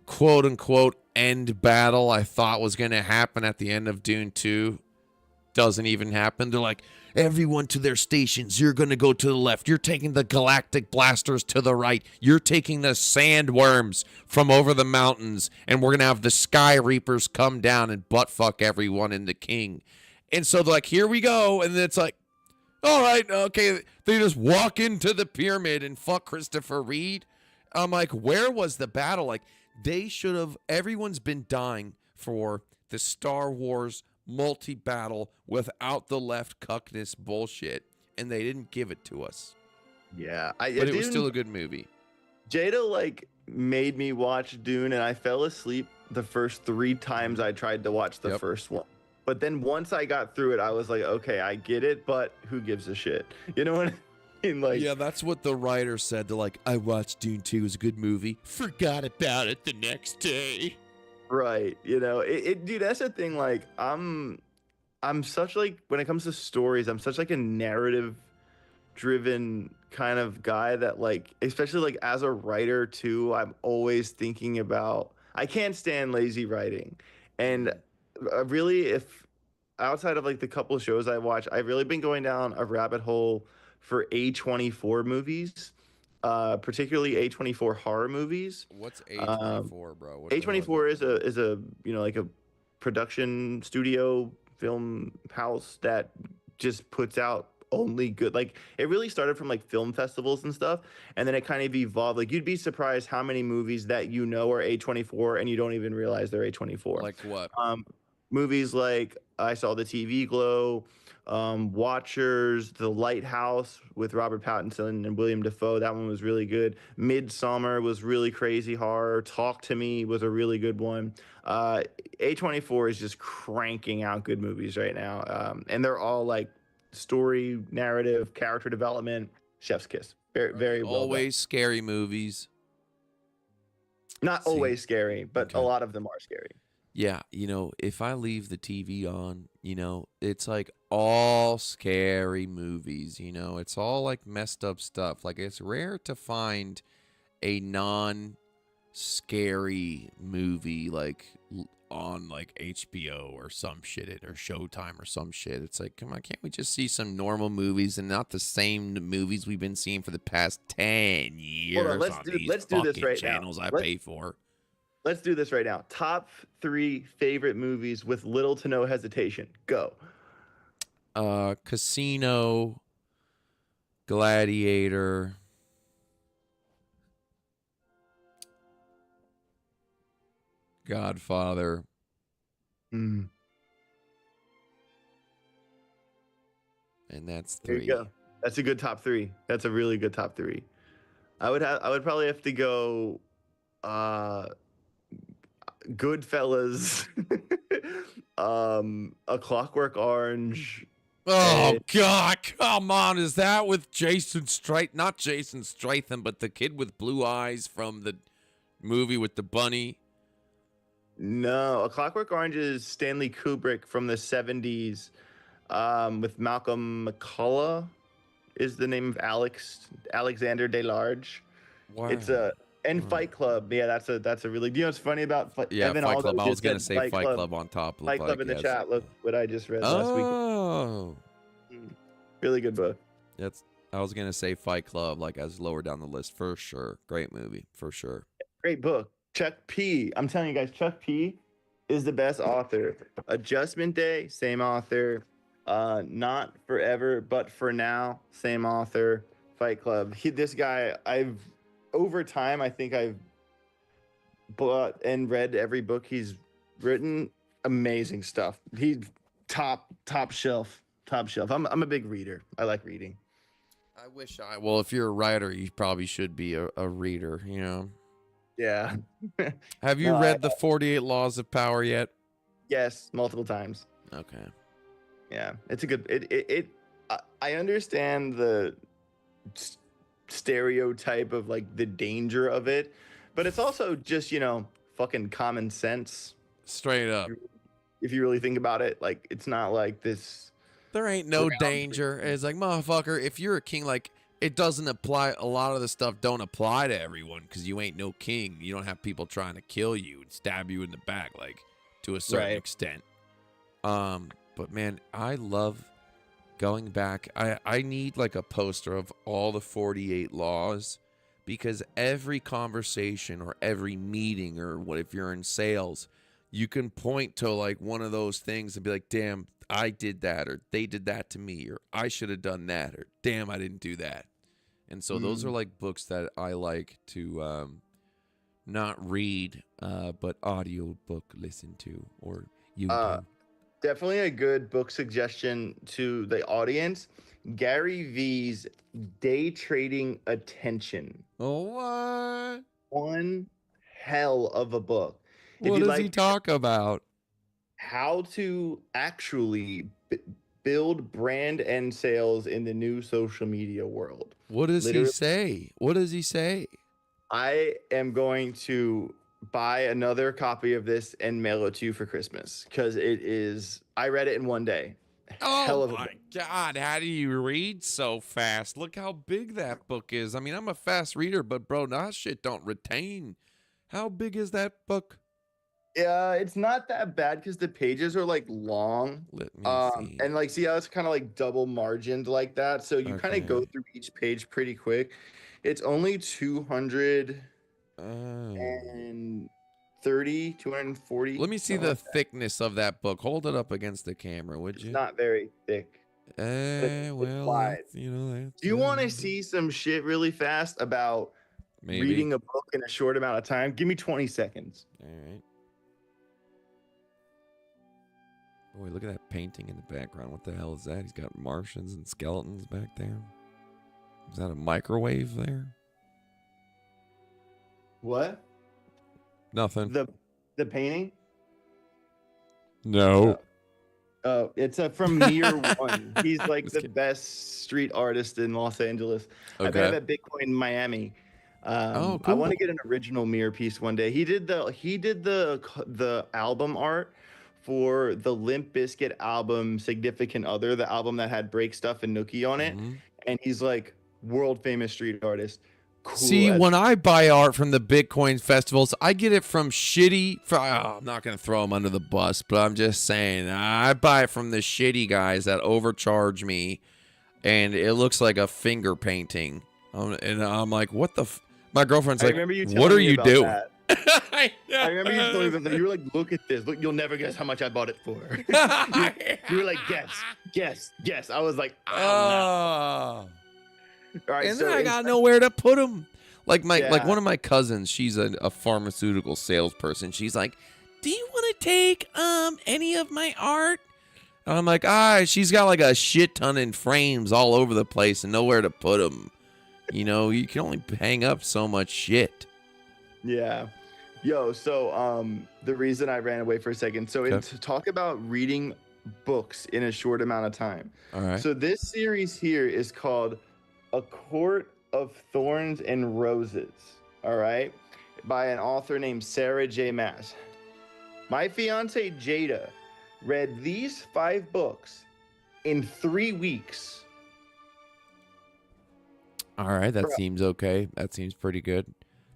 quote unquote end battle I thought was going to happen at the end of Dune 2 doesn't even happen. They're like, everyone to their stations. You're going to go to the left. You're taking the galactic blasters to the right. You're taking the sandworms from over the mountains. And we're going to have the sky reapers come down and butt fuck everyone in the king. And so they're like, here we go. And then it's like, all right, okay. They just walk into the pyramid and fuck Christopher Reed. I'm like, where was the battle? Like, they should have, everyone's been dying for the Star Wars multi-battle without the left cuckness bullshit, and they didn't give it to us. Yeah. But it was still a good movie. Jada, like, made me watch Dune, and I fell asleep the first 3 times I tried to watch the first one. But then once I got through it, I was like, okay, I get it, but who gives a shit? You know what I mean? Like, yeah, that's what the writer said. They're like, I watched Dune 2, it was a good movie. Forgot about it the next day. Right. You know, dude, that's the thing. Like, I'm such, like, when it comes to stories, I'm such, like, a narrative driven kind of guy that, like, especially, like, as a writer too, I'm always thinking about, I can't stand lazy writing. And really, if outside of, like, the couple of shows I watch, I've really been going down a rabbit hole for A24 movies, particularly A24 horror movies. What's A24, bro? What A24 is a you know, like, a production studio film house that just puts out only good, like, it really started from, like, film festivals and stuff, and then it kind of evolved. Like, you'd be surprised how many movies that you know are A24 and you don't even realize they're A24. Like what? Movies like I Saw the TV Glow, Watchers, The Lighthouse with Robert Pattinson and William Dafoe. That one was really good. Midsummer was really crazy horror. Talk to Me was a really good one. A24 is just cranking out good movies right now, and they're all, like, story, narrative, character development, chef's kiss. Very well Always done. scary movies. Not always scary, but a lot of them are scary. Yeah, you know, if I leave the TV on, you know, it's like all scary movies, you know, it's all like messed up stuff. Like, it's rare to find a non-scary movie like on like HBO or some shit, or Showtime or some shit. It's like, come on, can't we just see some normal movies and not the same movies we've been seeing for the past 10 years? Hold on, let's do this right channels now. I pay for. Let's do this right now. Top 3 favorite movies with little to no hesitation. Go. Casino, Gladiator, Godfather. Mm. And that's 3. There you go. That's a good top 3. That's a really good top 3. I would probably have to go Goodfellas, A Clockwork Orange. Oh, God, come on. Is that with Jason Statham? Not Jason Statham, but the kid with blue eyes from the movie with the bunny? No, A Clockwork Orange is Stanley Kubrick from the 70s, with Malcolm McCullough is the name of Alexander Delarge. Wow. It's and Fight Club. Yeah, that's a really, you know what's funny about Evan Fight Aldo Club. I was just going to said say Fight Club on top of Fight Club in the chat. Look what I just read last week. Oh. Really good book. I was going to say Fight Club, like, as lower down the list for sure. Great movie, for sure. Great book. Chuck P. I'm telling you guys, Chuck P is the best author. Adjustment Day, same author. Not Forever, but For Now, same author. Fight Club. This guy, over time, I think I've bought and read every book he's written. Amazing stuff. He's top shelf. I'm a big reader. I like reading. Well, if you're a writer, you probably should be a reader, you know? Yeah. Have you read the 48 Laws of Power yet? Yes, multiple times. Okay. Yeah, it's a good. I understand the stereotype of, like, the danger of it, but it's also just, you know, fucking common sense. Straight up. If you really think about it, like, it's not like this. There ain't no danger. It's like, motherfucker, if you're a king, like, it doesn't apply. A lot of the stuff don't apply to everyone because you ain't no king. You don't have people trying to kill you and stab you in the back, like, to a certain extent. But man, I love going back. I need like a poster of all the 48 laws, because every conversation or every meeting, or what if you're in sales, you can point to like one of those things and be like, damn, I did that, or they did that to me, or I should have done that, or damn, I didn't do that. And so those are like books that I like to not read, but audio book listen to, or YouTube. Definitely a good book suggestion to the audience. Gary V's Day Trading Attention. Oh, what? One hell of a book. What does he talk about? How to actually build brand and sales in the new social media world. What does he say? What does he say? I am going to buy another copy of this and mail it to you for Christmas, because it is, I read it in one day. Oh my God, how do you read so fast? Look how big that book is. I mean, I'm a fast reader, but bro, that shit don't retain. How big is that book? Yeah, it's not that bad because the pages are like long. Let me see. And like, see how it's kind of like double margined like that. So you kind of go through each page pretty quick. It's only 240. Let me see the thickness of that book. Hold it up against the camera, would you? It's not very thick. Well, wide. you know. Do you want to see some shit really fast about reading a book in a short amount of time? Give me 20 seconds. All right. Boy, look at that painting in the background. What the hell is that? He's got Martians and skeletons back there. Is that a microwave there? What? Nothing. The painting? No. It's from Near One. He's like the best street artist in Los Angeles. Okay. I met him at Bitcoin in Miami. Cool. I want to get an original mirror piece one day. He did the album art for the Limp Bizkit album Significant Other, the album that had Break Stuff and Nookie on it. And he's like world famous street artist. Cool. See, when I buy art from the Bitcoin festivals, I get it from shitty. I'm not going to throw them under the bus, but I'm just saying, I buy it from the shitty guys that overcharge me, and it looks like a finger painting. And I'm like, what the? My girlfriend's like, what are you doing? I remember you telling me that. You were like, look at this. Look, you'll never guess how much I bought it for. you were like, guess. I was like, oh. All right, and so then I got nowhere to put them. Like one of my cousins, she's a pharmaceutical salesperson. She's like, do you want to take any of my art? And I'm like, she's got like a shit ton in frames all over the place and nowhere to put them. You know, you can only hang up so much shit. Yeah. Yo, so the reason I ran away for a second. So to talk about reading books in a short amount of time. All right. So this series here is called A Court of Thorns and Roses. All right. By an author named Sarah J. Maas. My fiance Jada read these 5 books in 3 weeks. All right. That seems okay. That seems pretty good.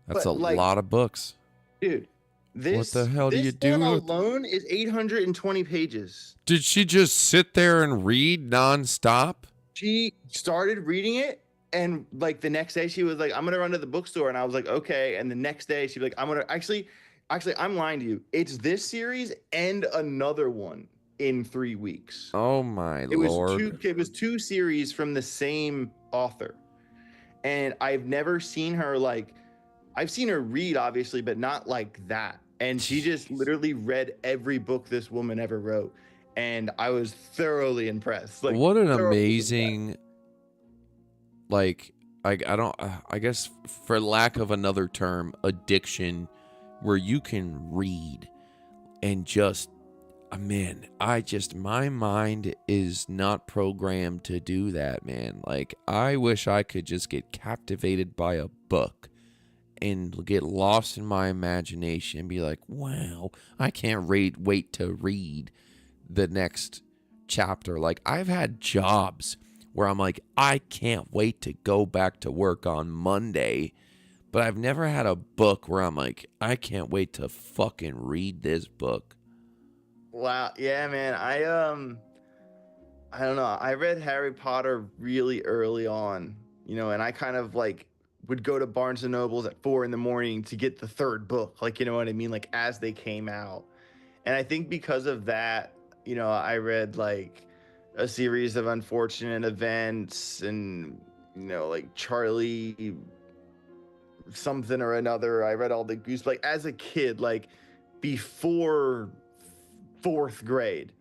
That's a lot of books. Dude, what the hell do you do? This one alone is 820 pages. Did she just sit there and read nonstop? She started reading it, and like the next day she was like, I'm going to run to the bookstore. And I was like, okay. And the next day she'd be like, I'm going to actually, I'm lying to you. It's this series and another one in 3 weeks. Oh my Lord. It was 2 series from the same author. And I've never seen her I've seen her read, obviously, but not like that. And she just literally read every book this woman ever wrote. And I was thoroughly impressed. What an amazing, I guess for lack of another term, addiction, where you can read and just, man, my mind is not programmed to do that, man. Like, I wish I could just get captivated by a book and get lost in my imagination and be like, wow, I can't wait to read the next chapter. Like, I've had jobs where I'm like, I can't wait to go back to work on Monday, but I've never had a book where I'm like, I can't wait to fucking read this book. Wow. Yeah, man. I don't know. I read Harry Potter really early on, you know, and I kind of like would go to Barnes and Nobles at 4 in the morning to get the third book, like, you know what I mean, like as they came out. And I think because of that, you know, I read like a series of unfortunate events and, you know, like Charlie something or another. I read all the Goose, like as a kid, like before fourth grade.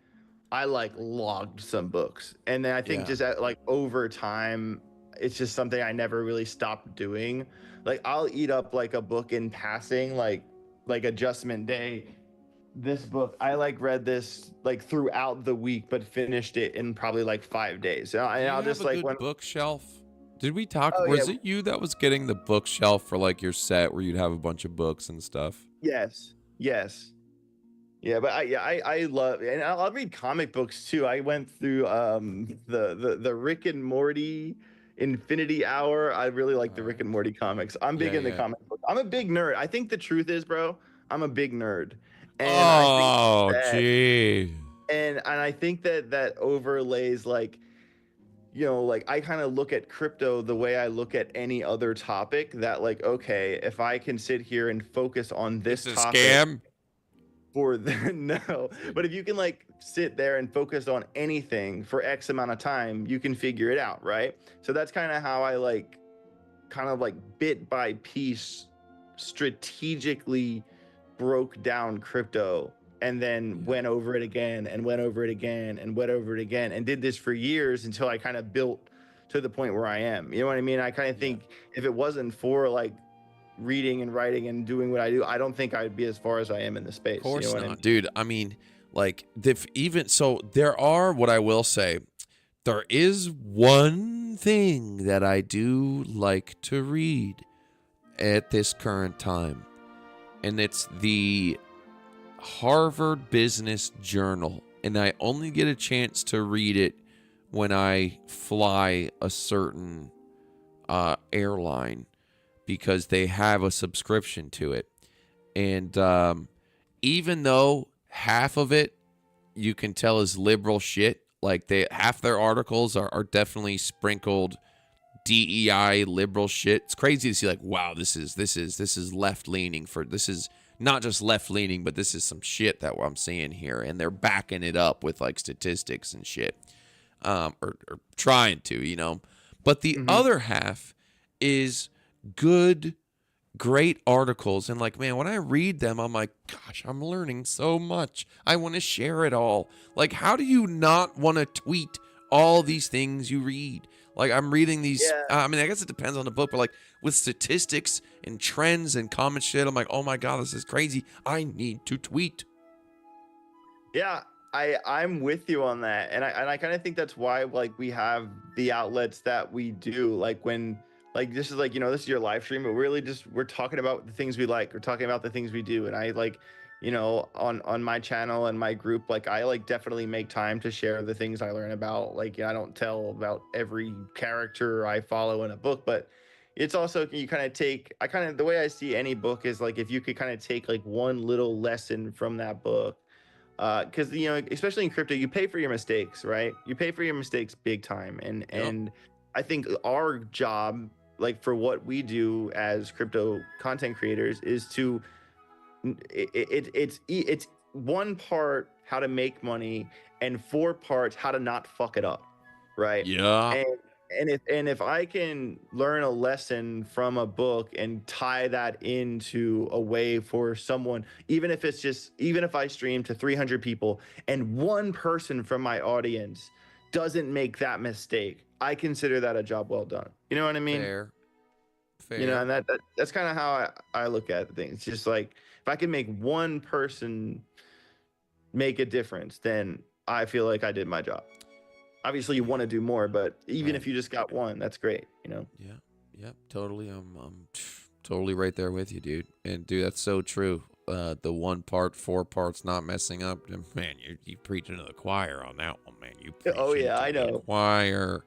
I like logged some books. And then I think Yeah. just at, like over time, it's just something I never really stopped doing. Like I'll eat up like a book in passing, like Adjustment Day. This book, I like read this like throughout the week, but finished it in probably like 5 days. And Do you I'll have just a like good when bookshelf? Did we talk? oh yeah, Was it you that was getting the bookshelf for like your set where you'd have a bunch of books and stuff? yes. Yeah, but I love and I'll read comic books too. I went through the Rick and Morty Infinity Hour. I really like the Rick and Morty comics. I'm big Yeah, into yeah. comic books. I'm a big nerd. I think the truth is, bro, I'm a big nerd. And I think Oh, that gee. and I think that overlays like you know, like I kind of look at crypto the way I look at any other topic that like okay, if I can sit here and focus on this It's a topic scam. for the no, but if you can like sit there and focus on anything for X amount of time, you can figure it out, right? So that's kind of how I like kind of like bit by piece strategically broke down crypto and then went over it again and went over it again and went over it again and did this for years until I kind of built to the point where I am. You know what I mean? I kind of think if it wasn't for like reading and writing and doing what I do, I don't think I'd be as far as I am in the space. Of course you know what not, I mean? dude. I mean, like, even so, there are what I will say. There is one thing that I do like to read at this current time, and it's the Harvard Business Journal, and I only get a chance to read it when I fly a certain airline because they have a subscription to it. And even though half of it you can tell is liberal shit, like half their articles are definitely sprinkled DEI liberal shit. It's crazy to see like, wow, this is left leaning this is not just left leaning, but this is some shit that I'm seeing here, and they're backing it up with like statistics and shit, or trying to, you know. But the other half is good, great articles, and like, man, when I read them, I'm like, gosh, I'm learning so much. I want to share it all. Like, how do you not want to tweet all these things you read? Like, I'm reading these. Yeah. I mean, I guess it depends on the book, but like with statistics and trends and common shit, I'm like, oh my god, this is crazy. I need to tweet. Yeah, I'm with you on that, and I kind of think that's why like we have the outlets that we do. Like when like this is like you know this is your live stream, but we're talking about the things we like. We're talking about the things we do, and I like you know on my channel and my group like I like definitely make time to share the things I learn about. Like I don't tell about every character I follow in a book, but it's also you kind of take the way I see any book is like if you could kind of take like one little lesson from that book because you know especially in crypto you pay for your mistakes, right? You pay for your mistakes big time, and I think our job like for what we do as crypto content creators is to it's one part how to make money and 4 parts how to not fuck it up, right? Yeah. And if I can learn a lesson from a book and tie that into a way for someone, even if I stream to 300 people and one person from my audience doesn't make that mistake, I consider that a job well done. You know what I mean? Fair. You know, and that's kind of how I look at things. It's just like if I can make one person make a difference, then I feel like I did my job. Obviously, you want to do more, but even if you just got one, that's great. You know? Yeah, totally. I'm totally right there with you, dude. And dude, that's so true. The 1 part, 4 parts not messing up. Man, you preaching to the choir on that one, man. You preaching Oh yeah, to I the know. choir.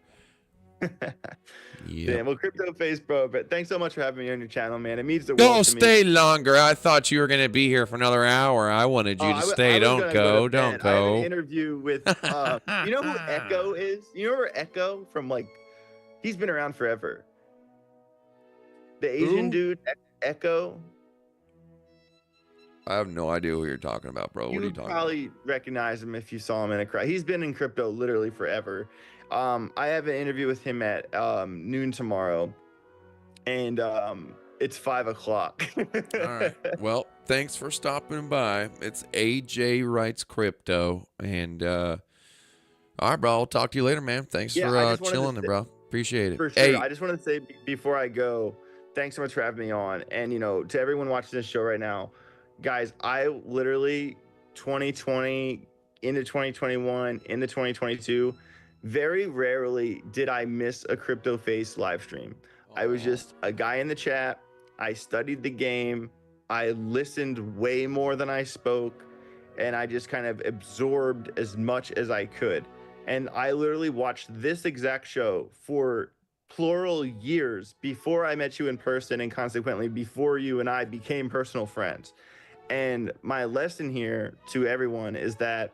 Yeah. Damn, well, Crypto Face, bro. But thanks so much for having me on your channel, man. It means the Go world to me. stay longer. I thought you were going to be here for another hour. I wanted you to stay. I was Don't gonna go. to Don't bed. I have an go. interview with, you know who Echo is? You remember Echo from like, he's been around forever. The Asian Who? dude, Echo. I have no idea who you're talking about, bro. What are you You'd talking probably recognize him if you saw him in a crowd. He's been in crypto literally forever. I have an interview with him at noon tomorrow, and it's 5 o'clock. about? All right. Well, thanks for stopping by. It's AJ Writes Crypto. And, all right, bro. I'll talk to you later, man. Thanks Yeah, I just for wanted to chilling, say- bro. Appreciate it. For sure. Hey, I just want to say before I go, thanks so much for having me on. And, you know, to everyone watching this show right now, guys, I literally 2020 into 2021 into 2022, very rarely did I miss a Crypto Face live stream. I was just a guy in the chat. I studied the game. I listened way more than I spoke, and I just kind of absorbed as much as I could. And I literally watched this exact show for plural years before I met you in person, and consequently before you and I became personal friends. And my lesson here to everyone is that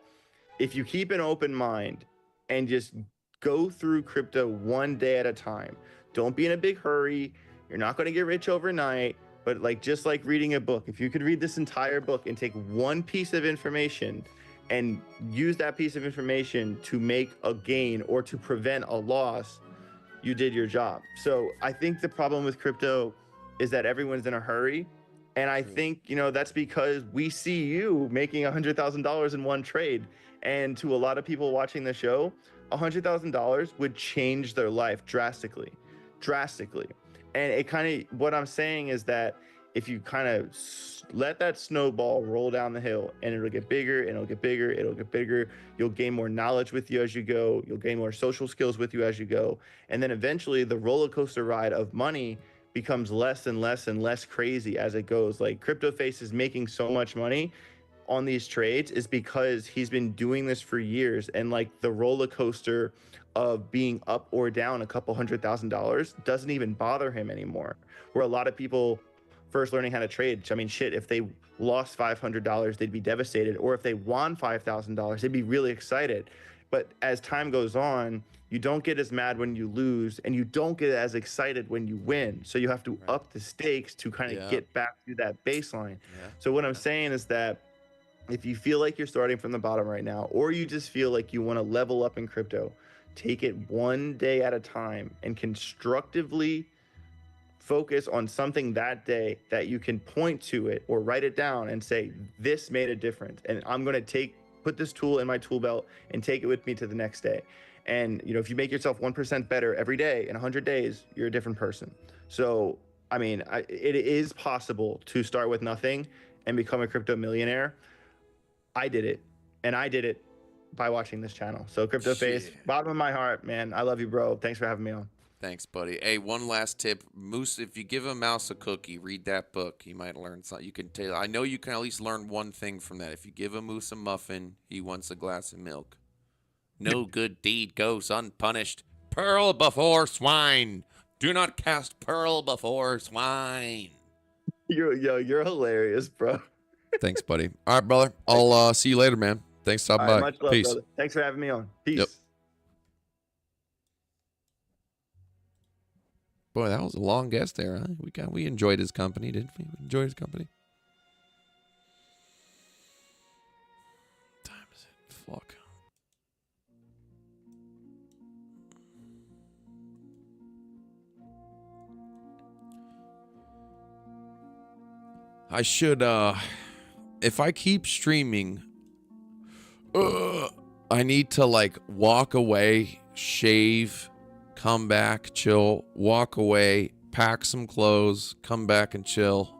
if you keep an open mind and just go through crypto one day at a time, don't be in a big hurry. You're not going to get rich overnight, but like just like reading a book, if you could read this entire book and take one piece of information and use that piece of information to make a gain or to prevent a loss, you did your job. So I think the problem with crypto is that everyone's in a hurry. And I think, you know, that's because we see you making $100,000 in one trade. And to a lot of people watching the show, $100,000 would change their life drastically. And it kind of, what I'm saying is that if you kind of let that snowball roll down the hill, and it'll get bigger and it'll get bigger, it'll get bigger. You'll gain more knowledge with you as you go. You'll gain more social skills with you as you go. And then eventually the roller coaster ride of money becomes less and less and less crazy as it goes. Like Crypto Face is making so much money on these trades is because he's been doing this for years, and like the roller coaster of being up or down a couple $100,000 doesn't even bother him anymore. Where a lot of people first learning how to trade, I mean, shit, if they lost $500, they'd be devastated, or if they won $5,000, they'd be really excited. But as time goes on, you don't get as mad when you lose, and you don't get as excited when you win. So you have to up the stakes to kind of get back to that baseline. So what I'm saying is that if you feel like you're starting from the bottom right now, or you just feel like you want to level up in crypto, take it one day at a time and constructively focus on something that day that you can point to it or write it down and say, this made a difference. And I'm going to put this tool in my tool belt and take it with me to the next day. And, you know, if you make yourself 1% better every day in 100 days, you're a different person. So, I mean, it is possible to start with nothing and become a crypto millionaire. I did it, and I did it by watching this channel. So Crypto Face, bottom of my heart, man. I love you, bro. Thanks for having me on. thanks, buddy. Hey, one last tip. Moose, if you give a mouse a cookie, read that book. You might learn something. You can tell. I know you can at least learn one thing from that. If you give a moose a muffin, he wants a glass of milk. No good deed goes unpunished. Pearl before swine. Do not cast pearl before swine. You're hilarious, bro. Thanks, buddy. All right, brother. I'll see you later, man. Thanks for stopping by. Much love, Peace. brother. Thanks for having me on. Peace. Yep. Boy, that was a long guest there, huh? We enjoyed his company, didn't we? We enjoyed his company. What time is it? Fuck. I should, if I keep streaming, I need to like walk away, shave, come back, chill, walk away, pack some clothes, come back and chill.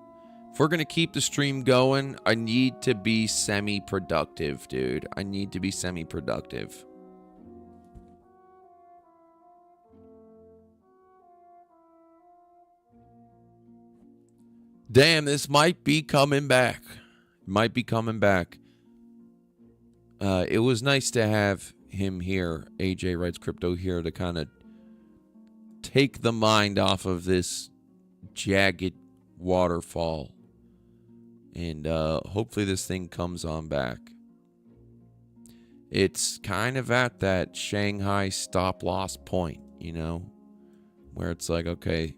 If we're going to keep the stream going, I need to be semi-productive, dude. I need to be semi-productive. Damn, this might be coming back. Might be coming back. It was nice to have him here, AJ Writes Crypto here, to kind of take the mind off of this jagged waterfall. And hopefully this thing comes on back. It's kind of at that Shanghai stop loss point, you know, where it's like, okay,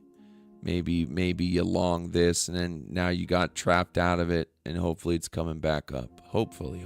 maybe you long this, and then now you got trapped out of it, and hopefully it's coming back up. Hopefully.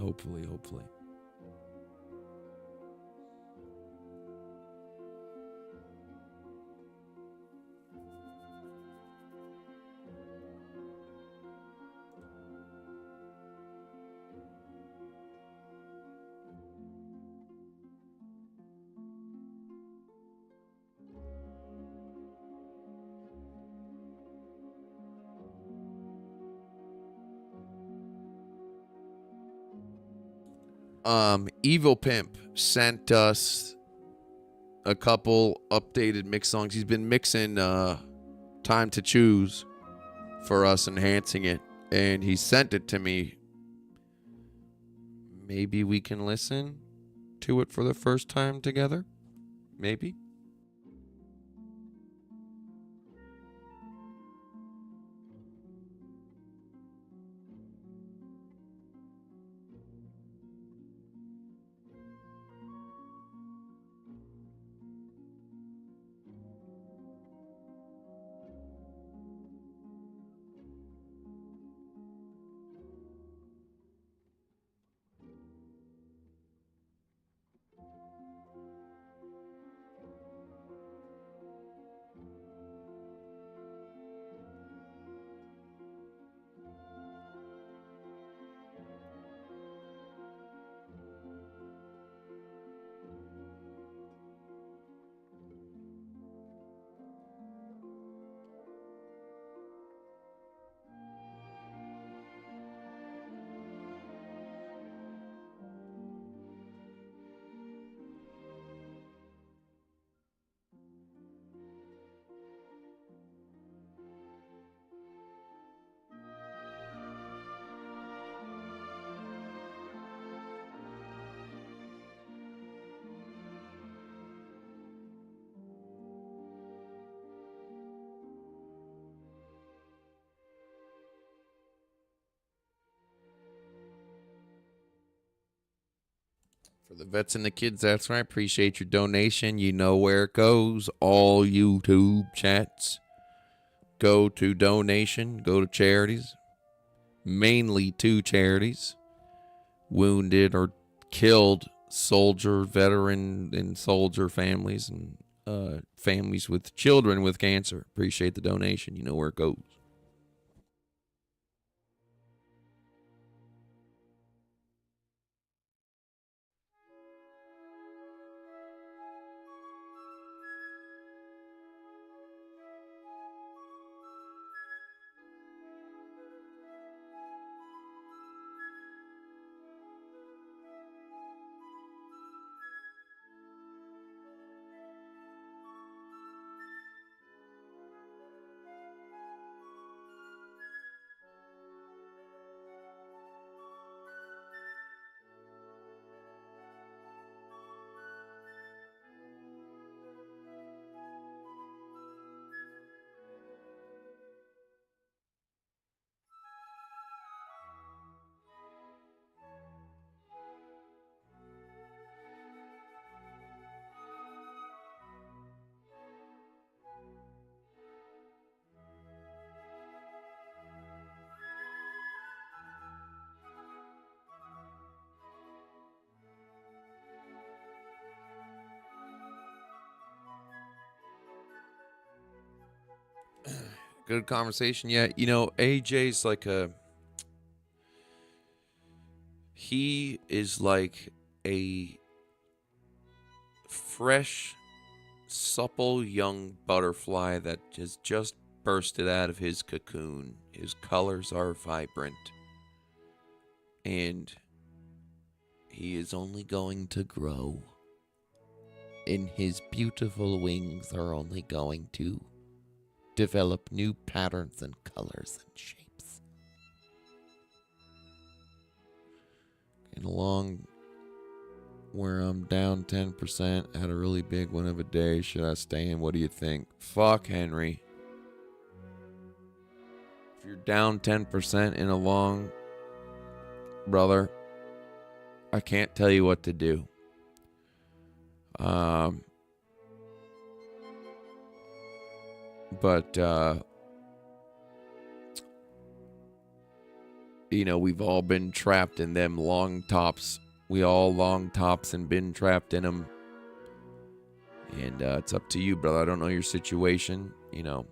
Evil Pimp sent us a couple updated mix songs. He's been mixing Time to Choose for us, enhancing it, and he sent it to me. Maybe we can listen to it for the first time together. Maybe. For the vets and the kids, that's right. Appreciate your donation. You know where it goes. All YouTube chats go to donation, go to charities. Mainly two charities. Wounded or killed soldier, veteran, and soldier families, and families with children with cancer. Appreciate the donation. You know where it goes. Good conversation. Yeah, you know, AJ's like he is like a fresh, supple young butterfly that has just bursted out of his cocoon. His colors are vibrant, and he is only going to grow. And his beautiful wings are only going to develop new patterns and colors and shapes. And along where I'm down 10%, had a really big one of a day. Should I stay in? What do you think? Fuck, Henry. If you're down 10% in a long, brother, I can't tell you what to do. But you know, we've all been trapped in them long tops. We all long tops and been trapped in them. And it's up to you, brother. I don't know your situation. You know,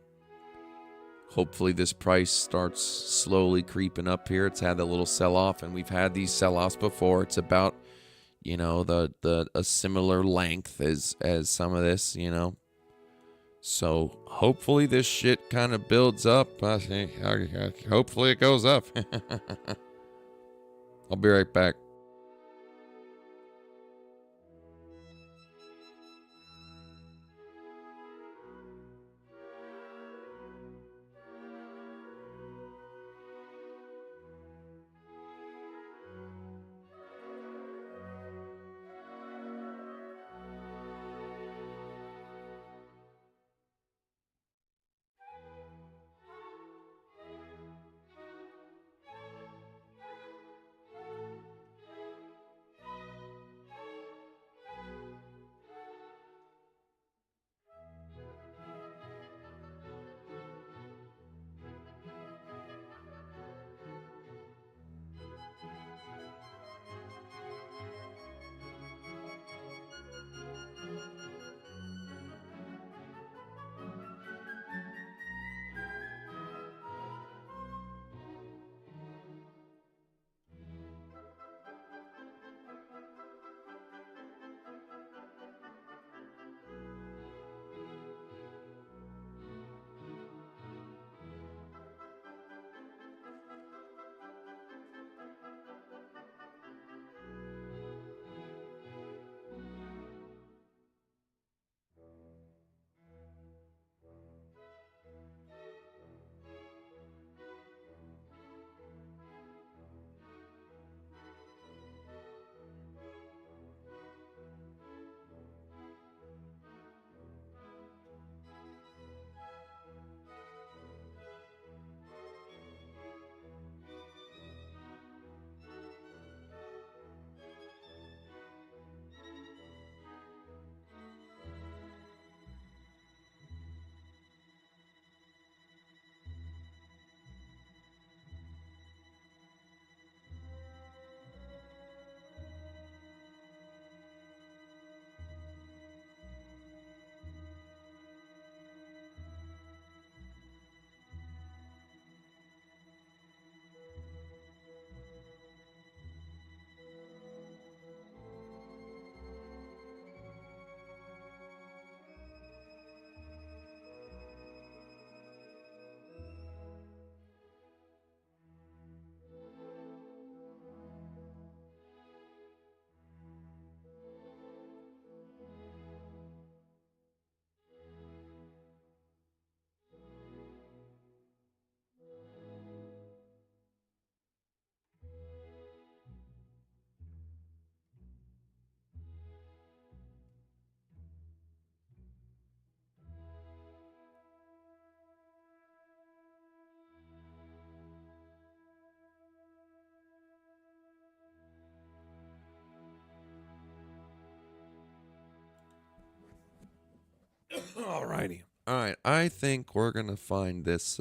hopefully this price starts slowly creeping up here. It's had a little sell-off, and we've had these sell-offs before. It's about, you know, a similar length as some of this, you know. So hopefully this shit kind of builds up. Hopefully it goes up. I'll be right back. Alrighty. All right. I think we're going to find this.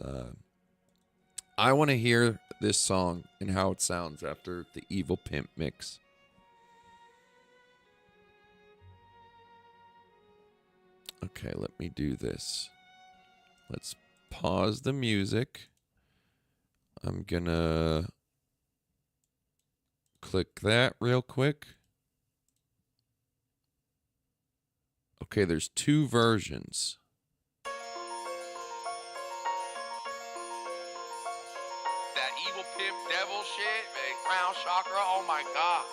I want to hear this song and how it sounds after the Evil Pimp mix. Okay, let me do this. Let's pause the music. I'm going to click that real quick. Okay, there's two versions. That evil pimp devil shit, big crown chakra, oh my god.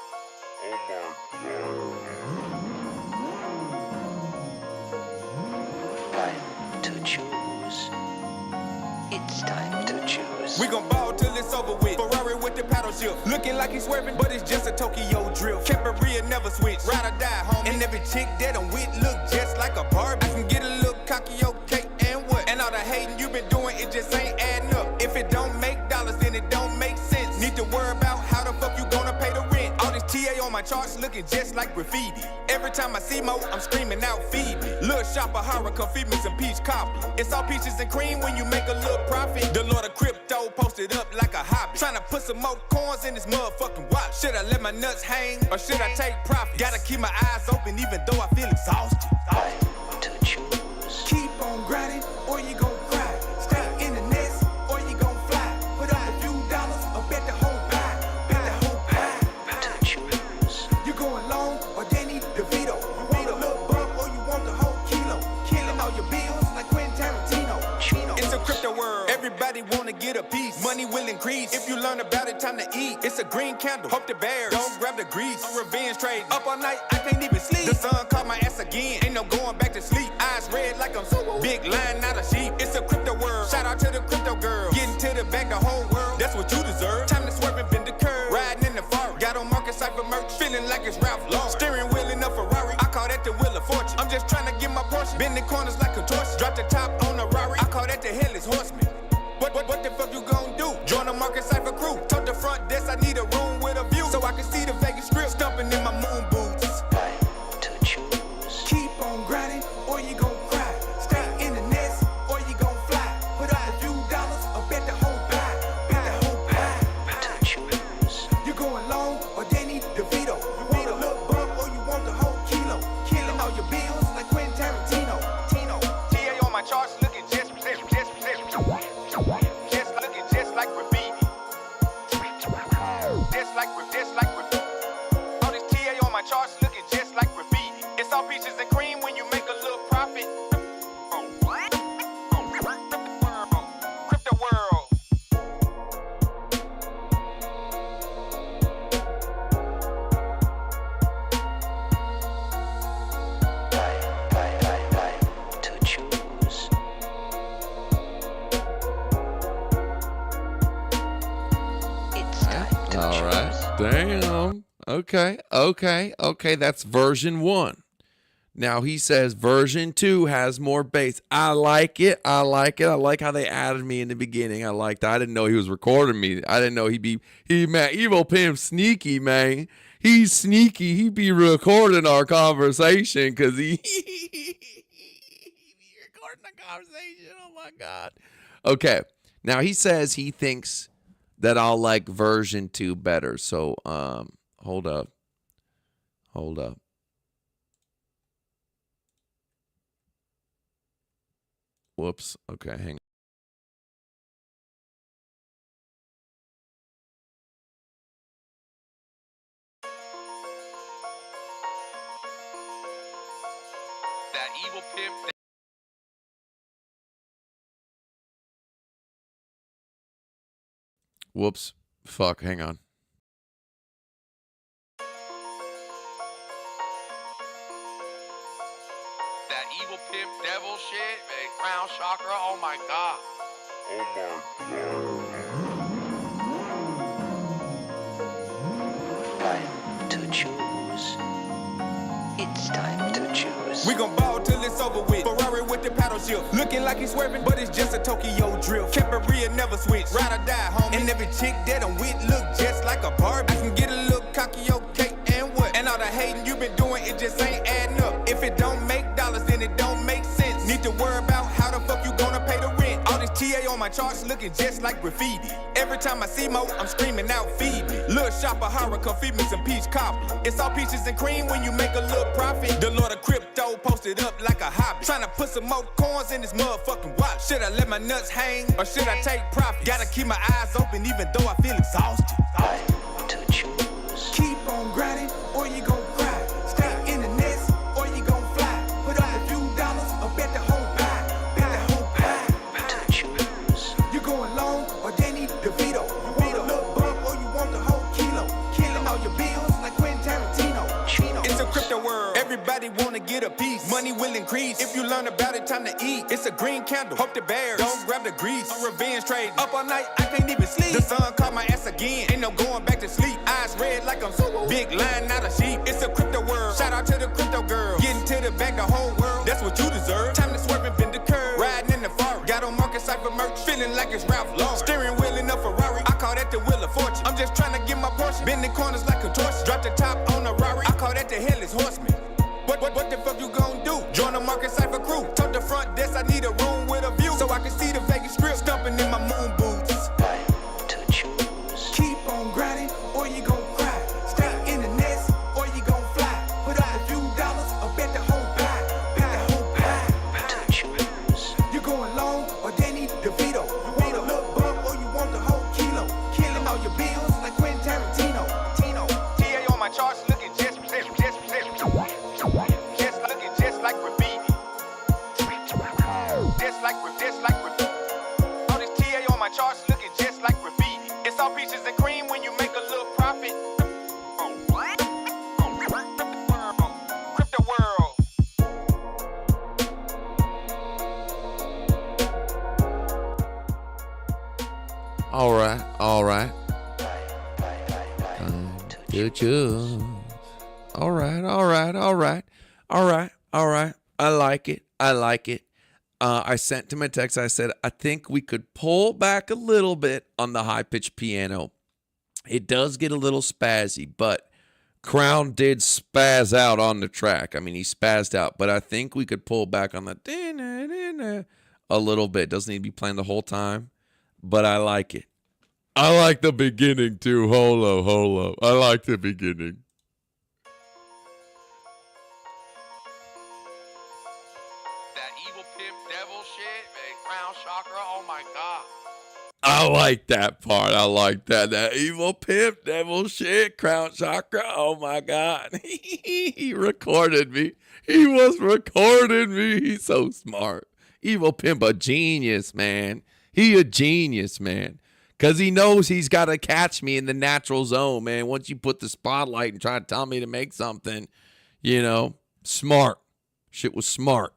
Time to choose. It's time to choose. We gon' ball till it's over with. Ferrari with the paddle shift. Looking like he's swerving, but it's just a Tokyo drift. Kept it real, never switch. Ride or die, homie. And every chick that I'm with look just like a Barbie. I can get a little cocky, okay, and what? And all the hating you been doing, it just ain't adding up. If it don't make dollars, then it don't make sense. Need to worry about how the fuck you gonna pay the rent. All this TA on my charts looking just like graffiti. Every time I see Mo, I'm screaming out, feed me. Little shopper horror, come feed me some peach coffee. It's all peaches and cream when you make a little profit. The Lord of Crypto posted up like a hobby. Tryna put some more coins in this motherfucking watch. Should I let my nuts hang or should I take profit? Gotta keep my eyes open even though I feel exhausted. To choose. Keep on grinding or you gon' cry. Stay in the nest or you gon' fly. Put up a few dollars or bet the whole pie. Bet the whole pie. To choose. You going long or Danny DeVito? You want a little bump or you want the whole kilo? Killing all your bills like Quentin Tarantino. It's a crypto world. Everybody wanna get a piece. Money will increase. If you learn about it, time to eat. It's a green candle. Hope the bears don't grab the grease. A revenge trade. Up all night, I can't even sleep. The sun caught my ass again. Ain't no going back to sleep. Eyes red like I'm so big line, not a sheep. It's a crypto world. Shout out to the crypto girl. Getting to the back, the whole world. That's what you deserve. Time to swerve and bend the curve. Riding in the forest. Got on market cypher merch. Feeling like it's Ralph Lauren. Steering wheel in a Ferrari. I call that the wheel of fortune. I'm just trying to get my portion. Bending corners like a torch. Drop the top on a Rari. I call that the headless horseman. What the fuck you gon' do? Join the market cypher crew. Took the front desk, I need a room with a view. So I can see the Vegas strip. Stumping in my moon boots. To choose. Keep on grinding or you gon' cry. Stay in the nest or you gon' fly. Put up a few dollars or bet the whole pie. Bet the whole pie. To choose. You going long or Danny DeVito? You want a little bump or you want the whole kilo? Killing all your bills like Quentin Tarantino. TA on my charts looking just looking just like graffiti. Just like graffiti. All this TA on my charts looking just like graffiti. It's all peaches and cream when you make a little profit. Crypto world. To choose. It's time to All choose. right. Damn. Okay. That's version 1. Now he says version 2 has more bass. I like it. I like how they added me in the beginning. I liked that. I didn't know he was recording me. I didn't know man, Evil Pimp sneaky, man. He's sneaky. He be recording our conversation because he be recording the conversation. Oh my God. Okay. Now he says he thinks that I'll like version 2 better. So hold up. Whoops. Okay, hang on. That evil pimp. Whoops. Fuck, hang on. That evil pimp devil shit, man. Crown chakra. Oh my God. Time to choose. It's time to choose. We gon' ball till it's over with. Ferrari with the paddle shift. Looking like he's swerving, but it's just a Tokyo drift. Kept it real, never switch. Ride or die, homie. And every chick that I'm with look just like a Barbie. I can get a little cocky, okay, and what? And all the hating you been doing, it just ain't adding up. If it don't make dollars, then it don't make sense. Need to worry about how the fuck you gonna pay the rent. All this TA on my charts looking just like graffiti. Every time I see Mo, I'm screaming out, feed me. Little shopper horror, come feed me some peach coffee. It's all peaches and cream when you make a little profit. The Lord of Crypto posted up like a hobby. Tryna put some more coins in this motherfucking watch. Should I let my nuts hang or should I take profit? Gotta keep my eyes open even though I feel exhausted. Time to choose. Keep on grinding or you gon' cry. Stay in the nest or you gon' fly. Put up a few dollars or bet the whole pie. Bet the whole pie. To choose. You going long or Danny DeVito? You want a little bump or you want the whole kilo? Killing all your bills like Quentin Tarantino. It's a crypto world. Everybody Everybody wanna get a piece. Money will increase. If you learn about it, time to eat. It's a green candle. Hope the bears don't grab the grease. A revenge trade. Up all night, I can't even sleep. The sun caught my ass again. Ain't no going back to sleep. Eyes red like I'm big lion, not a sheep. It's a crypto world. Shout out to the crypto girl. Getting to the bag, the whole world. That's what you deserve. Time to swerve and bend the curve. Riding in the forest. Got on market cypher merch. Feeling like it's Ralph Lauren. Steering wheel in a Ferrari. I call that the wheel of fortune. I'm just trying to get my portion. Bending corners like a torch. Drop the top on a Rari. I call that the headless horseman. What the fuck you gon' do? Join the market cypher crew. Told the front desk I need a room with a view. So I can see the Vegas strip. Stumping in my moon boots. Time to choose. Keep on grinding or you gon' cry. Stay in the nest or you gon' fly. Put up a few dollars or bet the whole pie. Bet the whole pie. To choose. You going long or Danny DeVito. You want a little bump or you want the whole kilo. Killing all your bills like Quentin Tarantino. TA on my charts looking just like graffiti. Just like graffiti. All this TA on my charts looking just like graffiti. It's all peaches and cream when you make a little profit. Crypto world. All right. Time to choose. All right. I like it. I sent him a text. I said, I think we could pull back a little bit on the high-pitched piano. It does get a little spazzy, but Crown did spaz out on the track. I mean, he spazzed out, but I think we could pull back on the a little bit. Doesn't need to be playing the whole time, but I like it. I like the beginning, too. Hold up. I like the beginning. That evil pimp devil shit, man. Crown chakra, oh my god. I like that part. I like that. That evil pimp, devil shit, crown chakra. Oh my God. He recorded me. He was recording me. He's so smart. Evil pimp, a genius, man. He a genius, man. Because he knows he's got to catch me in the natural zone, man. Once you put the spotlight and try to tell me to make something, you know, smart. Shit was smart.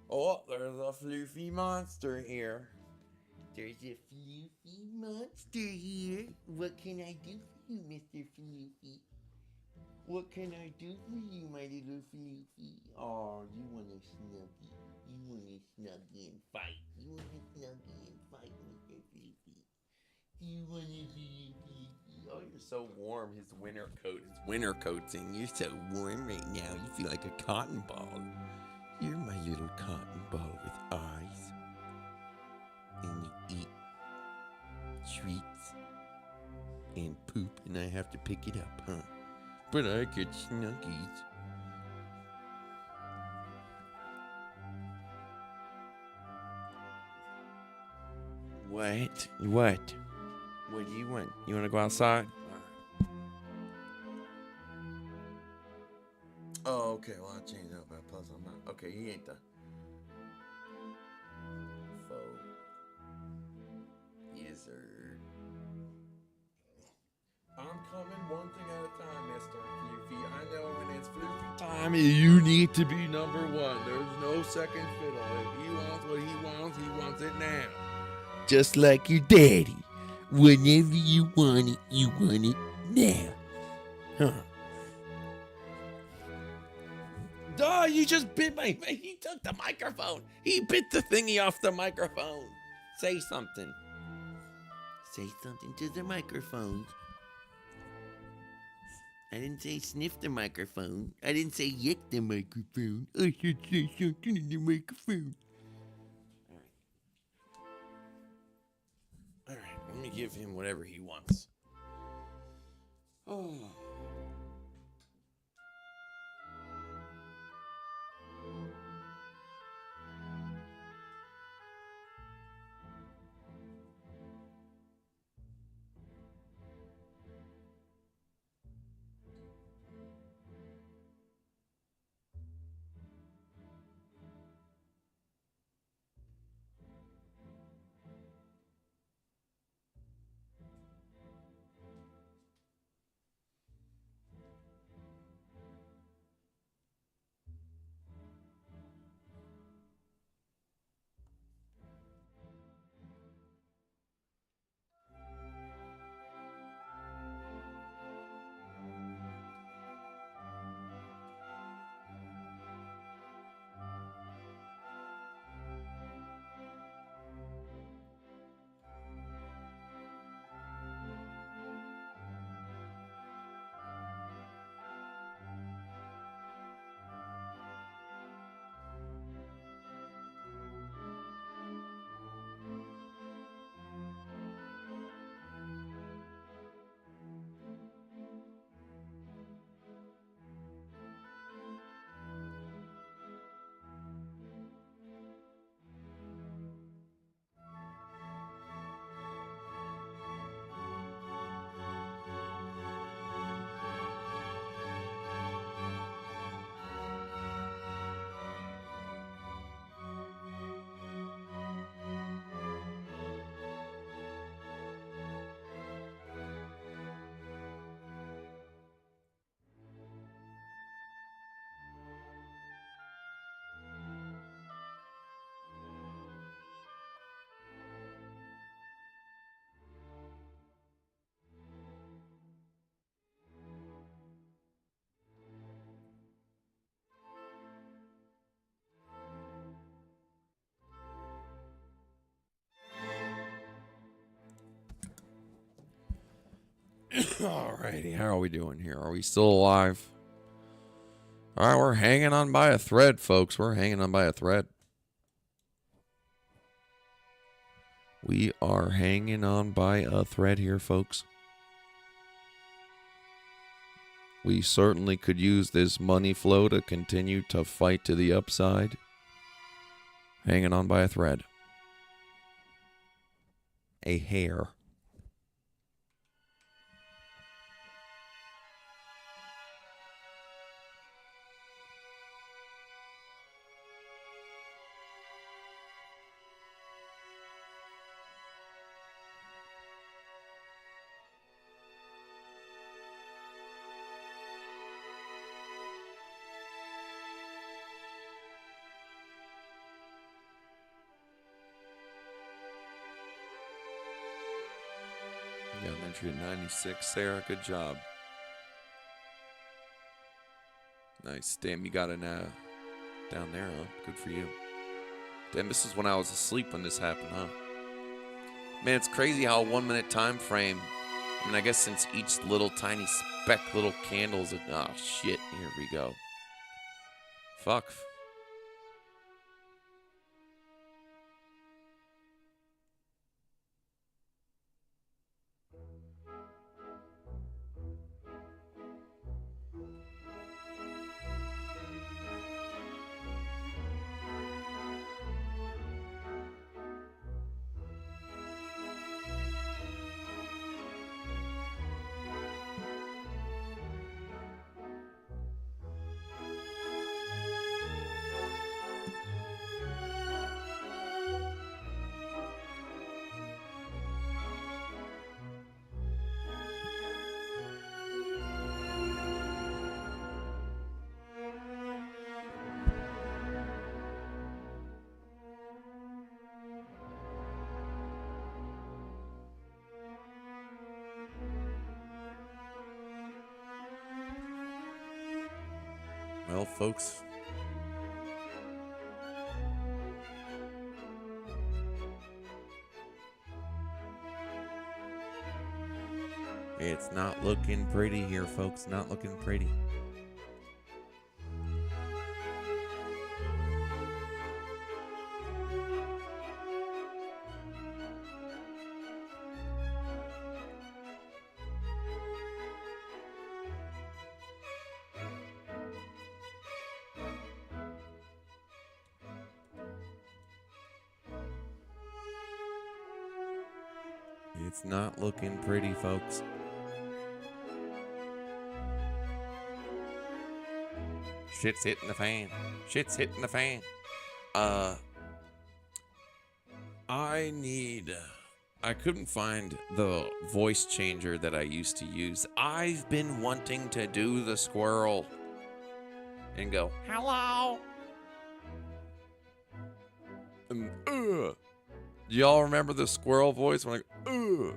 Oh, there's a floofy monster here. There's a floofy monster here. What can I do for you, Mr. Floofy? What can I do for you, my little Floofy? Oh, you want a snuggie. You want a snuggie and fight. You want a snuggie and fight, Mr. Floofy. You want a Floofy. Oh, you're so warm. His winter coating. You're so warm right now. You feel like a cotton ball. You're my little cotton ball with eyes. And you eat treats and poop, and I have to pick it up, huh? But I get snuggies. What? What do you want? You want to go outside? Oh, okay. Well, I'll change up that puzzle. Okay, he ain't done. Faux. Gizzard. I'm coming one thing at a time, Mr. Floofy. I know when it's Floofy time. I mean, you need to be number one. There's no second fiddle. If he wants what he wants it now. Just like your daddy. Whenever you want it now. Huh. Duh, you just bit my... He took the microphone. He bit the thingy off the microphone. Say something. Say something to the microphone. I didn't say sniff the microphone. I didn't say yick the microphone. I should say something in the microphone. All right, let me give him whatever he wants. Oh. Alrighty, how are we doing here? Are we still alive? Alright, we're hanging on by a thread, folks. We're hanging on by a thread. We are hanging on by a thread here, folks. We certainly could use this money flow to continue to fight to the upside. Hanging on by a thread. A hair. You got an entry at 96, Sarah. Good job. Nice. Damn, you got an down there, huh? Good for you. Damn, this is when I was asleep when this happened, huh? Man, it's crazy how a 1 minute time frame. I mean, I guess since each little tiny speck, little candles. Oh, shit. Here we go. Fuck. Well, folks, it's not looking pretty here, folks. Not looking pretty. It's not looking pretty, folks. Shit's hitting the fan. Shit's hitting the fan. I couldn't find the voice changer that I used to use. I've been wanting to do the squirrel and go, hello. Do y'all remember the squirrel voice? When I go, ugh.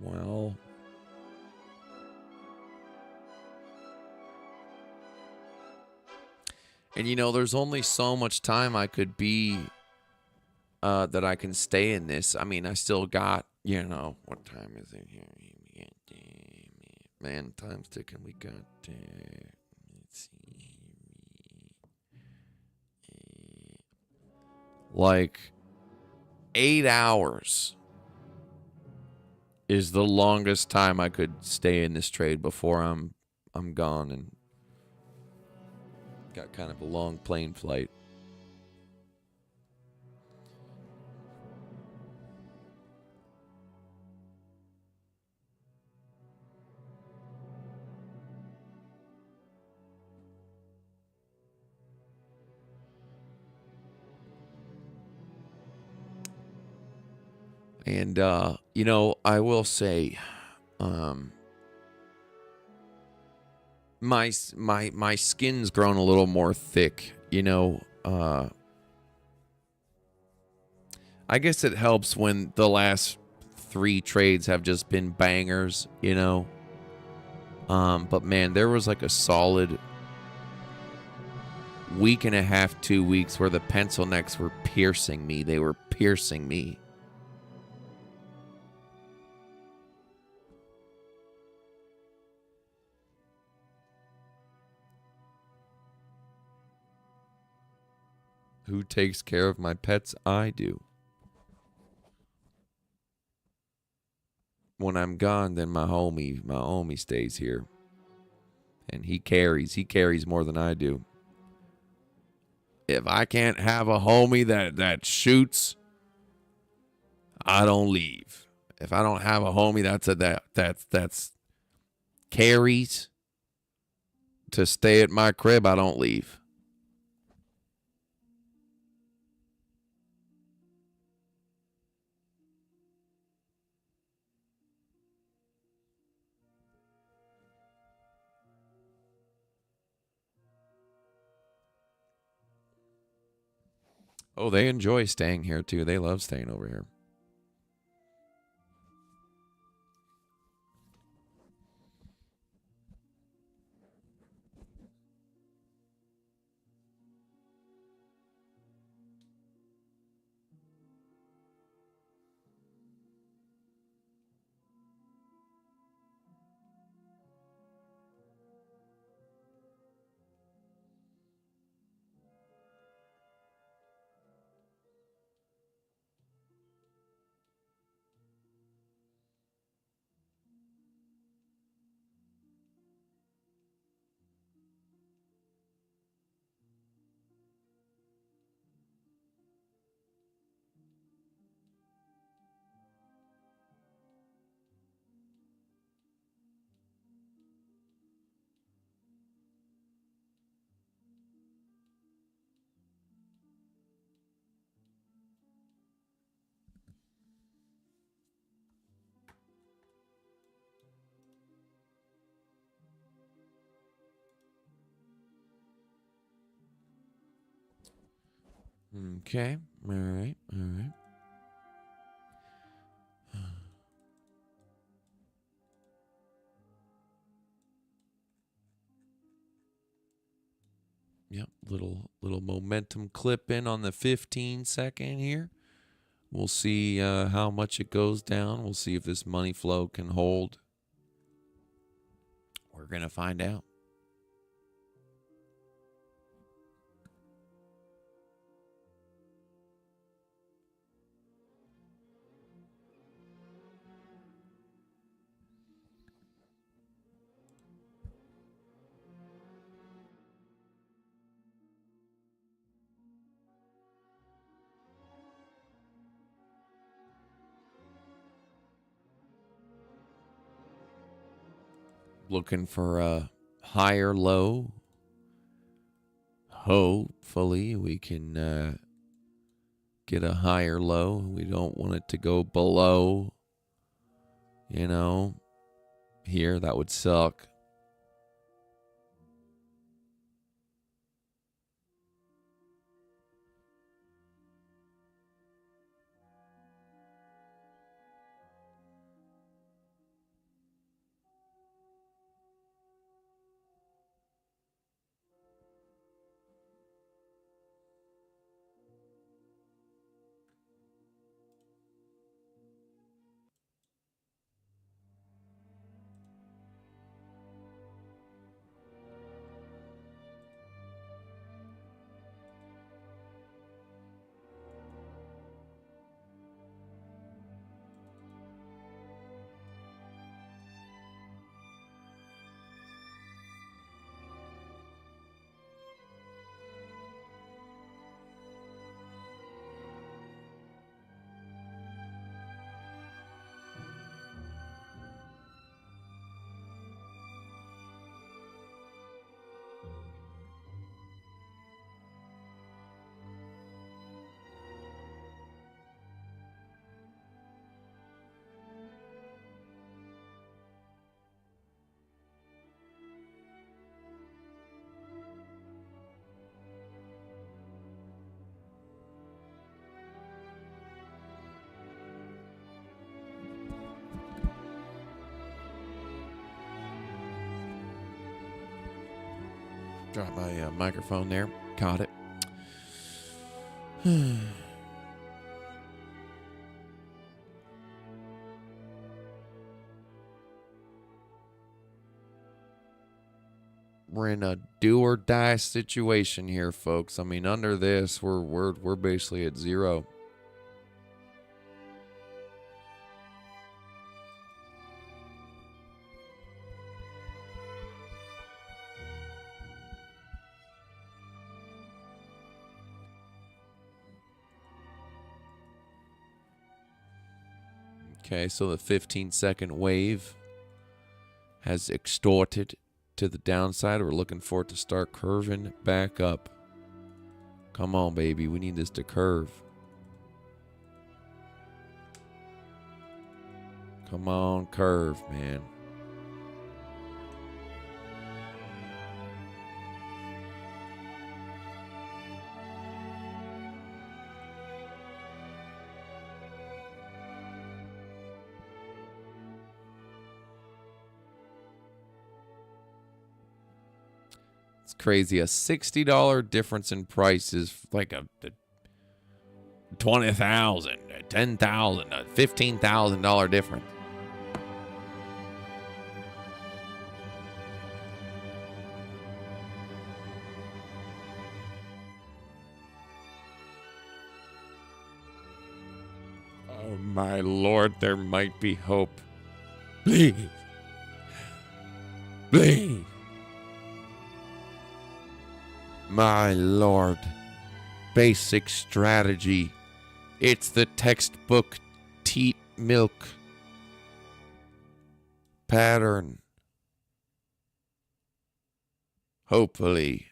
Well, and you know, there's only so much time I could be that I can stay in this. I mean, I still got, you know, what time is it here? Man, time's ticking. We got, let's see, like 8 hours is the longest time I could stay in this trade before I'm gone and got kind of a long plane flight. And you know, I will say, my skin's grown a little more thick. You know, I guess it helps when the last 3 trades have just been bangers. You know, but man, there was like a solid week and a half, 2 weeks where the pencil necks were piercing me. They were piercing me. Who takes care of my pets? I do. When I'm gone, then my homie stays here. And he carries more than I do. If I can't have a homie that shoots, I don't leave. If I don't have a homie that's carries to stay at my crib, I don't leave. Oh, they enjoy staying here too. They love staying over here. Okay. All right. All right. Yep. Little momentum clip in on the 15-second here. We'll see how much it goes down. We'll see if this money flow can hold. We're going to find out. Looking for a higher low. Hopefully we can get a higher low. We don't want it to go below, here. That would suck. Drop my microphone there. Caught it. We're in a do or die situation here, folks. I mean, under this, we're basically at zero. Okay, so the 15-second wave has extorted to the downside. We're looking for it to start curving back up. Come on, baby. We need this to curve. Come on, curve, man. Crazy. A $60 difference in price is like a $20,000, a $10,000, a $15,000 difference. Oh my Lord, there might be hope. Please. Please. My Lord, basic strategy. It's the textbook teat milk pattern. Hopefully.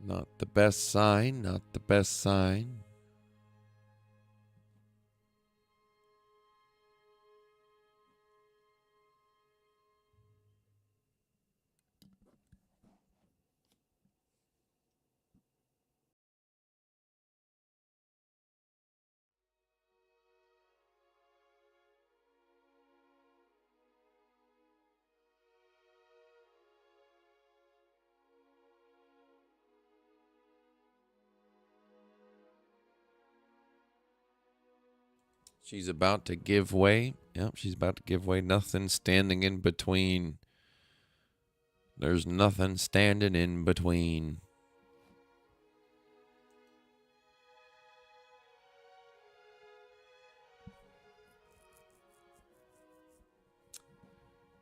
Not the best sign, not the best sign. She's about to give way. Yep, she's about to give way. Nothing standing in between. There's nothing standing in between.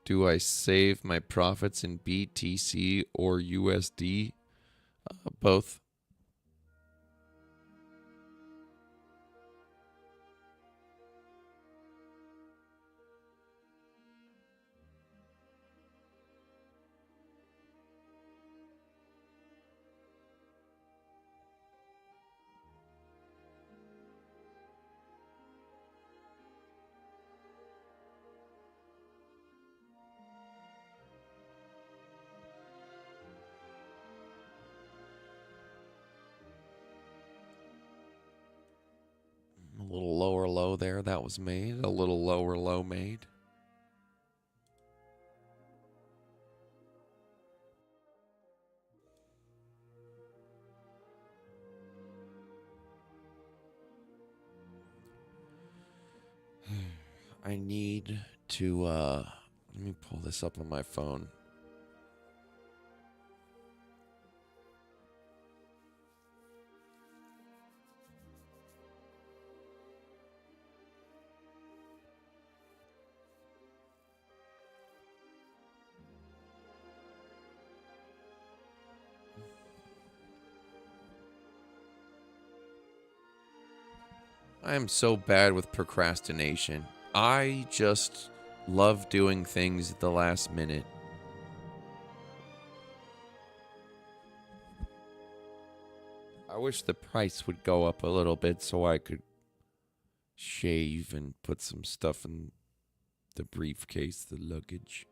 Do I save my profits in BTC or USD? Both. A little lower low there. That was made. A little lower low made. I need to, let me pull this up on my phone. I am so bad with procrastination. I just love doing things at the last minute. I wish the price would go up a little bit so I could shave and put some stuff in the briefcase, the luggage.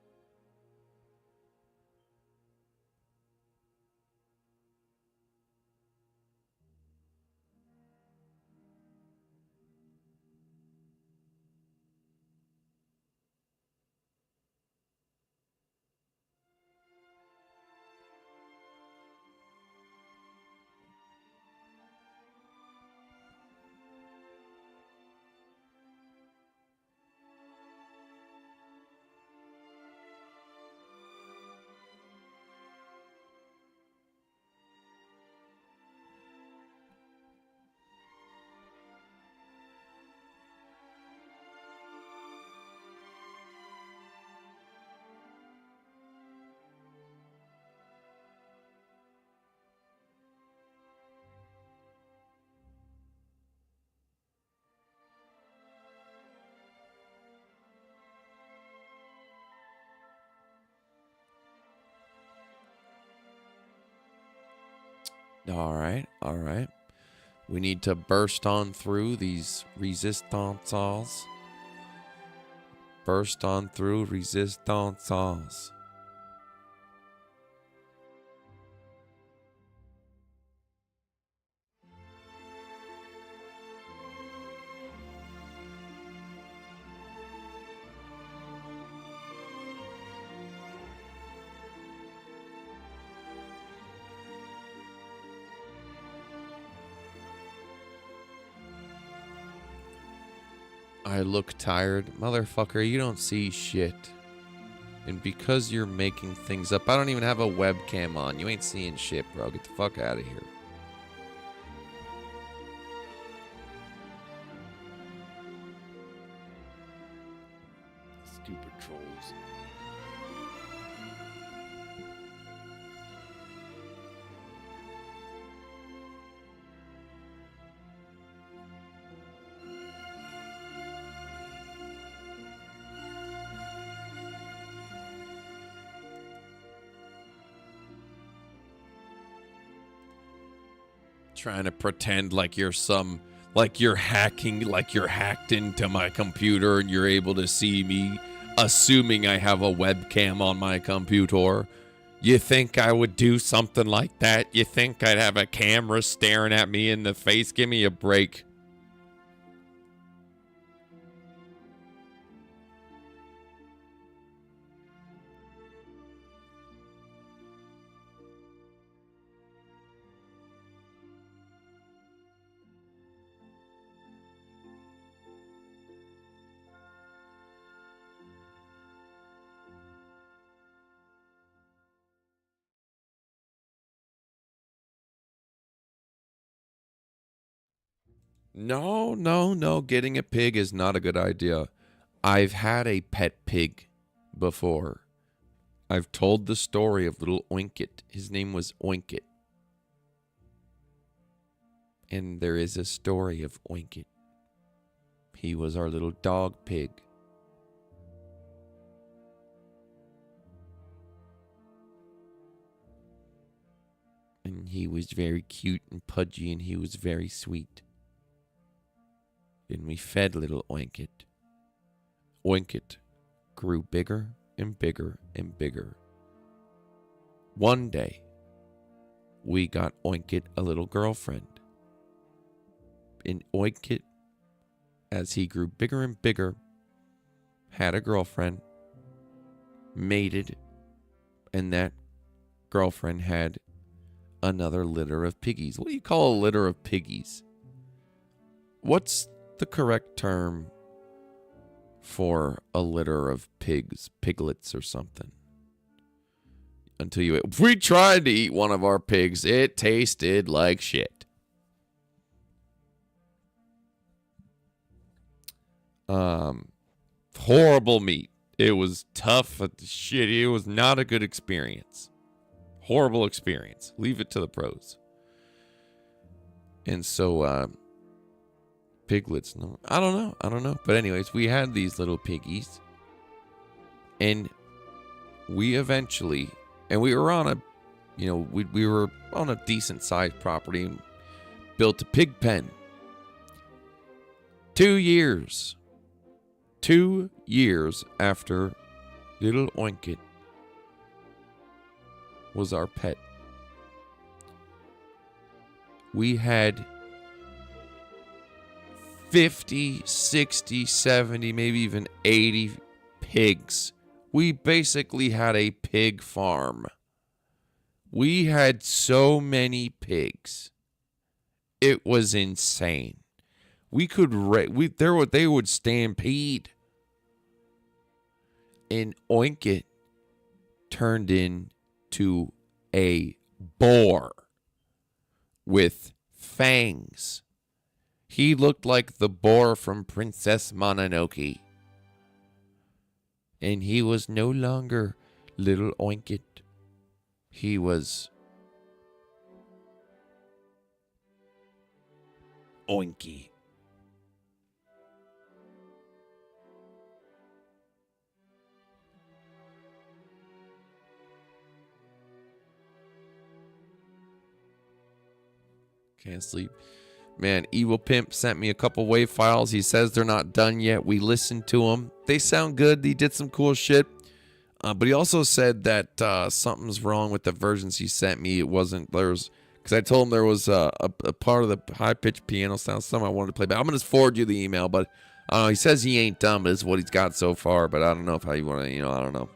All right, all right. We need to burst on through these resistances. Burst on through resistances. I look tired. Motherfucker, you don't see shit. And because you're making things up, I don't even have a webcam on. You ain't seeing shit, bro. Get the fuck out of here. Stupid trolls. Trying to pretend like you're hacked into my computer and you're able to see me, assuming I have a webcam on my computer. You think I would do something like that? You think I'd have a camera staring at me in the face? Give me a break. No. Getting a pig is not a good idea. I've had a pet pig before. I've told the story of little Oinkit. His name was Oinkit. And there is a story of Oinkit. He was our little dog pig. And he was very cute and pudgy, and he was very sweet. And we fed little Oinkit. Oinkit grew bigger and bigger and bigger. One day, we got Oinkit a little girlfriend. And Oinkit, as he grew bigger and bigger, had a girlfriend, mated, and that girlfriend had another litter of piggies. What do you call a litter of piggies? What's the correct term for a litter of piglets or something? We tried to eat one of our pigs. It tasted like shit. Horrible meat. It was tough. Shit, it was not a good experience. Horrible experience. Leave it to the pros. And so, piglets, no, I don't know. But anyways, we had these little piggies. And we eventually, and we were on a, we were on a decent sized property and built a pig pen. 2 years. 2 years after little Oinkit was our pet, we had 50, 60, 70, maybe even 80 pigs. We basically had a pig farm. We had so many pigs. It was insane. We could they would stampede. And Oinkit turned into a boar with fangs. He looked like the boar from Princess Mononoke. And he was no longer little Oinkit. He was Oinky. Can't sleep. Man, Evil Pimp sent me a couple WAV files. He says they're not done yet. We listened to them. They sound good. He did some cool shit. But he also said that something's wrong with the versions he sent me. It wasn't, because I told him there was a part of the high-pitched piano sound, something I wanted to play back. I'm going to forward you the email, but he says he ain't done, but it's what he's got so far. But I don't know how you want to, I don't know.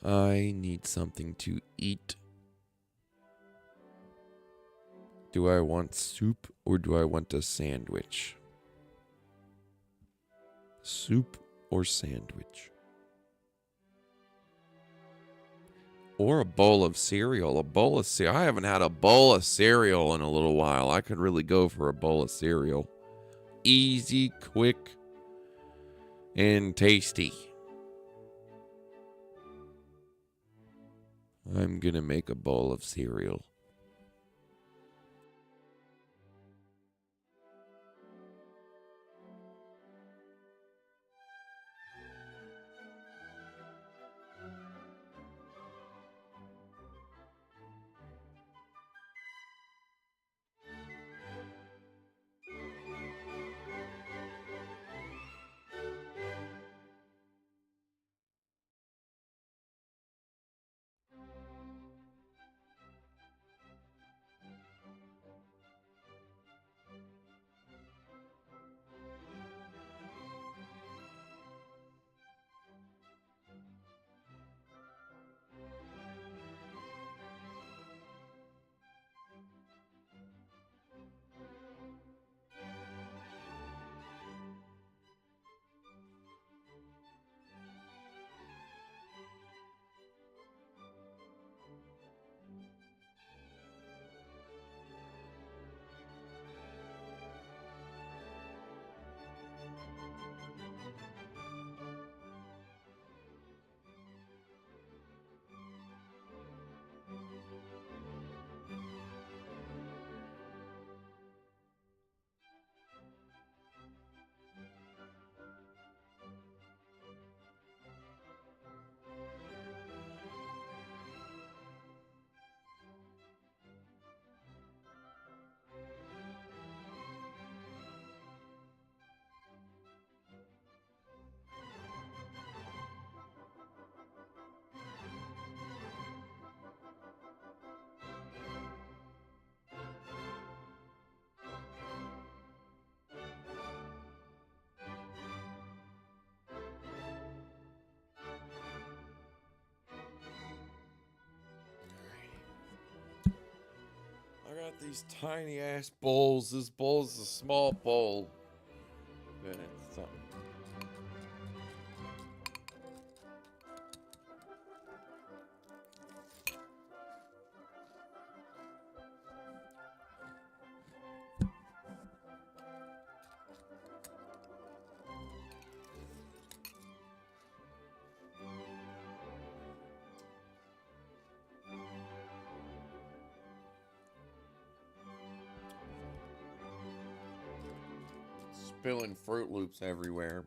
I need something to eat. Do I want soup or do I want a sandwich? Soup or sandwich? Or a bowl of cereal. I haven't had a bowl of cereal in a little while. I could really go for a bowl of cereal. Easy, quick, and tasty. I'm gonna make a bowl of cereal. got these tiny ass bowls. This bowl is a small bowl. And it's something. Spilling Fruit Loops everywhere.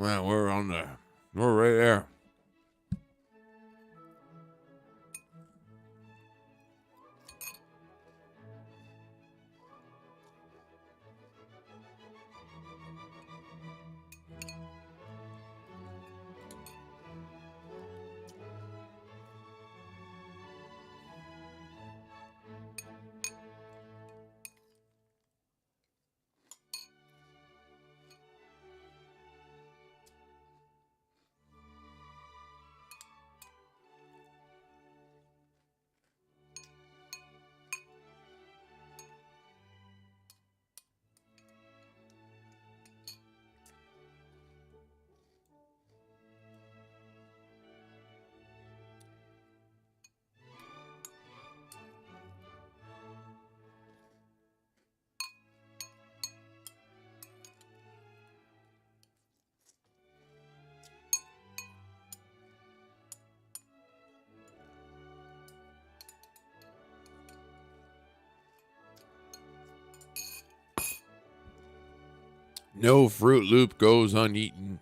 Well, we're right there. No Fruit Loop goes uneaten.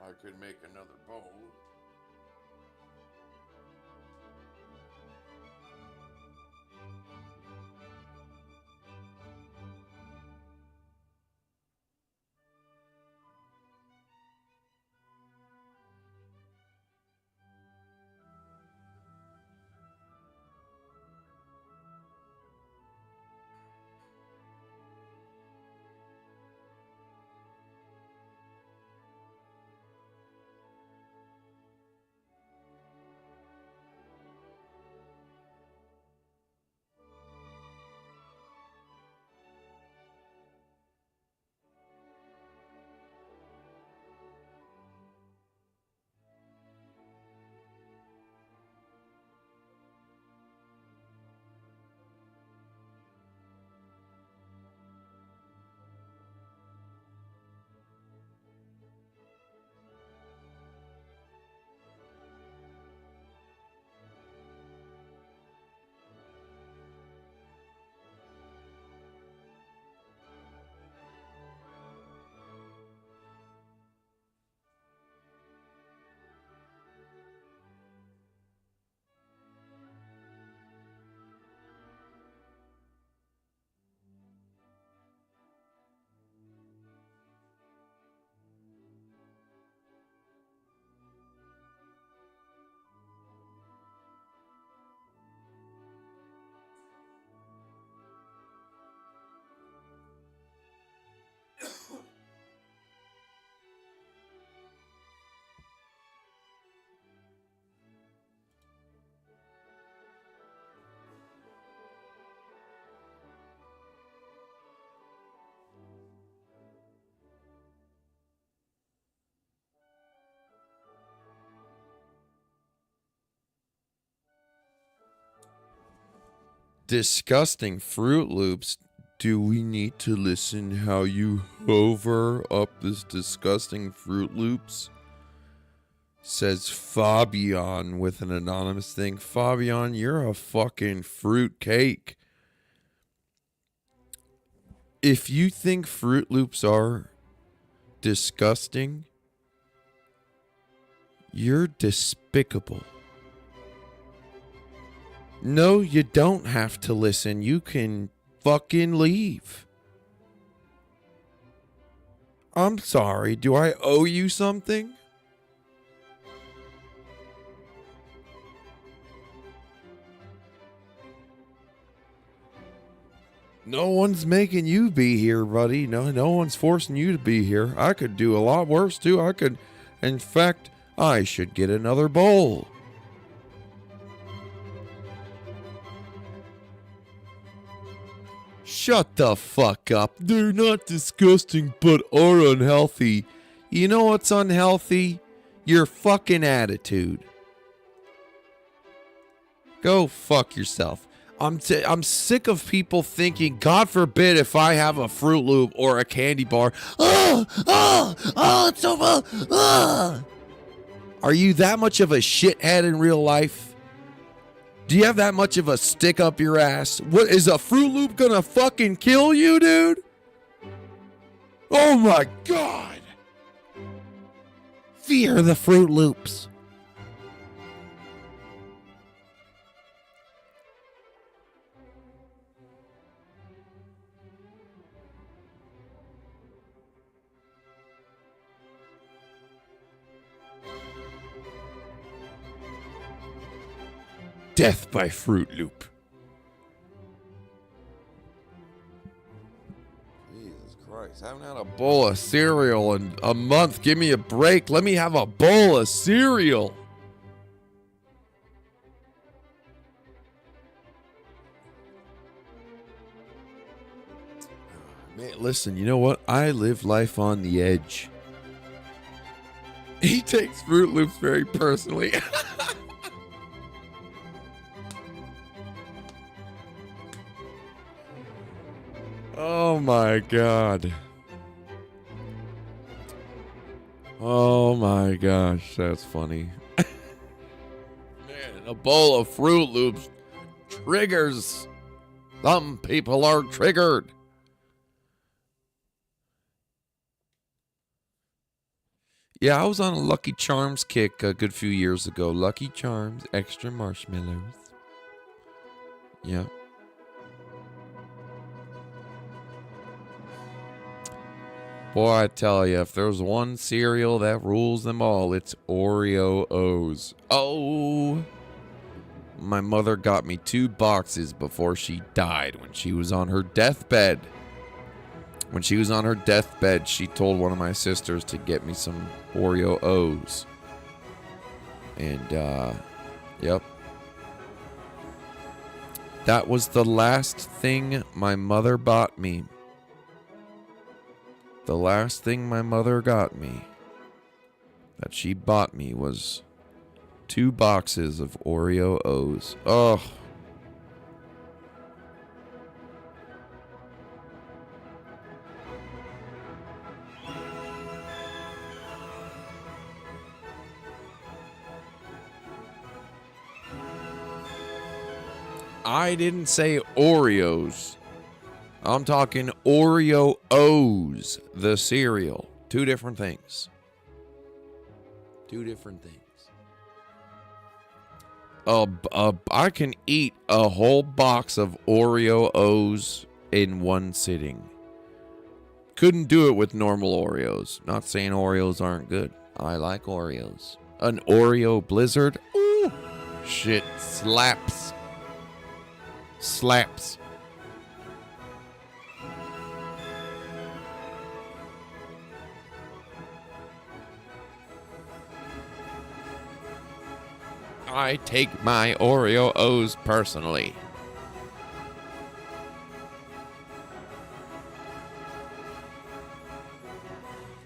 I could make another bowl. disgusting Fruit Loops. Do we need to listen how you hover up this disgusting Fruit Loops? Says Fabian with an anonymous thing. Fabian, you're a fucking fruit cake. If you think Fruit Loops are disgusting, you're despicable. No, you don't have to listen. You can fucking leave. I'm sorry. Do I owe you something? No one's making you be here, buddy. No one's forcing you to be here. I could do a lot worse, too. In fact, I should get another bowl. Shut the fuck up. They're not disgusting, but are unhealthy. You know what's unhealthy? Your fucking attitude. Go fuck yourself. I'm sick of people thinking, God forbid if I have a Fruit Loop or a candy bar. It's so Are you that much of a shithead in real life? Do you have that much of a stick up your ass? What, is a Fruit Loop gonna fucking kill you, dude? Oh my God. Fear the Fruit Loops. Death by Fruit Loop. Jesus Christ. I haven't had a bowl of cereal in a month. Give me a break. Let me have a bowl of cereal. Man, listen, you know what? I live life on the edge. He takes Fruit Loops very personally. Oh my God. Oh my gosh, that's funny. Man, a bowl of Fruit Loops triggers. Some people are triggered. Yeah, I was on a Lucky Charms kick a good few years ago. Lucky Charms, extra marshmallows. Yeah. Boy, I tell you, if there's one cereal that rules them all, it's Oreo O's. Oh! My mother got me 2 boxes before she died when she was on her deathbed. When she was on her deathbed, she told one of my sisters to get me some Oreo O's. And, yep. That was the last thing my mother bought me. The last thing my mother got me, that she bought me, was 2 boxes of Oreo O's. Ugh. I didn't say Oreos. I'm talking Oreo O's, the cereal. 2 different things. 2 different things. I can eat a whole box of Oreo O's in one sitting. Couldn't do it with normal Oreos. Not saying Oreos aren't good. I like Oreos. An Oreo Blizzard? Ooh, shit slaps. Slaps. I take my Oreo O's personally.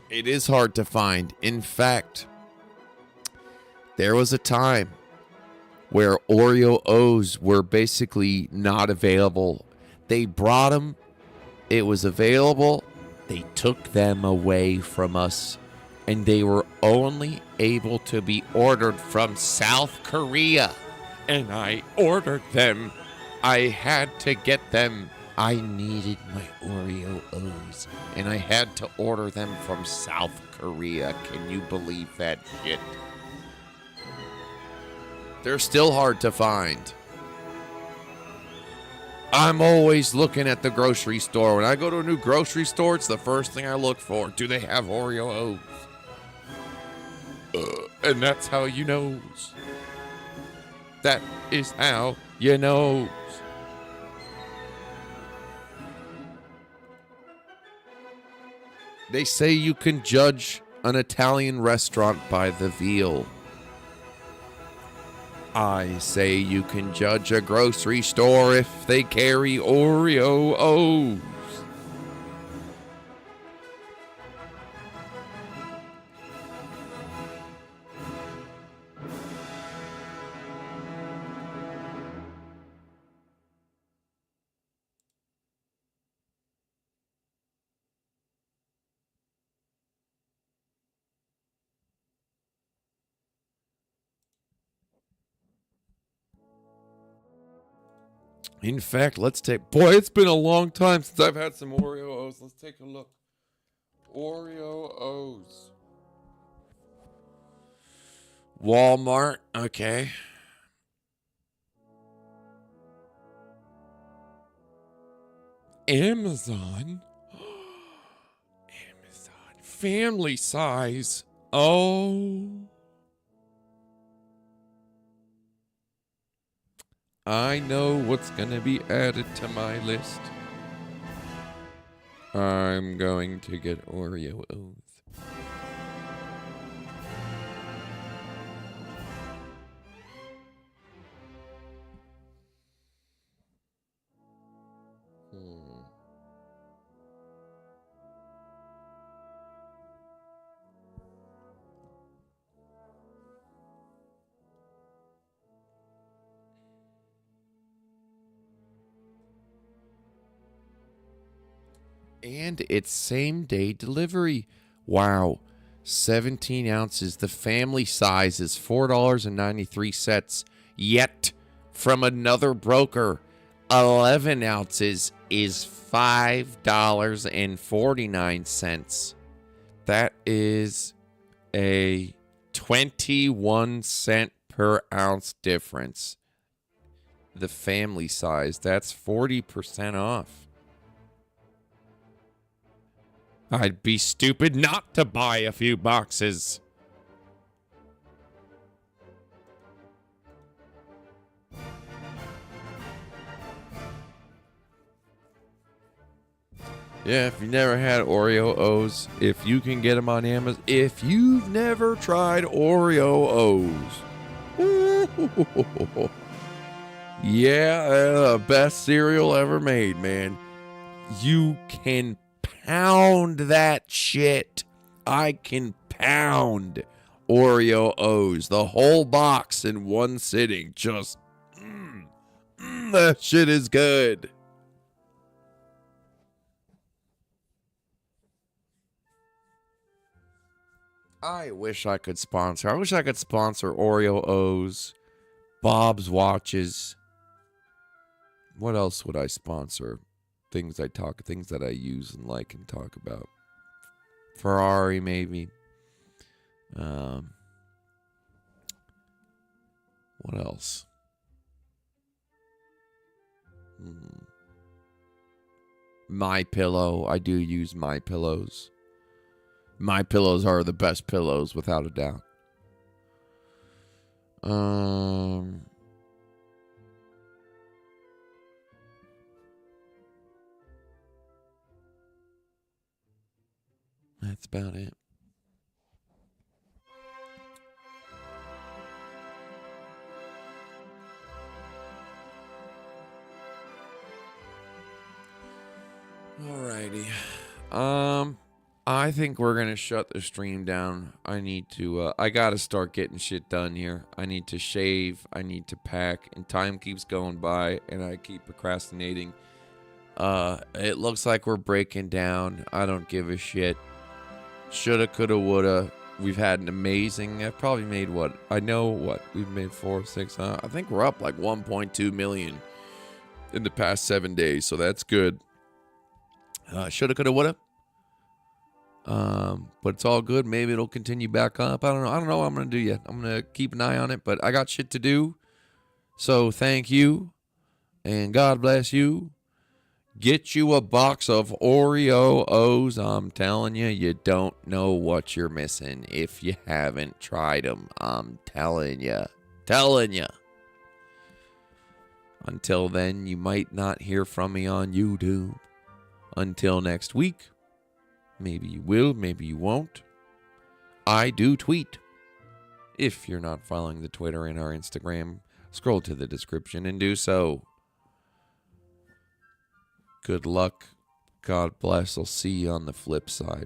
It is hard to find. In fact, there was a time where Oreo O's were basically not available. They brought them. It was available. They took them away from us. And they were only able to be ordered from South Korea. And I ordered them. I had to get them. I needed my Oreo O's. And I had to order them from South Korea. Can you believe that shit? They're still hard to find. I'm always looking at the grocery store. When I go to a new grocery store, it's the first thing I look for. Do they have Oreo O's? And that's how you knows. That is how you knows. They say you can judge an Italian restaurant by the veal. I say you can judge a grocery store if they carry Oreo O's. In fact, let's take... Boy, it's been a long time since I've had some Oreo O's. Let's take a look. Oreo O's. Walmart. Okay. Amazon. Amazon. Family size. Oh. I know what's going to be added to my list. I'm going to get Oreo O's. And it's same day delivery. Wow. 17 ounces. The family size is $4.93. Yet, from another broker, 11 ounces is $5.49. That is a 21-cent per ounce difference. The family size, that's 40% off. I'd be stupid not to buy a few boxes. Yeah, if you never had Oreo O's, if you can get them on Amazon, if you've never tried Oreo O's, yeah, best cereal ever made, man. You can pound that shit. I can pound Oreo O's, the whole box in one sitting. Just, that shit is good. I wish I could sponsor. I wish I could sponsor Oreo O's, Bob's watches. What else would I sponsor? Things that I use and like and talk about. Ferrari, maybe. What else? My Pillow. I do use My Pillows. My Pillows are the best pillows, without a doubt. That's about it. Alrighty. I think we're going to shut the stream down. I need to, I got to start getting shit done here. I need to shave. I need to pack. And time keeps going by, and I keep procrastinating. It looks like we're breaking down. I don't give a shit. Shoulda, coulda, woulda. We've had an amazing, I've probably made what? I know what? We've made 4, 6, I think we're up like 1.2 million in the past 7 days. So that's good. Shoulda, coulda, woulda. But it's all good. Maybe it'll continue back up. I don't know what I'm going to do yet. I'm going to keep an eye on it, but I got shit to do. So thank you and God bless you. Get you a box of Oreo O's. I'm telling you, you don't know what you're missing if you haven't tried them. I'm telling you. Until then, you might not hear from me on YouTube. Until next week. Maybe you will, maybe you won't. I do tweet. If you're not following the Twitter and our Instagram, scroll to the description and do so. Good luck. God bless. I'll see you on the flip side.